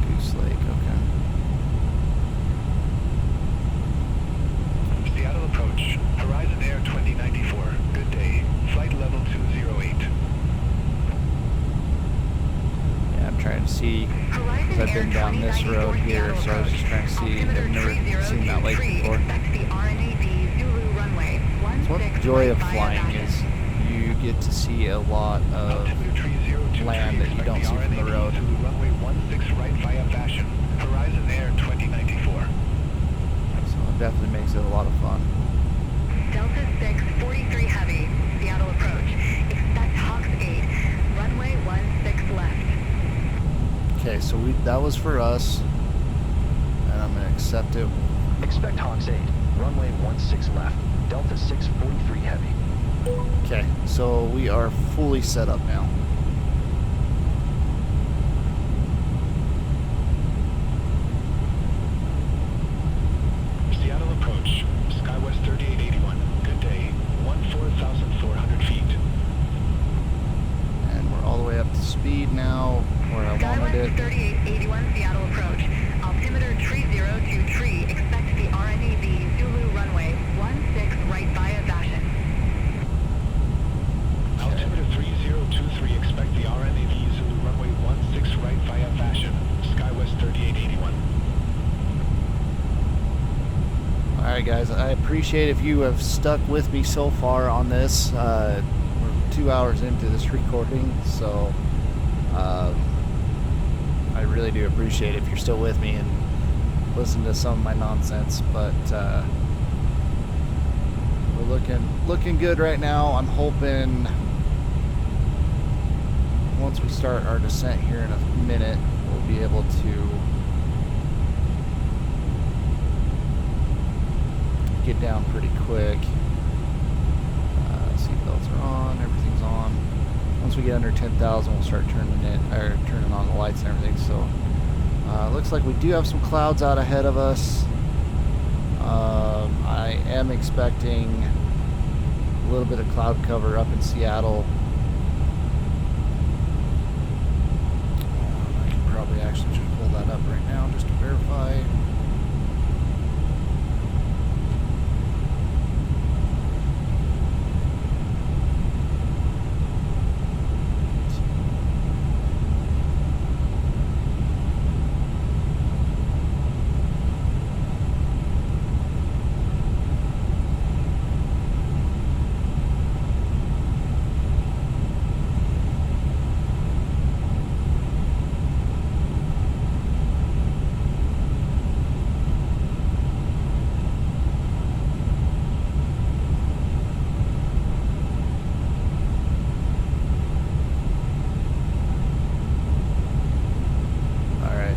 [SPEAKER 1] Goose Lake, okay.
[SPEAKER 6] Seattle approach. Horizon Air 2094. Good day. Flight level 208.
[SPEAKER 1] Yeah, I'm trying to see, because I've been down this road here, so I was just trying to see. I've never seen that lake before. So what the joy of flying is you get to see a lot of land that you don't see from the road.
[SPEAKER 6] Runway 16 right via Fashion. Horizon Air 2094.
[SPEAKER 1] So it definitely makes it a lot of fun.
[SPEAKER 3] Delta 6, 43 Heavy, Seattle approach. Expect Hawks 8, runway 16 left.
[SPEAKER 1] Okay, so that was for us, and I'm going to accept it.
[SPEAKER 5] Expect Hawks 8, runway 16 left, Delta 6, 43 Heavy.
[SPEAKER 1] Okay, so we are fully set up now.
[SPEAKER 8] Seattle approach. SkyWest 3881. Good day. 14,400 feet.
[SPEAKER 1] And we're all the way up to speed now, where I wanted
[SPEAKER 3] SkyWest
[SPEAKER 1] it.
[SPEAKER 3] 3881 Seattle approach. Altimeter 30 tree. Expect the RNAV Zulu runway 16 right via Fashion.
[SPEAKER 8] Altimeter 3023. Expect the RNAV Zulu runway 16 right via Fashion. SkyWest 3881.
[SPEAKER 1] Alright guys, I appreciate if you have stuck with me so far on this. We're 2 hours into this recording, so I really do appreciate it if you're still with me and listen to some of my nonsense. But we're looking good right now. I'm hoping once we start our descent here in a minute, we'll be able to get down pretty quick. Seatbelts are on, everything's on. Once we get under 10,000, we'll start turning on the lights and everything. So looks like we do have some clouds out ahead of us. I am expecting a little bit of cloud cover up in Seattle. I can probably actually just pull that up right now just to verify.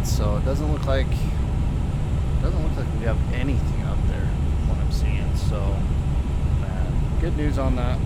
[SPEAKER 1] So it doesn't look like we have anything up there from what I'm seeing. So good news on that.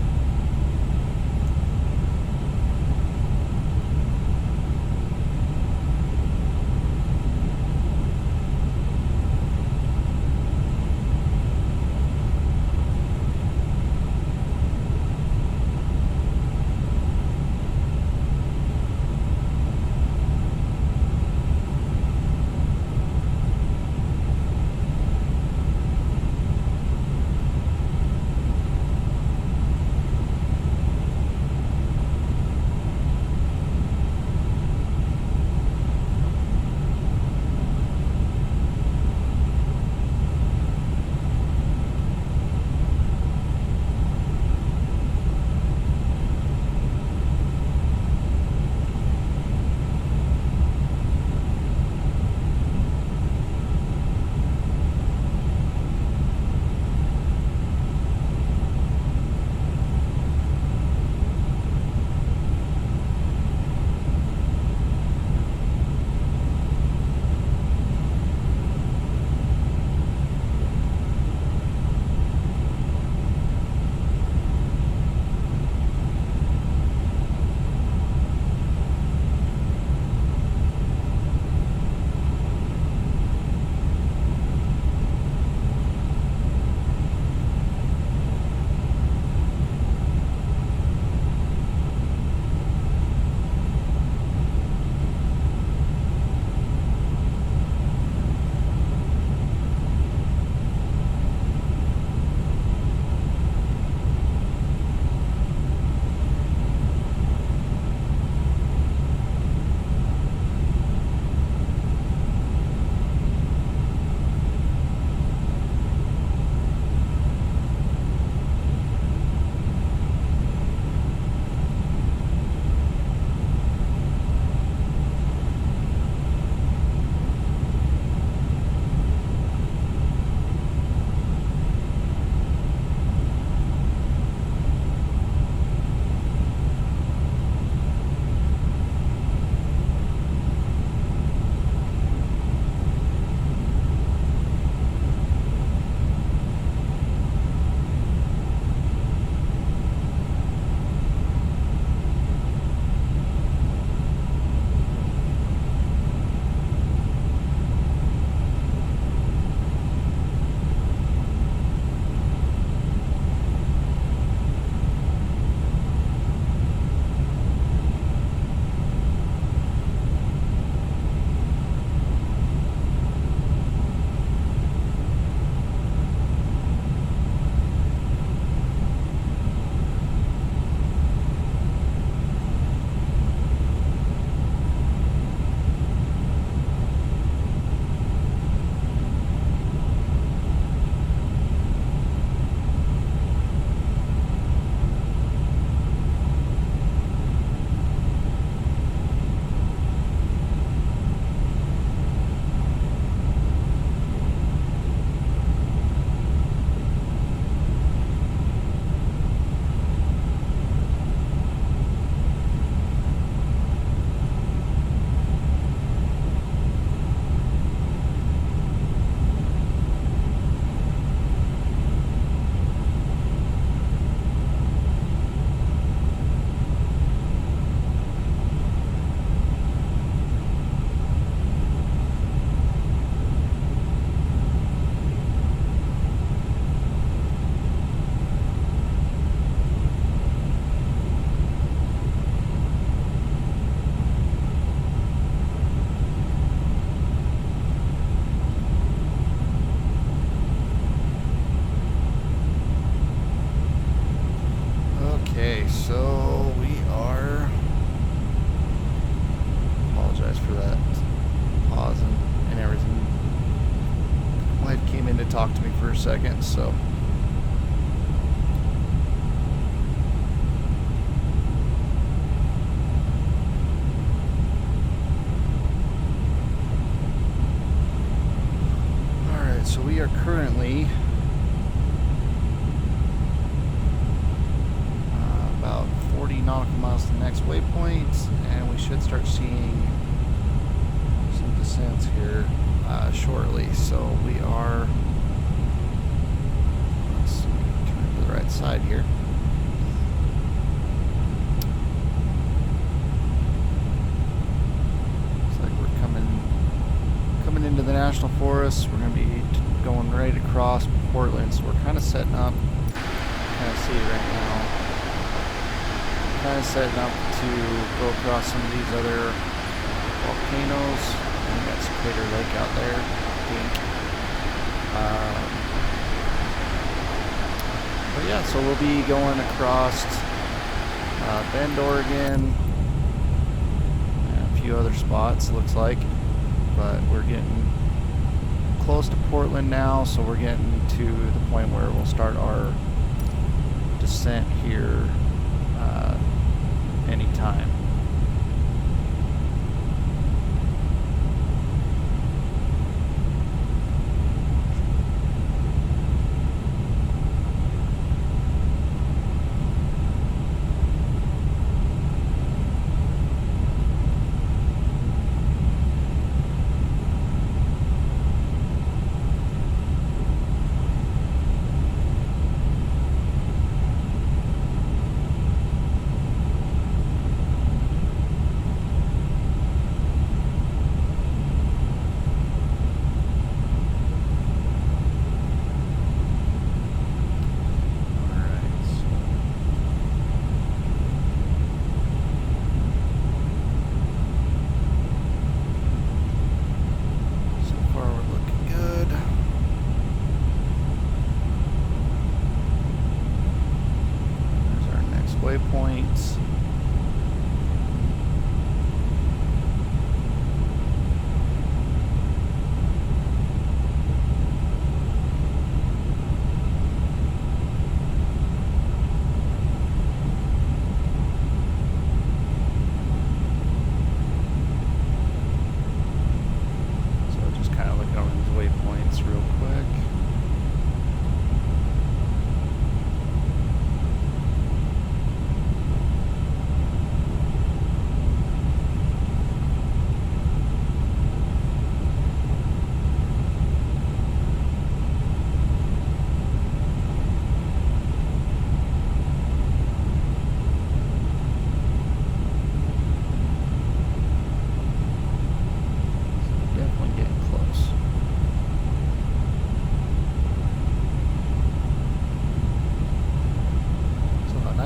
[SPEAKER 1] for a second, so. Alright, so we are currently about 40 nautical miles to the next waypoint, and we should start seeing some descents here shortly. So we are, let's see, turn to the right side here. Looks like we're coming into the National Forest. We're going to be going right across Portland, so we're kind of setting up, kind of see it right now, kind of setting up to go across some of these other volcanoes. We got Crater Lake out there, I think. But yeah, so we'll be going across Bend, Oregon, and a few other spots, looks like. But we're getting close to Portland now, so we're getting to the point where we'll start our descent here anytime. Waypoints. So just kind of looking over these waypoints real quick.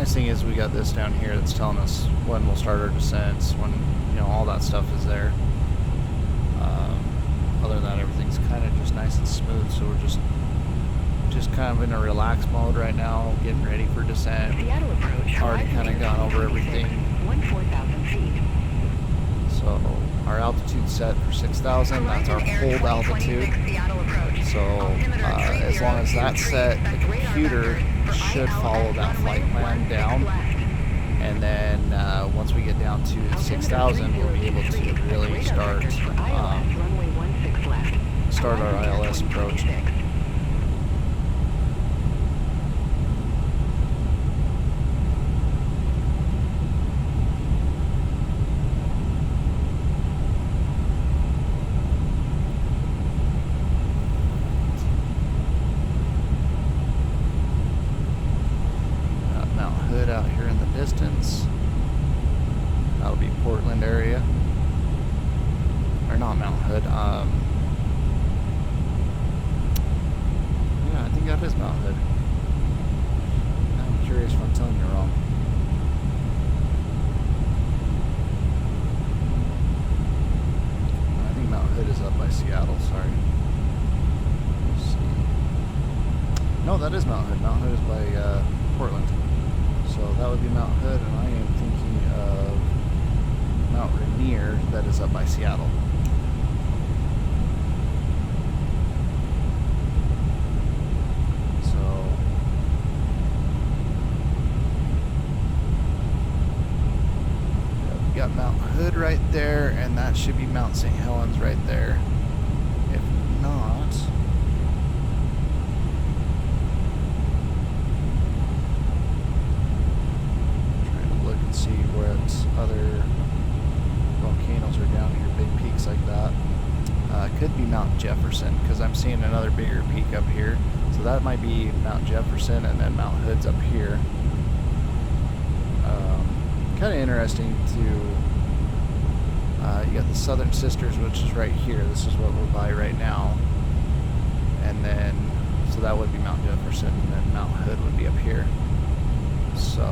[SPEAKER 1] Thing is, we got this down here that's telling us when we'll start our descents, when, you know, all that stuff is there. Other than that, everything's kind of just nice and smooth, so we're just kind of in a relaxed mode right now, getting ready for descent.
[SPEAKER 3] Seattle approach.
[SPEAKER 1] Already kind of gone over everything.
[SPEAKER 3] 14,000 feet.
[SPEAKER 1] So our altitude set for 6,000. That's our hold altitude. So as long as that's set, the computer should follow that flight plan down. And then once we get down to 6,000, we'll be able to really start our ILS approach. Out here in the distance. That'll be Portland area. Or not Mount Hood. Yeah, I think that is Mount Hood. I'm curious if I'm telling you wrong. I think Mount Hood is up by Seattle, sorry. Let's see. No, that is Mount Hood. Mount Hood is by Portland. So that would be Mount Hood, and I am thinking of Mount Rainier, that is up by Seattle. there, and that should be Mount St. Helens right there. If not, trying to look and see what other volcanoes are down here, big peaks like that. Could be Mount Jefferson, because I'm seeing another bigger peak up here. So that might be Mount Jefferson, and then Mount Hood's up here. Kind of interesting to, you got the Southern Sisters, which is right here. This is what we're by right now. And then, so that would be Mount Jefferson, and then Mount Hood would be up here. So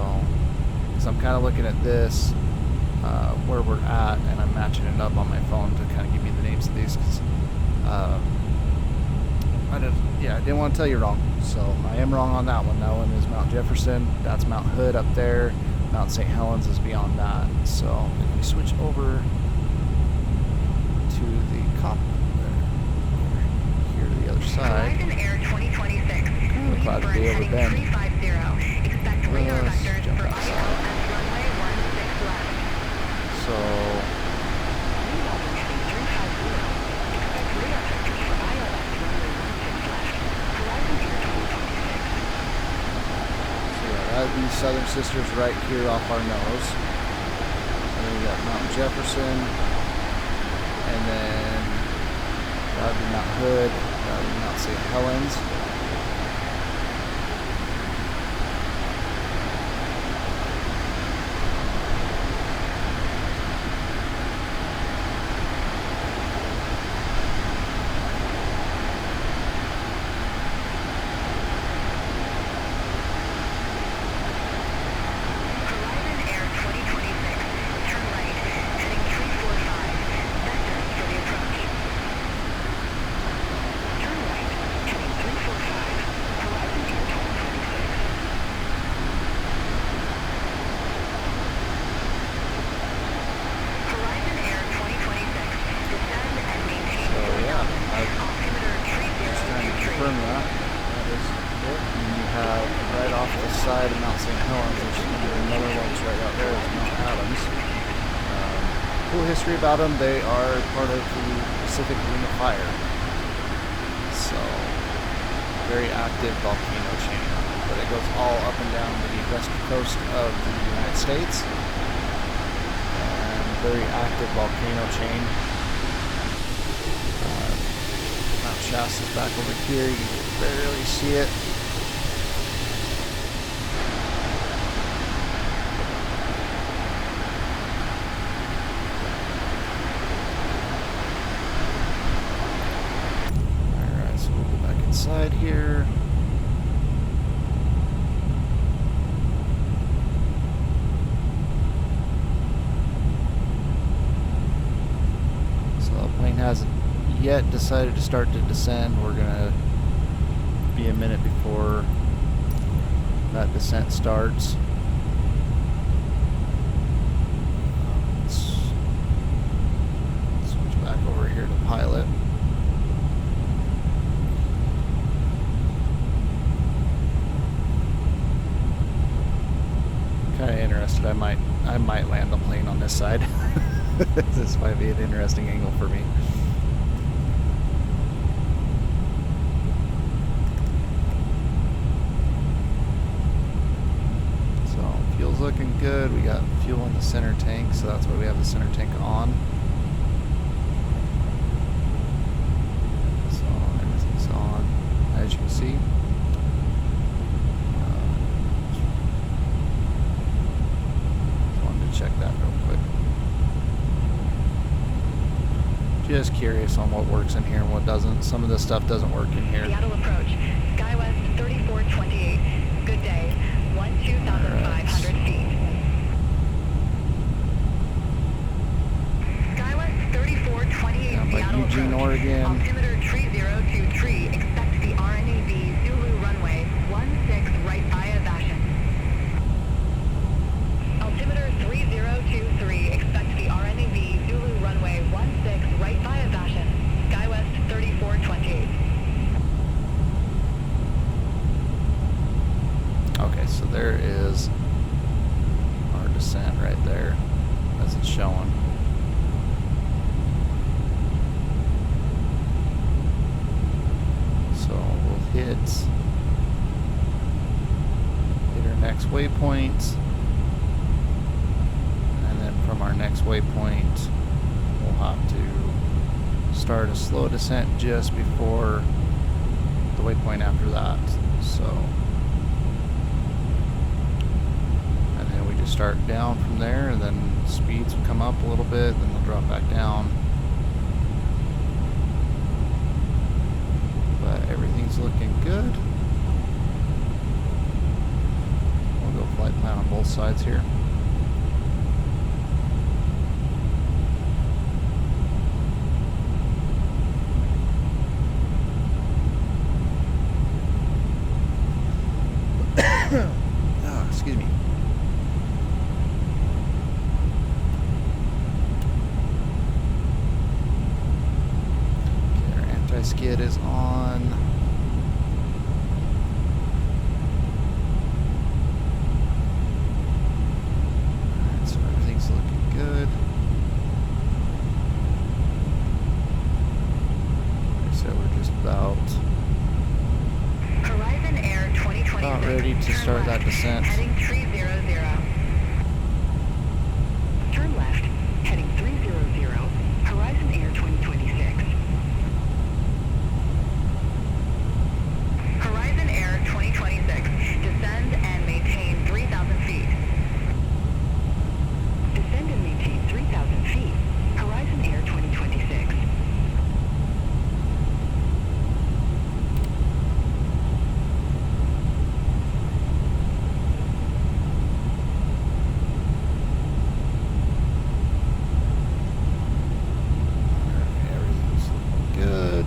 [SPEAKER 1] I'm kind of looking at this, where we're at, and I'm matching it up on my phone to kind of give me the names of these, because I didn't want to tell you wrong. So I am wrong on that one. That one is Mount Jefferson. That's Mount Hood up there. Mount St. Helens is beyond that. So if we switch over to the here to the other side.
[SPEAKER 3] Horizon Air 2026.
[SPEAKER 1] I'm glad to be over Ben.
[SPEAKER 3] 350. Expect radar
[SPEAKER 1] Let's
[SPEAKER 3] vectors
[SPEAKER 1] jump
[SPEAKER 3] for
[SPEAKER 1] outside.
[SPEAKER 3] ILS runway 16 left.
[SPEAKER 1] So
[SPEAKER 3] Horizon heading 350. Expect radar vectors for ILS runway 16 left. Horizon Air 2026.
[SPEAKER 1] yeah, that would be Southern Sisters right here off our nose. And then we got Mount Jefferson. And then that would be Mount Hood. That would be Mount St. Helens.
[SPEAKER 3] Horizon Air 2026. Turn right. Heading 345. Vectors for the approach. Turn right. Heading 345. Horizon Air 2026. Horizon Air 2026. Descend and maintain
[SPEAKER 1] So yeah, I'm
[SPEAKER 3] altimeter
[SPEAKER 1] just trying to
[SPEAKER 3] 3023.
[SPEAKER 1] confirm that. That is it. And you have right off the side of Mount St. Helens, which is another one's right out there, is Mount Adams. Cool history about them. They are part of the Pacific Ring of Fire. So, very active volcano chain. But it goes all up and down the west coast of the United States. And very active volcano chain. Mount Shasta's back over here. You can barely see it. Alright, so we'll go back inside here. So the plane hasn't yet decided to start to descend. We're gonna be a minute before that descent starts. Let's switch back over here to pilot. Kind of interested. I might land the plane on this side. This might be an interesting angle for me. So fuel's looking good. We got fuel in the center tank, so that's why we have the center tank on. So everything's on, as you can see. Just wanted to check that real quick. Just curious on what works in here and what doesn't. Some of this stuff doesn't work in here.
[SPEAKER 3] Seattle approach. SkyWest 3428. Good day. 12,500 feet. SkyWest 3428
[SPEAKER 1] Down by
[SPEAKER 3] Seattle
[SPEAKER 1] Eugene,
[SPEAKER 3] approach.
[SPEAKER 1] Oregon.
[SPEAKER 3] Altimeter 3023. Expect the RNAV Zulu runway 16 right via Vashon. Altimeter 3023. Expect the RNAV Zulu runway 16 right via Vashon. SkyWest 3428.
[SPEAKER 1] Okay, so there is our descent right there, as it's showing. hit our next waypoint, and then from our next waypoint we'll have to start a slow descent just before the waypoint after that. So, and then we just start down from there, and then speeds will come up a little bit, then they'll drop back down. But everything's looking good. We'll go flight plan on both sides here. Oh, excuse me. Okay, our anti-skid is on. Alright, so everything's looking good. Okay, so we're just about
[SPEAKER 3] Horizon Air 2026.
[SPEAKER 1] about ready to start that descent.
[SPEAKER 3] Heading 300. Turn left, heading 300. Horizon Air 2026. Horizon Air 2026. Descend and maintain 3,000 feet. Descend and maintain 3,000 feet. Horizon Air 2026.
[SPEAKER 1] Everything's looking good.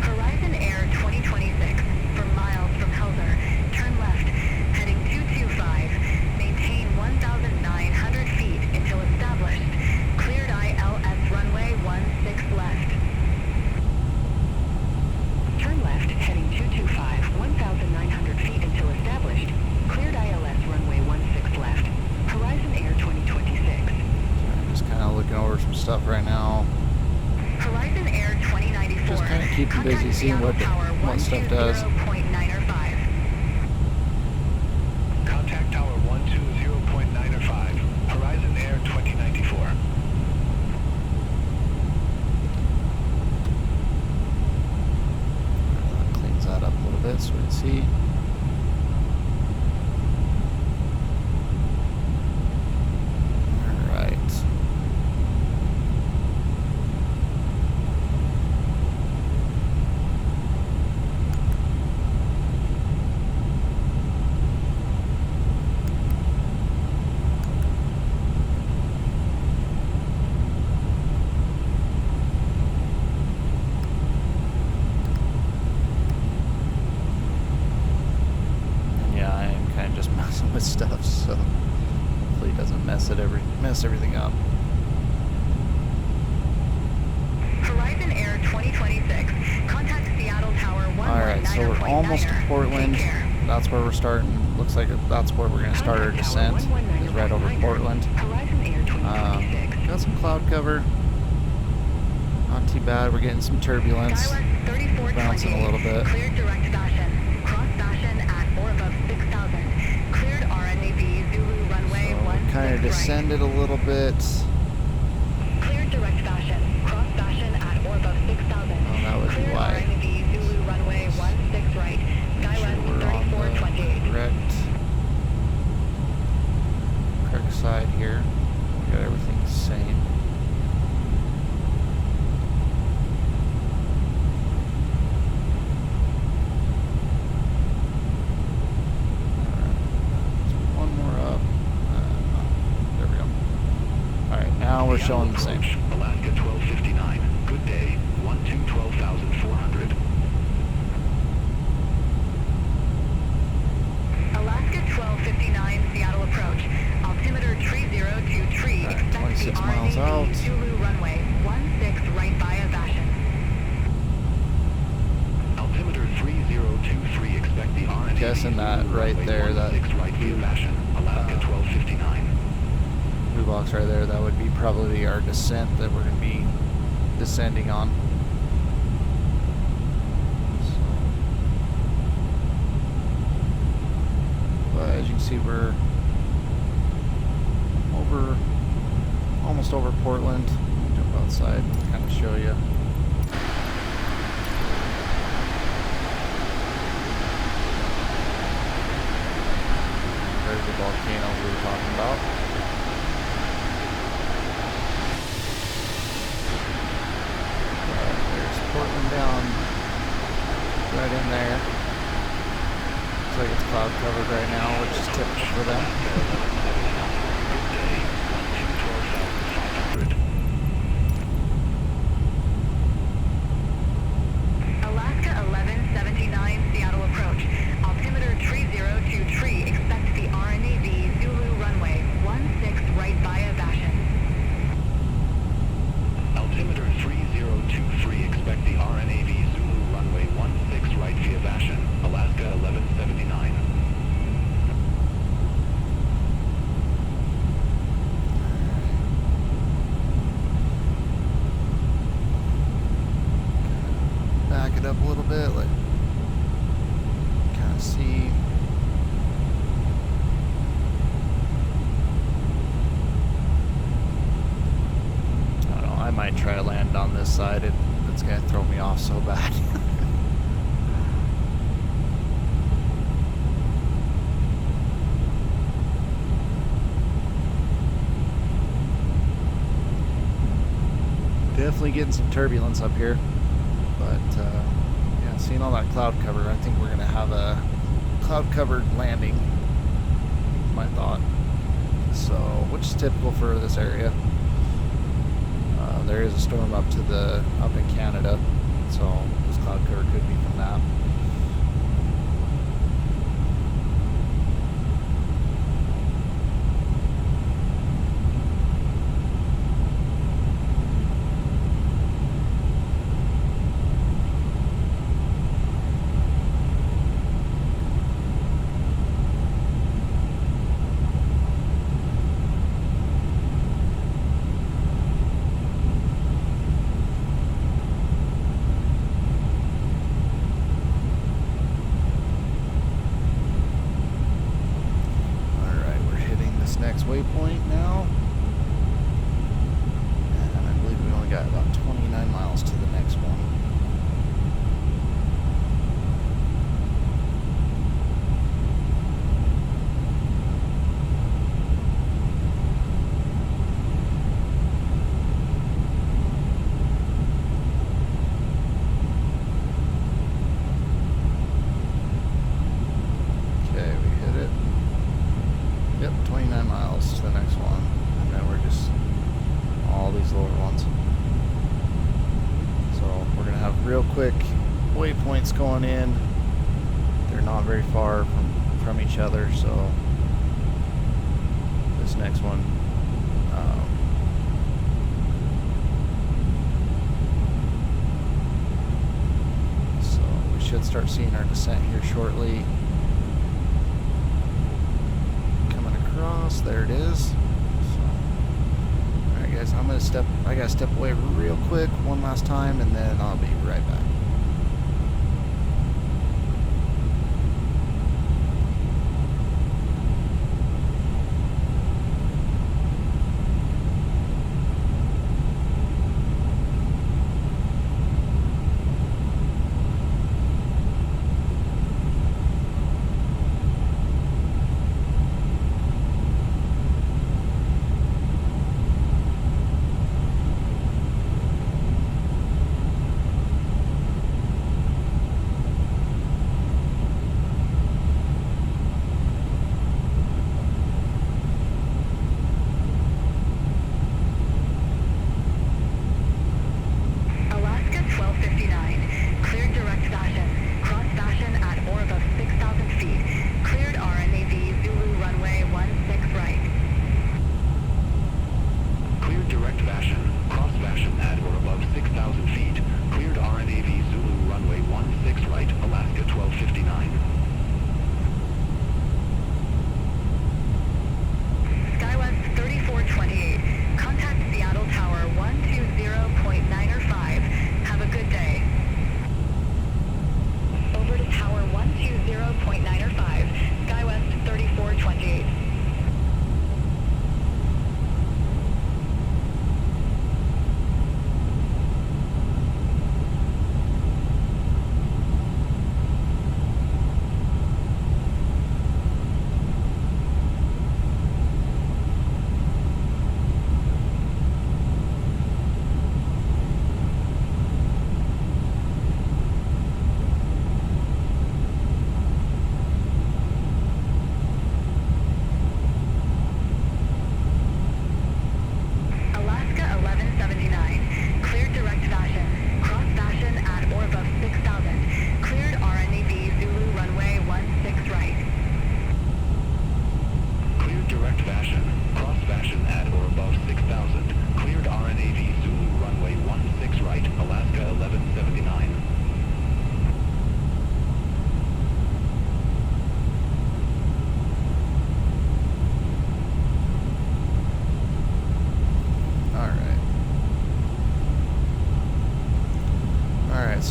[SPEAKER 3] Horizon Air 2026, for miles from Helder, turn left, heading 225, maintain 1,900 feet until established, cleared ILS runway 16 left. Turn left, heading 225, 1,900 feet until established, cleared ILS runway 16 left, Horizon Air 2026.
[SPEAKER 1] I'm just kind of looking over some stuff right now.
[SPEAKER 3] Horizon Air 2094.
[SPEAKER 1] Just kinda keeping busy,
[SPEAKER 3] Contact
[SPEAKER 1] seeing what
[SPEAKER 3] Seattle Tower
[SPEAKER 1] what stuff does.
[SPEAKER 3] 120.905.
[SPEAKER 8] Contact Tower 120.905. Horizon Air 2094.
[SPEAKER 1] That cleans that up a little bit so we can see. Alright. Yeah, I am kind of just messing with stuff, so hopefully it doesn't mess everything up.
[SPEAKER 3] Horizon Air 2026. Contact Seattle Tower 119.9.
[SPEAKER 1] Alright, so we're almost to Portland.
[SPEAKER 3] Take care.
[SPEAKER 1] That's where we're starting. Looks like that's where we're going to start our
[SPEAKER 3] Contact Tower
[SPEAKER 1] descent, is right over
[SPEAKER 3] 119.9.
[SPEAKER 1] Portland.
[SPEAKER 3] Horizon Air 2026.
[SPEAKER 1] Got some cloud cover. Not too bad. We're getting some turbulence.
[SPEAKER 3] Skywest 3428.
[SPEAKER 1] Bouncing a little bit.
[SPEAKER 3] Cleared direct fashion. Cross fashion at or above 6,000. Cleared RNAV Zulu runway
[SPEAKER 1] So
[SPEAKER 3] 16
[SPEAKER 1] kind of
[SPEAKER 3] right.
[SPEAKER 1] descended a little bit.
[SPEAKER 3] Cleared direct fashion. Cross fashion at or above 6,000.
[SPEAKER 1] Oh, that would be
[SPEAKER 3] Cleared
[SPEAKER 1] why.
[SPEAKER 3] RNAV Zulu runway 16 right.
[SPEAKER 1] Make sure
[SPEAKER 3] Skywest
[SPEAKER 1] we're on the
[SPEAKER 3] 3428.
[SPEAKER 1] correct side here. We got everything the same. One more up. There we go. Alright, now we're showing the same.
[SPEAKER 8] Alaska 1259. Good day. 12,400.
[SPEAKER 3] Alaska 1259 Seattle approach. Altimeter 3023.
[SPEAKER 1] Alright,
[SPEAKER 3] Expect
[SPEAKER 1] 26
[SPEAKER 3] the
[SPEAKER 1] miles
[SPEAKER 3] RNAV
[SPEAKER 1] out.
[SPEAKER 3] Zulu runway 16 right via Vashon.
[SPEAKER 8] Altimeter 3023. Expect the RNAV.
[SPEAKER 1] Guessing that right there, that
[SPEAKER 8] 16 right via Vashon. Alaska 1259.
[SPEAKER 1] we've box right there, that would be probably our descent that we're going to be descending on. So, but as you can see, we're almost over Portland. Jump outside and kind of show you. There's the volcano we were talking about. There's Portland down right in there. Looks like it's cloud covered right now, which is typical for them.
[SPEAKER 3] Alaska 1179 Seattle approach. Altimeter 302 tree. Expect the RNAV Zulu runway 16 right via Vashon.
[SPEAKER 8] Altimeter 3023, expect the RNAV Zulu runway 16 right via Vashon, Alaska 1179.
[SPEAKER 1] Back it up a little bit, like kind of see. I don't know, I might try to land on this side. It's gonna throw me off so bad. Definitely getting some turbulence up here, but yeah, seeing all that cloud cover, I think we're gonna have a cloud-covered landing. My thought. So, which is typical for this area. There is a storm up in Canada, so this cloud cover could be from that. Next waypoint now, and I believe we only got about 29 miles to the next one. Okay, we hit it. Yep, 29 miles to the next one. And then we're just all these lower ones. So we're going to have real quick waypoints going in. They're not very far from each other, so this next one so we should start seeing our descent here shortly. There it is. So, alright guys, I gotta step away real quick one last time, and then I'll be right back.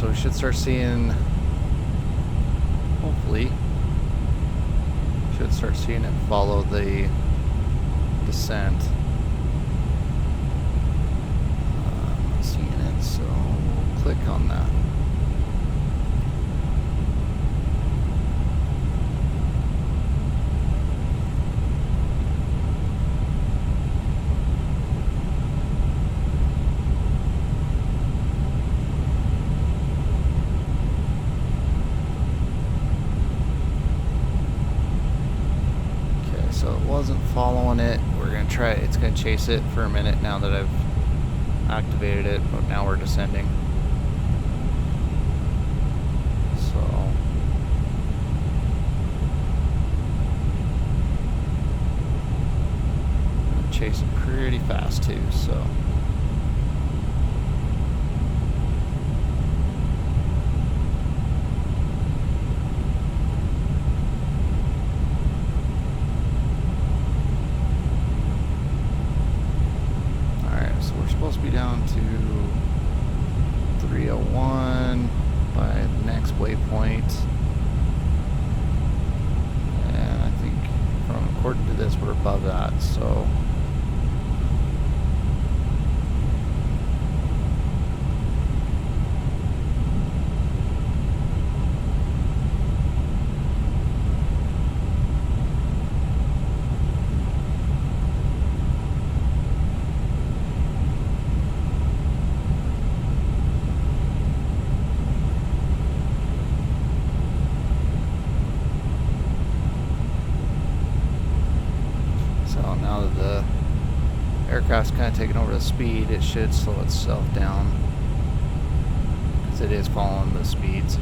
[SPEAKER 1] so we should start seeing, hopefully, should start seeing it follow the descent. I'm not seeing it, so we'll click on that. So it wasn't following it. We're gonna try it. It's gonna chase it for a minute now that I've activated it, but now we're descending. So I'm chasing pretty fast too, so supposed to be down to 301 by the next waypoint, and I think according to this we're above that, so now that the aircraft's kind of taking over the speed, it should slow itself down because it is following the speeds.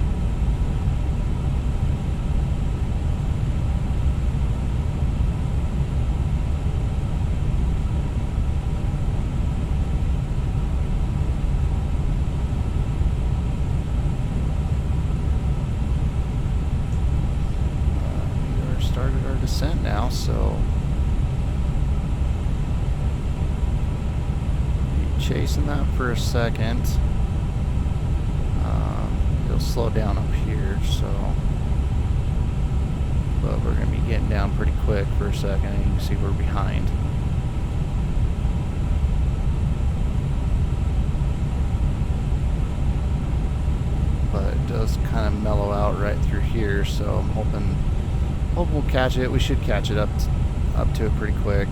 [SPEAKER 1] We are started our descent now, so chasing that for a second. It'll slow down up here, so but we're gonna be getting down pretty quick for a second, and you can see we're behind. But it does kind of mellow out right through here, so I'm hoping we'll catch it. We should catch it up to it pretty quick.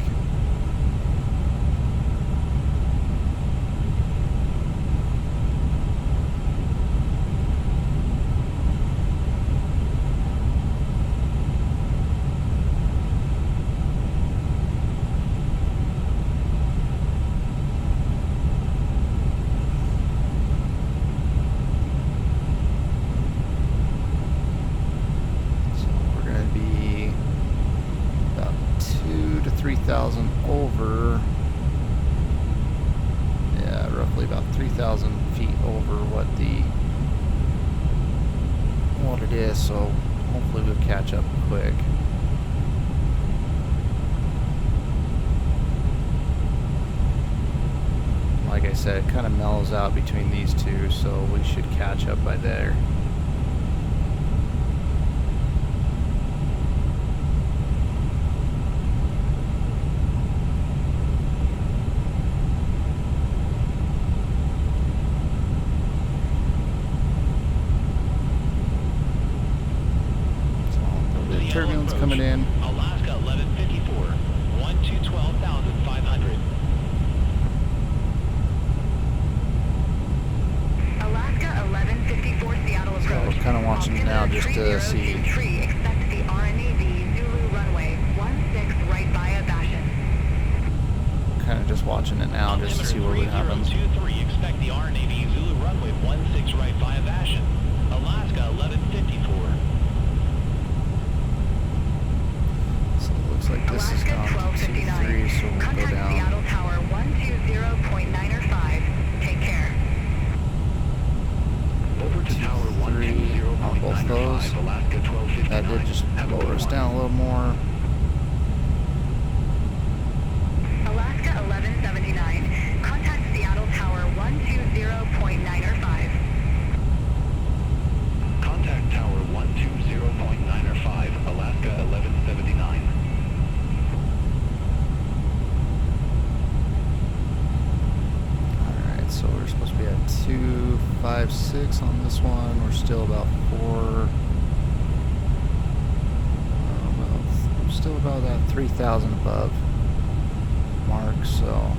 [SPEAKER 1] Be about 2,000 to 3,000 over, yeah, roughly about 3,000 feet over what it is, so hopefully we'll catch up quick. Like I said, it kind of mellows out between these two, so we should catch up by there. Turbulence coming in.
[SPEAKER 8] Alaska 1154, 1 to 12,500.
[SPEAKER 3] Alaska 1154 Seattle approach.
[SPEAKER 1] So kind of watching it now just to see.
[SPEAKER 3] Expect the RNAV Zulu runway 16 right via Bashan.
[SPEAKER 1] Kind of just watching it now just to see what would happen.
[SPEAKER 8] 3023, expect the RNAV Zulu runway 16 right via Bashan. Alaska 1154.
[SPEAKER 1] Looks like this is gone to 2-3, so we'll go down.
[SPEAKER 3] Seattle Tower 120.905. Take care.
[SPEAKER 6] Over to Tower 120.905,
[SPEAKER 1] on both those.
[SPEAKER 6] Alaska 1259.
[SPEAKER 1] That did just lower us down a little more.
[SPEAKER 3] Alaska 1179. Contact Seattle Tower 120.905.
[SPEAKER 1] 256 on this one. We're still about we're still about that 3,000 above mark, so.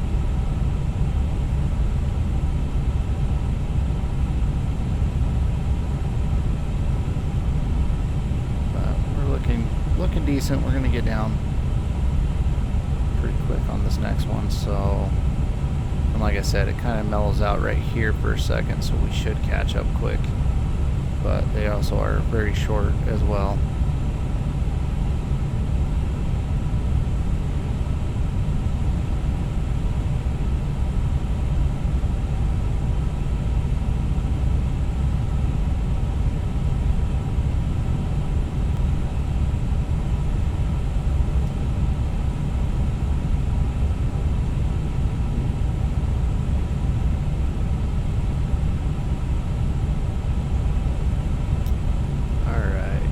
[SPEAKER 1] But we're looking decent. We're gonna get down pretty quick on this next one, so. And like I said, it kind of mellows out right here for a second, so we should catch up quick. But they also are very short as well.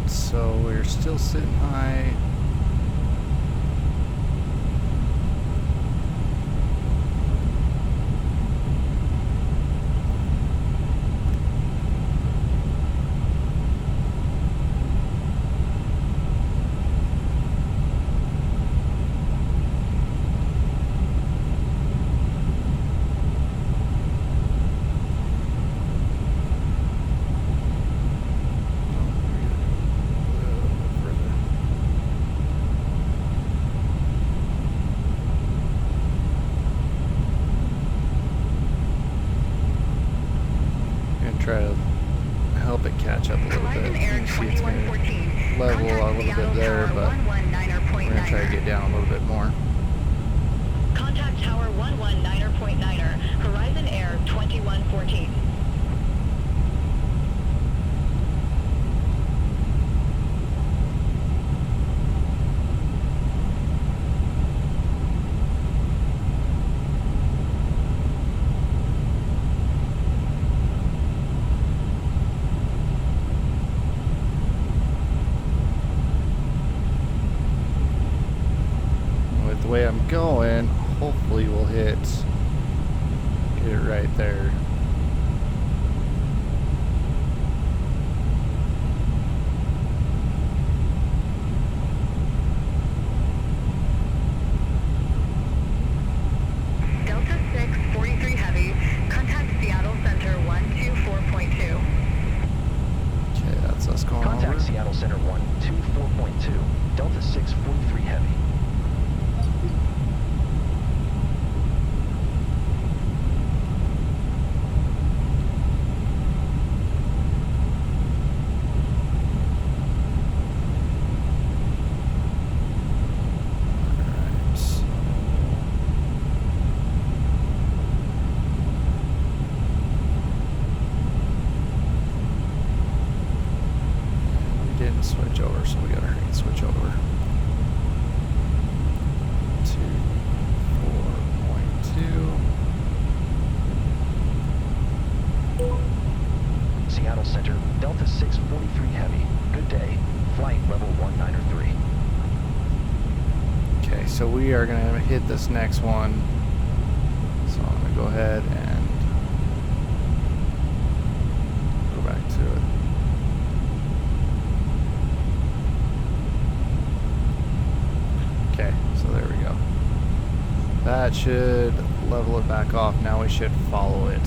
[SPEAKER 1] So we're still sitting high. Try to help it catch up a little bit. You can see it's going to level a little bit there, but we're going to try to get down a little bit more.
[SPEAKER 3] Contact Tower 119.9er, Horizon Air 2114.
[SPEAKER 1] The way I'm going, hopefully we'll hit it right there.
[SPEAKER 3] Delta 6, 43 Heavy, contact Seattle Center 124.2.
[SPEAKER 1] Okay, that's us going
[SPEAKER 5] Contact
[SPEAKER 1] over.
[SPEAKER 5] Seattle Center 124.2, Delta 6, 43 Heavy.
[SPEAKER 1] Switch over, so we gotta hurry and switch over to 4.2.
[SPEAKER 5] Seattle Center, Delta 6, 43 Heavy. Good day. Flight level 193.
[SPEAKER 1] Okay, so we are gonna hit this next one. So I'm gonna go ahead and go back to it. Okay, so there we go. That should level it back off. Now we should follow it.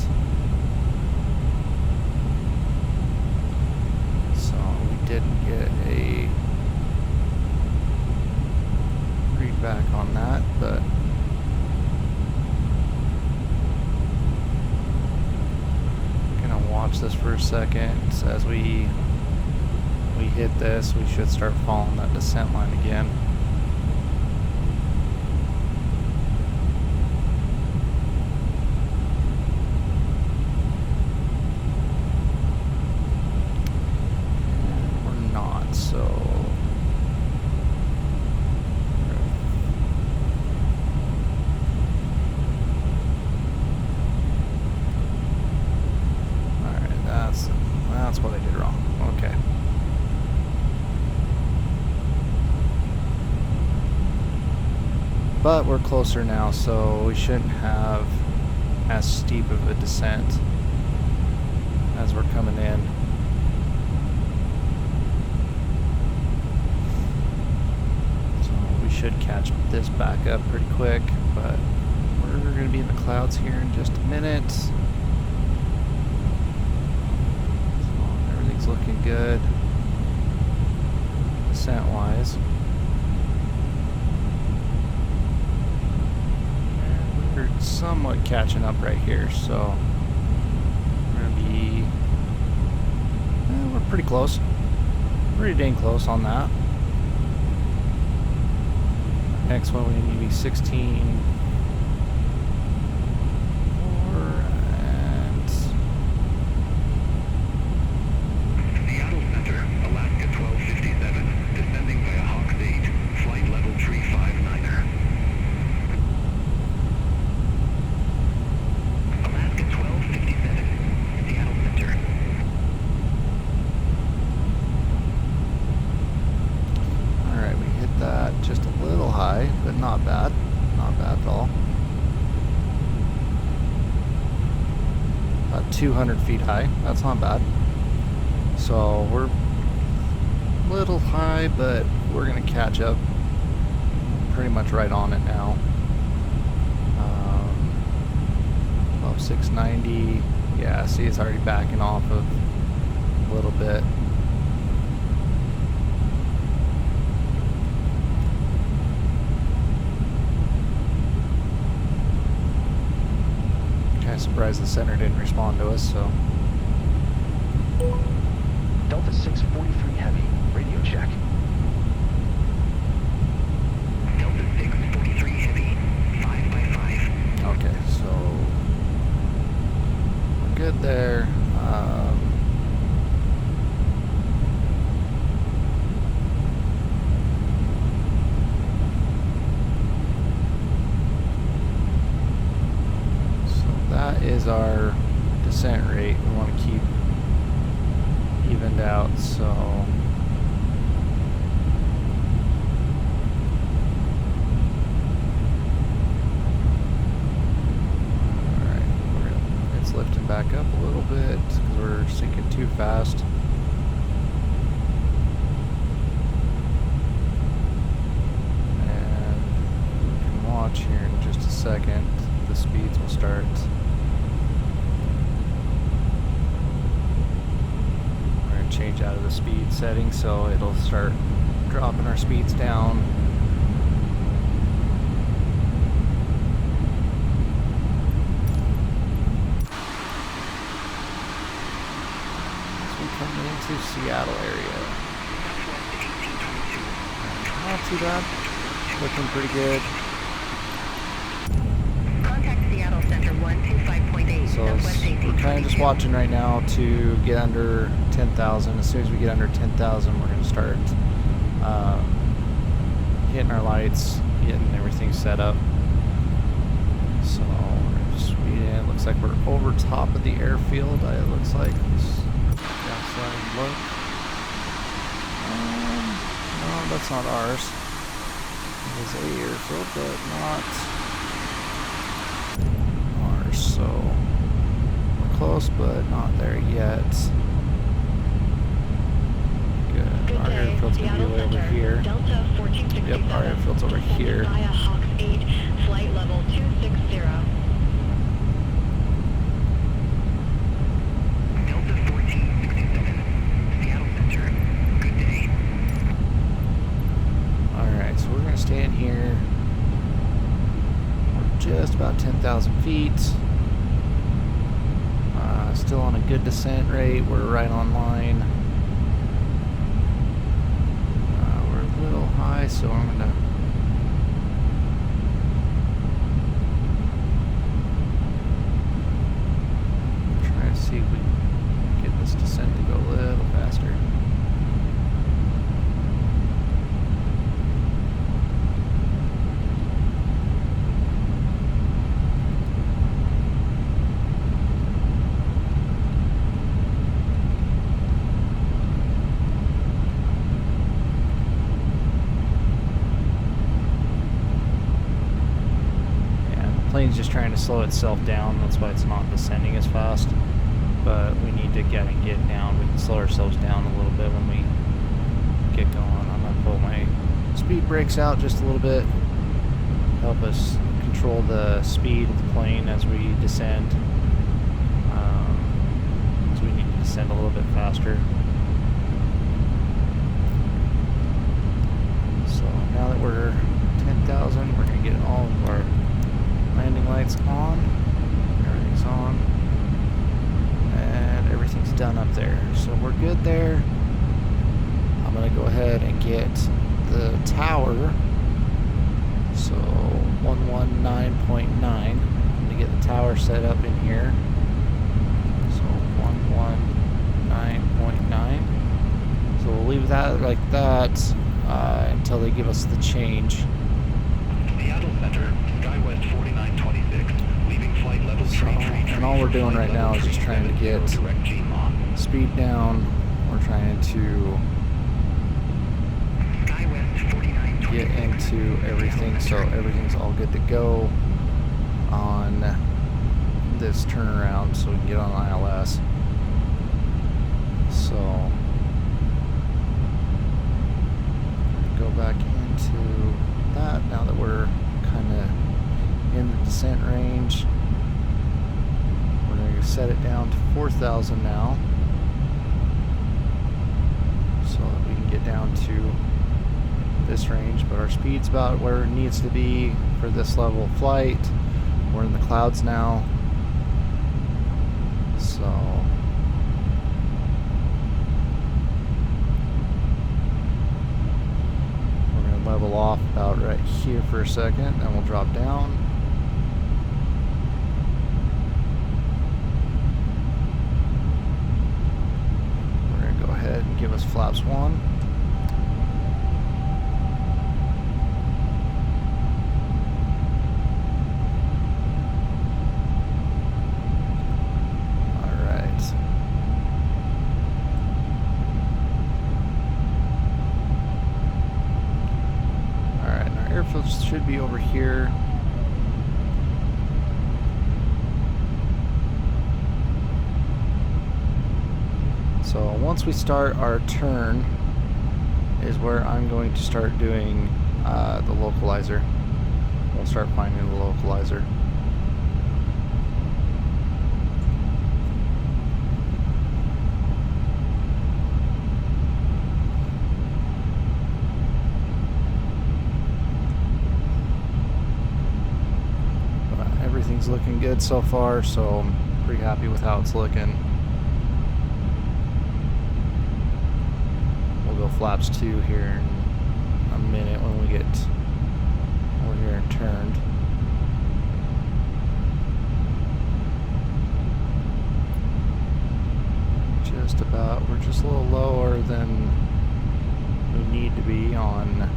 [SPEAKER 1] So we didn't get a read back on that, but I'm gonna watch this for a second. As we hit this, we should start following that descent line again. That's what I did wrong. Okay. But we're closer now, so we shouldn't have as steep of a descent. as we're coming in. So we should catch this back up pretty quick, but we're going to be in the clouds here in just a minute. So everything's looking good descent-wise. And we're somewhat catching up right here, so we're going to be... we're pretty close. Pretty dang close on that. Next one we need to be 16.
[SPEAKER 6] Seattle Center, Alaska 1257, descending via Hawks 8, flight level 359er. Alaska 1257, Seattle Center.
[SPEAKER 1] Alright, we hit that just a little high, but not bad. Not bad at all. About 200 feet high. That's not bad. So we're a little high, but we're going to catch up pretty much right on it now. About 690. Yeah, see, it's already backing off of a little bit. Kind of surprised the center didn't respond to us, so.
[SPEAKER 5] Delta 643 Heavy, radio check.
[SPEAKER 6] Delta 643 Heavy, 5x5.
[SPEAKER 1] Okay, so we're good there. So that is our descent rate. We want to keep evened out, so alright, it's lifting back up a little bit because we're sinking too fast. And we can watch here in just a second. The speeds will start. Change out of the speed setting, so it'll start dropping our speeds down. So we're coming into Seattle area. Not too bad. Looking pretty good.
[SPEAKER 3] Contact Seattle Center 125.8.
[SPEAKER 1] So
[SPEAKER 3] Southwest
[SPEAKER 1] we're kind of just watching right now to get under 10,000. As soon as we get under 10,000, we're going to start hitting our lights, getting everything set up. So we're just speeding. It looks like we're over top of the airfield. It looks like. Let's go outside and look. No, that's not ours. It is a airfield, but not ours. So we're close, but not there yet. Good. Our airfield's going to be way over here.
[SPEAKER 7] Delta 1467.
[SPEAKER 1] Yep, our airfield's over here.
[SPEAKER 7] Via Hawks 8, flight level 260.
[SPEAKER 6] Delta 1467, Seattle Center. Good day.
[SPEAKER 1] Alright, so we're going to stay in here. We're just about 10,000 feet. Still on a good descent rate. We're right on line. We're a little high, so I'm going to try to see if we can get this descent to go a little faster. Plane's just trying to slow itself down. That's why it's not descending as fast.
[SPEAKER 9] but we need to get down. We can slow ourselves down a little bit when we get going. I'm gonna pull my
[SPEAKER 1] Speed brakes out just a little bit.
[SPEAKER 9] help us control the speed of the plane as we descend. So we need to descend a little bit faster. So now that we're 10,000, we're going to get all of our landing lights on. Everything's on. And everything's done up there. So we're good there. I'm going to go ahead and get the tower. So 119.9. I'm going to get the tower set up in here. So 119.9. So we'll leave that like that until they give us the change.
[SPEAKER 8] Seattle Center, SkyWest 4926, leaving flight level 333.
[SPEAKER 1] And all we're doing right now is just trying to get
[SPEAKER 8] direct GMON.
[SPEAKER 1] speed down. We're trying to
[SPEAKER 8] SkyWest 4926.
[SPEAKER 1] get into everything so everything's all good to go on this turnaround so we can get on ILS. So go back into that now that we're kind of in the descent range. We're going to set it down to 4,000 now so that we can get down to this range, but our speed's about where it needs to be for this level of flight. We're in the clouds now, so we're going to level off about right here for a second, then we'll drop down. We're going to go ahead and give us flaps 1. Should be over here. So once we start our turn is where I'm going to start doing the localizer. We'll start finding the localizer. Everything's looking good so far, so I'm pretty happy with how it's looking. We'll go flaps 2 here in a minute when we get over here and turned. Just about, we're just a little lower than we need to be on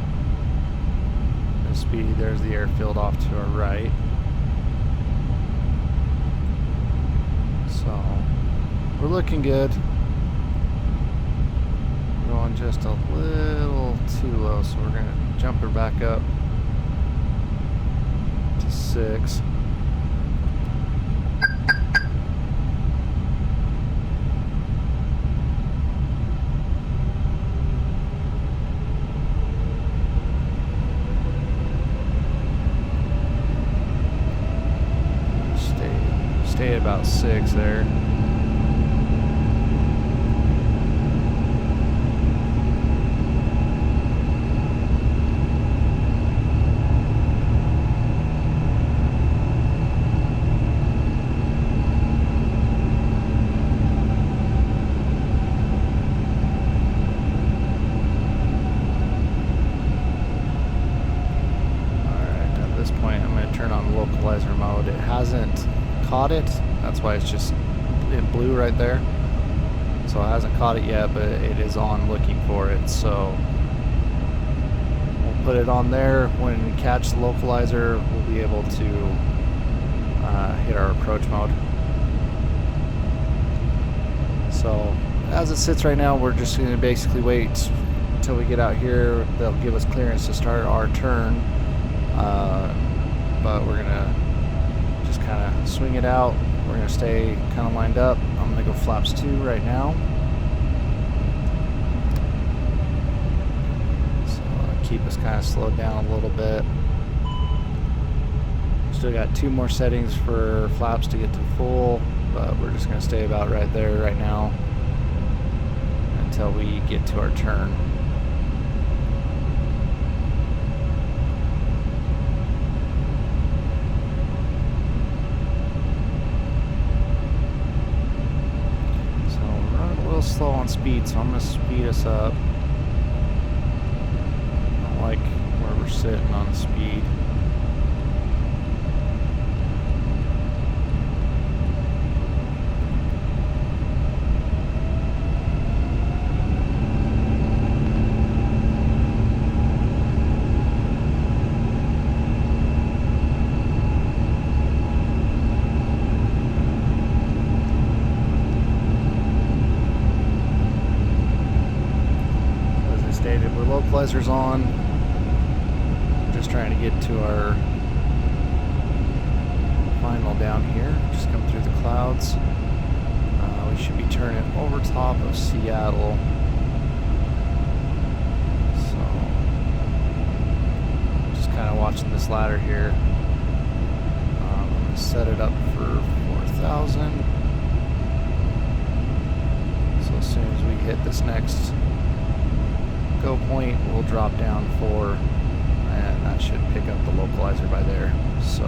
[SPEAKER 1] the speed. There's the airfield off to our right. So we're looking good. We're going just a little too low, so we're going to jump her back up to 6. Stay at about 6 there. Alright, at this point I'm going to turn on localizer mode. It hasn't caught it, that's why it's just in blue right there. So it hasn't caught it yet, but it is on looking for it. So we'll put it on there. When we catch the localizer, we'll be able to hit our approach mode. So as it sits right now, we're just going to basically wait until we get out here. They'll give us clearance to start our turn, but we're going to kind of swing it out
[SPEAKER 9] we're going to stay kind of lined up. I'm going to go flaps 2 right now. So keep us kind of slowed down a little bit. Still got 2 more settings for flaps to get to full, but we're just going to stay about right there right now until we get to our turn. So we're running a little slow on speed, so I'm going to speed us up. I don't like where we're sitting on speed. Localizer's on. Just trying to get to our final down here. Just come through the clouds. We should be turning over top of Seattle. So just kind of watching this ladder here. I'm going to set it up for 4,000. So as soon as we hit this next go point, we'll drop down 4, and that should pick up the localizer by there. So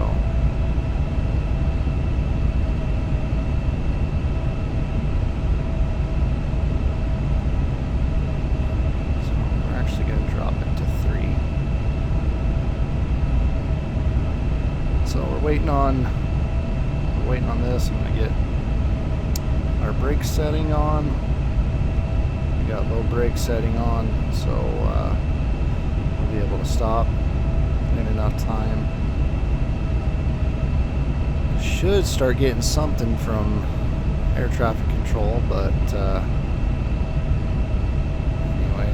[SPEAKER 9] we're actually going to drop it to 3. So we're waiting on this. I'm going to get our brake setting on. Got low brake setting on, so we'll be able to stop in enough time. Should start getting something from air traffic control, but anyway,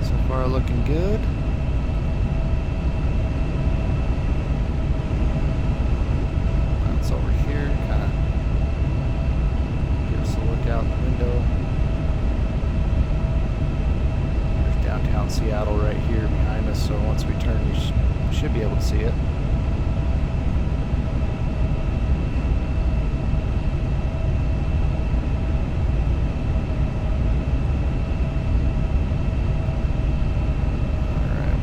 [SPEAKER 9] so far looking good. That's over here, kind of look out the window. There's downtown Seattle right here behind us, so once we turn, you should be able to see it. Alright,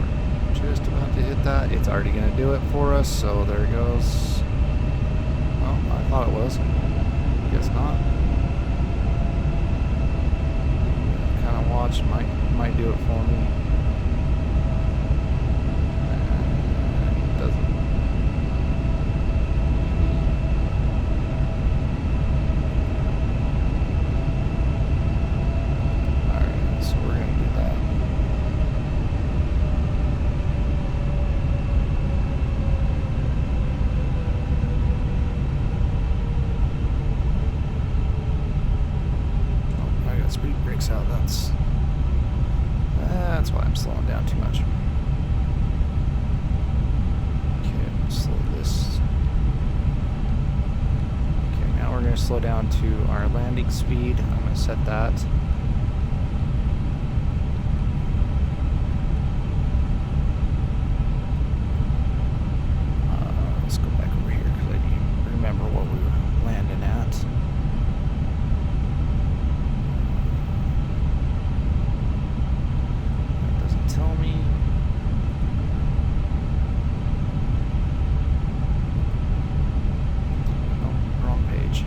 [SPEAKER 9] we're just about to hit that. It's already going to do it for us, so there it goes. Well, I thought it was. Guess not. Watch might do it for me. It doesn't. Alright, so we're gonna do that. Oh, I got speed brakes out. That's why I'm slowing down too much. Okay, slow this. Okay, now we're going to slow down to our landing speed. I'm going to set that. Let's go back over here because I need to remember what we were landing at. Tell me. Oh, wrong page.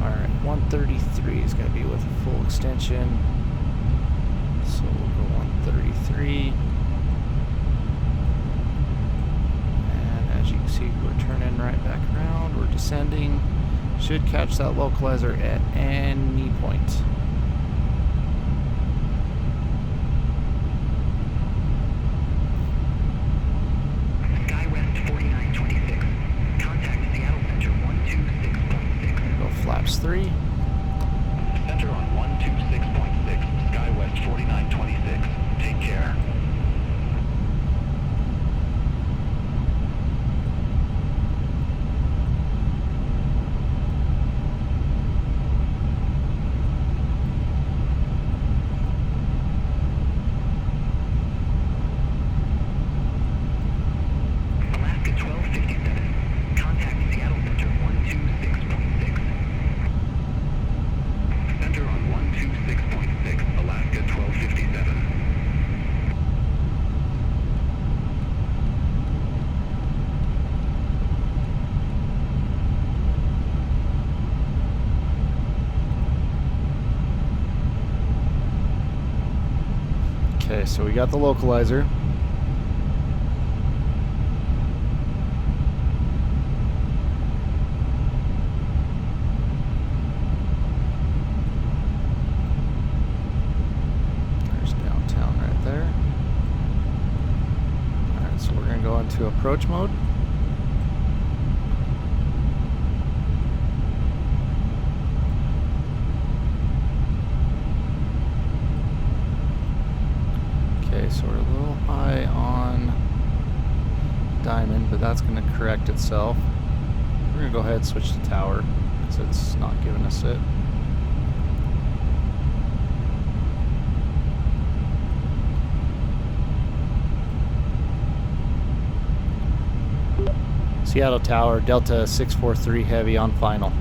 [SPEAKER 9] Alright, 133 is going to be with a full extension. So we'll go 133. And as you can see, we're turning right back around. We're descending. Should catch that localizer at any point. Flaps 3.
[SPEAKER 6] Center on 126.6, SkyWest 4926. Take care.
[SPEAKER 1] Okay, so we got the localizer. There's downtown right there. Alright, so we're going to go into approach mode. Okay, so we're a little high on diamond, but that's going to correct itself. We're going to go ahead and switch to tower because it's not giving us it. Seattle Tower, Delta 643 Heavy on final.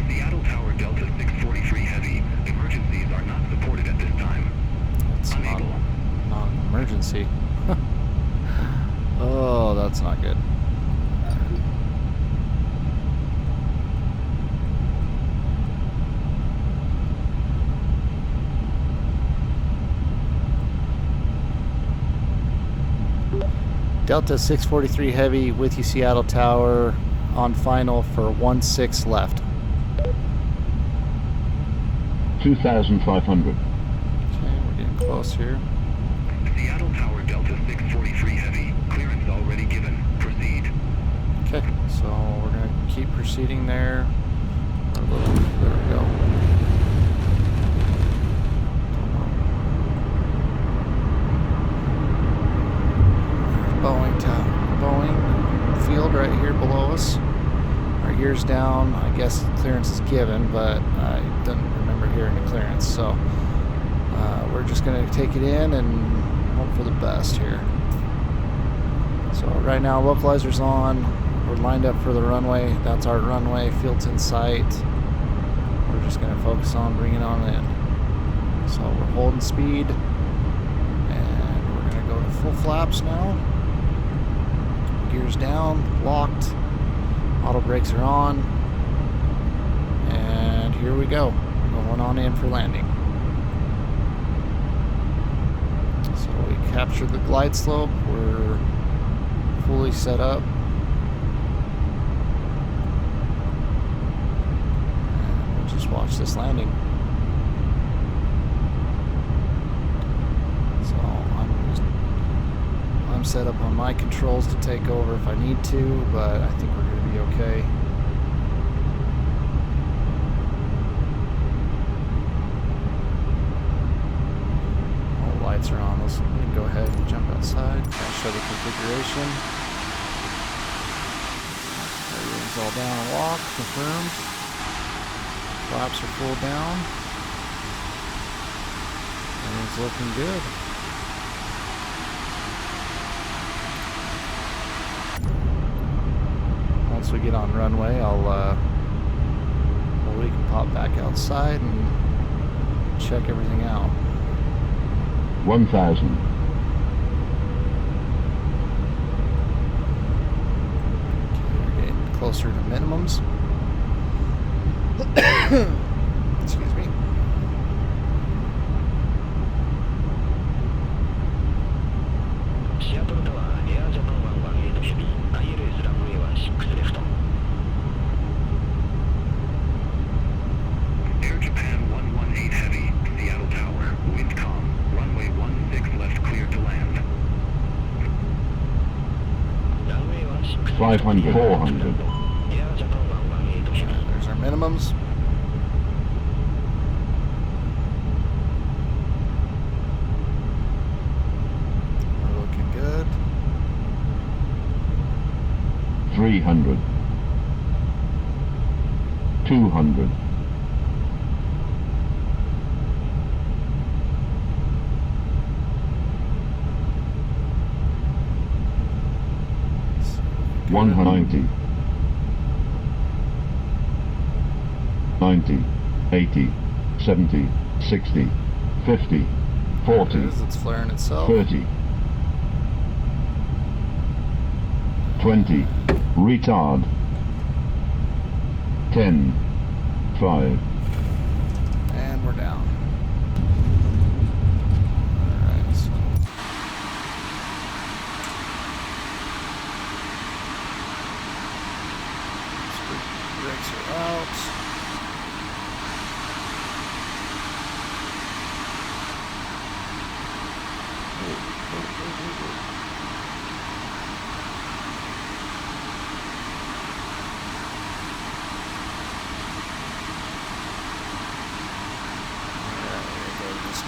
[SPEAKER 6] Seattle Tower, Delta 643 Heavy. Emergencies are not supported at this time.
[SPEAKER 1] It's
[SPEAKER 6] Unable.
[SPEAKER 1] not an emergency. Oh, that's not good. Delta 643 Heavy with you, Seattle Tower, on final for 16 left.
[SPEAKER 10] 2,500.
[SPEAKER 1] Okay, we're getting close here.
[SPEAKER 6] Seattle Tower, Delta 643 Heavy. Clearance already given. Proceed.
[SPEAKER 1] Okay, so we're going to keep proceeding there. There we go. Boeing field right here below us. Our gear's down. I guess clearance is given, but I didn't remember hearing a clearance. So we're just going to take it in and hope for the best here. So right now, localizer's on. We're lined up for the runway. That's our runway. Field's in sight. We're just going to focus on bringing it on in. So we're holding speed, and we're going to go to full flaps now. Gears down, locked, auto brakes are on, and here we go. We're going on in for landing. So we captured the glide slope. We're fully set up. And we'll just watch this landing. I'm set up on my controls to take over if I need to, but I think we're going to be okay. All the lights are on. We can go ahead and jump outside. I'll show the configuration. Everything's all down and locked, confirmed. Flaps are full down. Everything's looking good. Once we get on runway, we can pop back outside and check everything out.
[SPEAKER 10] 1,000.
[SPEAKER 1] Okay, we're getting closer to minimums. Excuse me.
[SPEAKER 8] Seattle Tower, Air Japan 118 Heavy, ILS runway 16 left.
[SPEAKER 6] Air Japan 118 Heavy. Seattle Tower, wind calm. Runway 16 left, cleared to land.
[SPEAKER 8] Runway 16
[SPEAKER 10] 500. 400.
[SPEAKER 8] Air Japan 118 Heavy.
[SPEAKER 1] There's our minimums. We're looking good.
[SPEAKER 10] 300. 200. 190. 90. 80. 70. 60. 50. 40.
[SPEAKER 1] It is, it's flaring itself.
[SPEAKER 10] 30. 20. Retard. 10, 5,
[SPEAKER 9] And we're down. Alright, so brakes are out.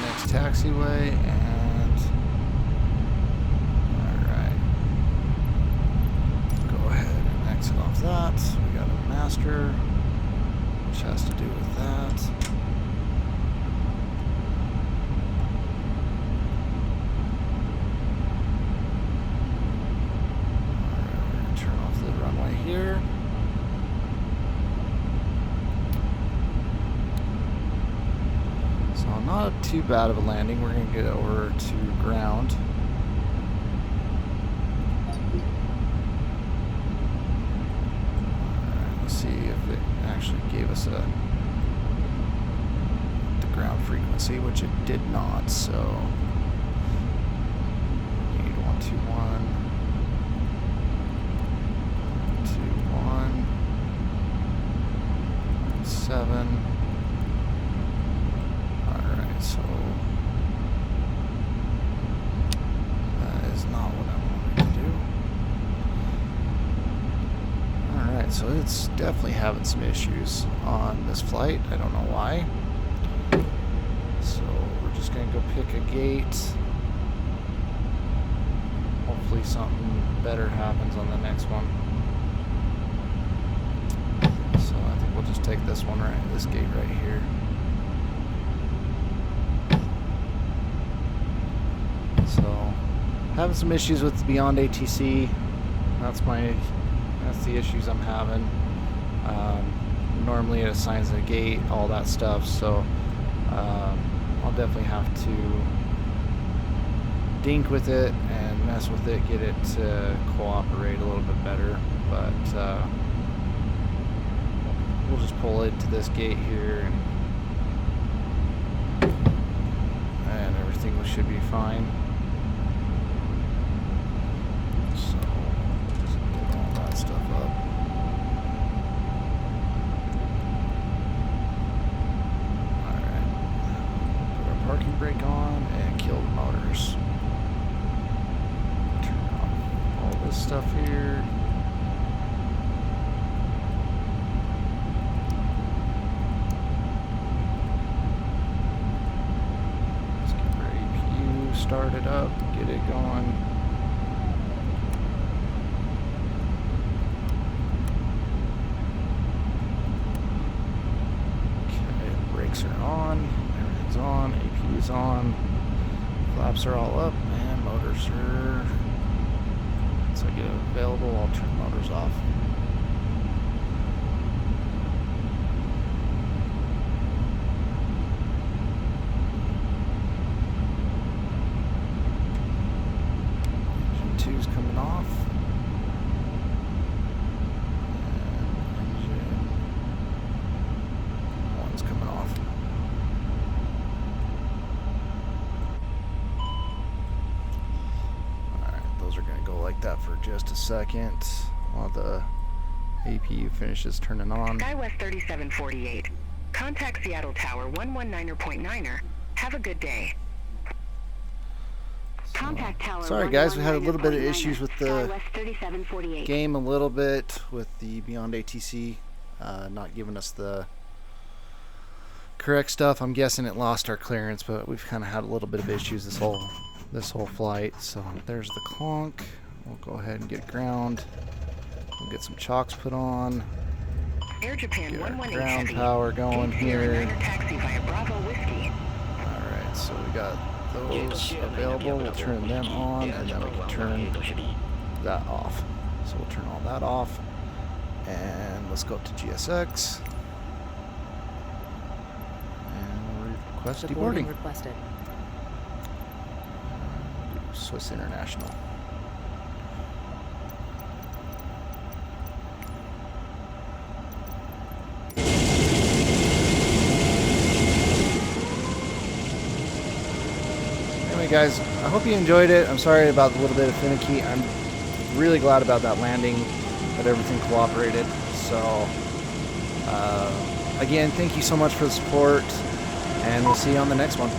[SPEAKER 9] Next taxiway, and alright, go ahead and exit off that. We got a master, which has to do with that. Alright, we're going to turn off the runway here. Not too bad of a landing. We're going to get over to ground. Alright, let's see if it actually gave us the ground frequency, which it did not, so we need 121, 121, 7. So that is not what I wanted to do. Alright, so it's definitely having some issues on this flight. I don't know why. So we're just going to go pick a gate. Hopefully something better happens on the next one. So I think we'll just take this one this gate right here. So, having some issues with Beyond ATC. That's the issues I'm having. Normally it assigns a gate, all that stuff. So, I'll definitely have to dink with it and mess with it, get it to cooperate a little bit better. But we'll just pull it to this gate here, and everything should be fine. Brake on and kill the motors. Turn off all this stuff here. Let's get our APU started up, get it going. Okay, brakes are on, everything's on. APU's on, flaps are all up, and motors are, once I get it available, I'll turn motors off. Engine 2's coming off. And engine 1's coming off. Like that for just a second while the APU finishes turning on.
[SPEAKER 3] SkyWest 3748. Contact Seattle Tower 119.9er. Have a good day.
[SPEAKER 7] Contact Tower.
[SPEAKER 1] Sorry guys, we had a little bit of issues with the game a little bit with the Beyond ATC not giving us the correct stuff. I'm guessing it lost our clearance, but we've kind of had a little bit of issues this whole flight. So there's the clonk. We'll go ahead and get ground. We'll get some chocks put on.
[SPEAKER 3] Air Japan
[SPEAKER 1] Get our
[SPEAKER 3] 118
[SPEAKER 1] ground
[SPEAKER 3] Heavy.
[SPEAKER 1] power going here.
[SPEAKER 3] Taxi via Bravo Whiskey.
[SPEAKER 1] Alright, so we got those available. We'll turn them on, and then we can turn that off. So we'll turn all that off. And let's go up to GSX. And we'll request deboarding.
[SPEAKER 2] Requested.
[SPEAKER 1] Swiss International. Hey guys, I hope you enjoyed it. I'm sorry about the little bit of finicky. I'm really glad about that landing, that everything cooperated. So, again, thank you so much for the support, and we'll see you on the next one.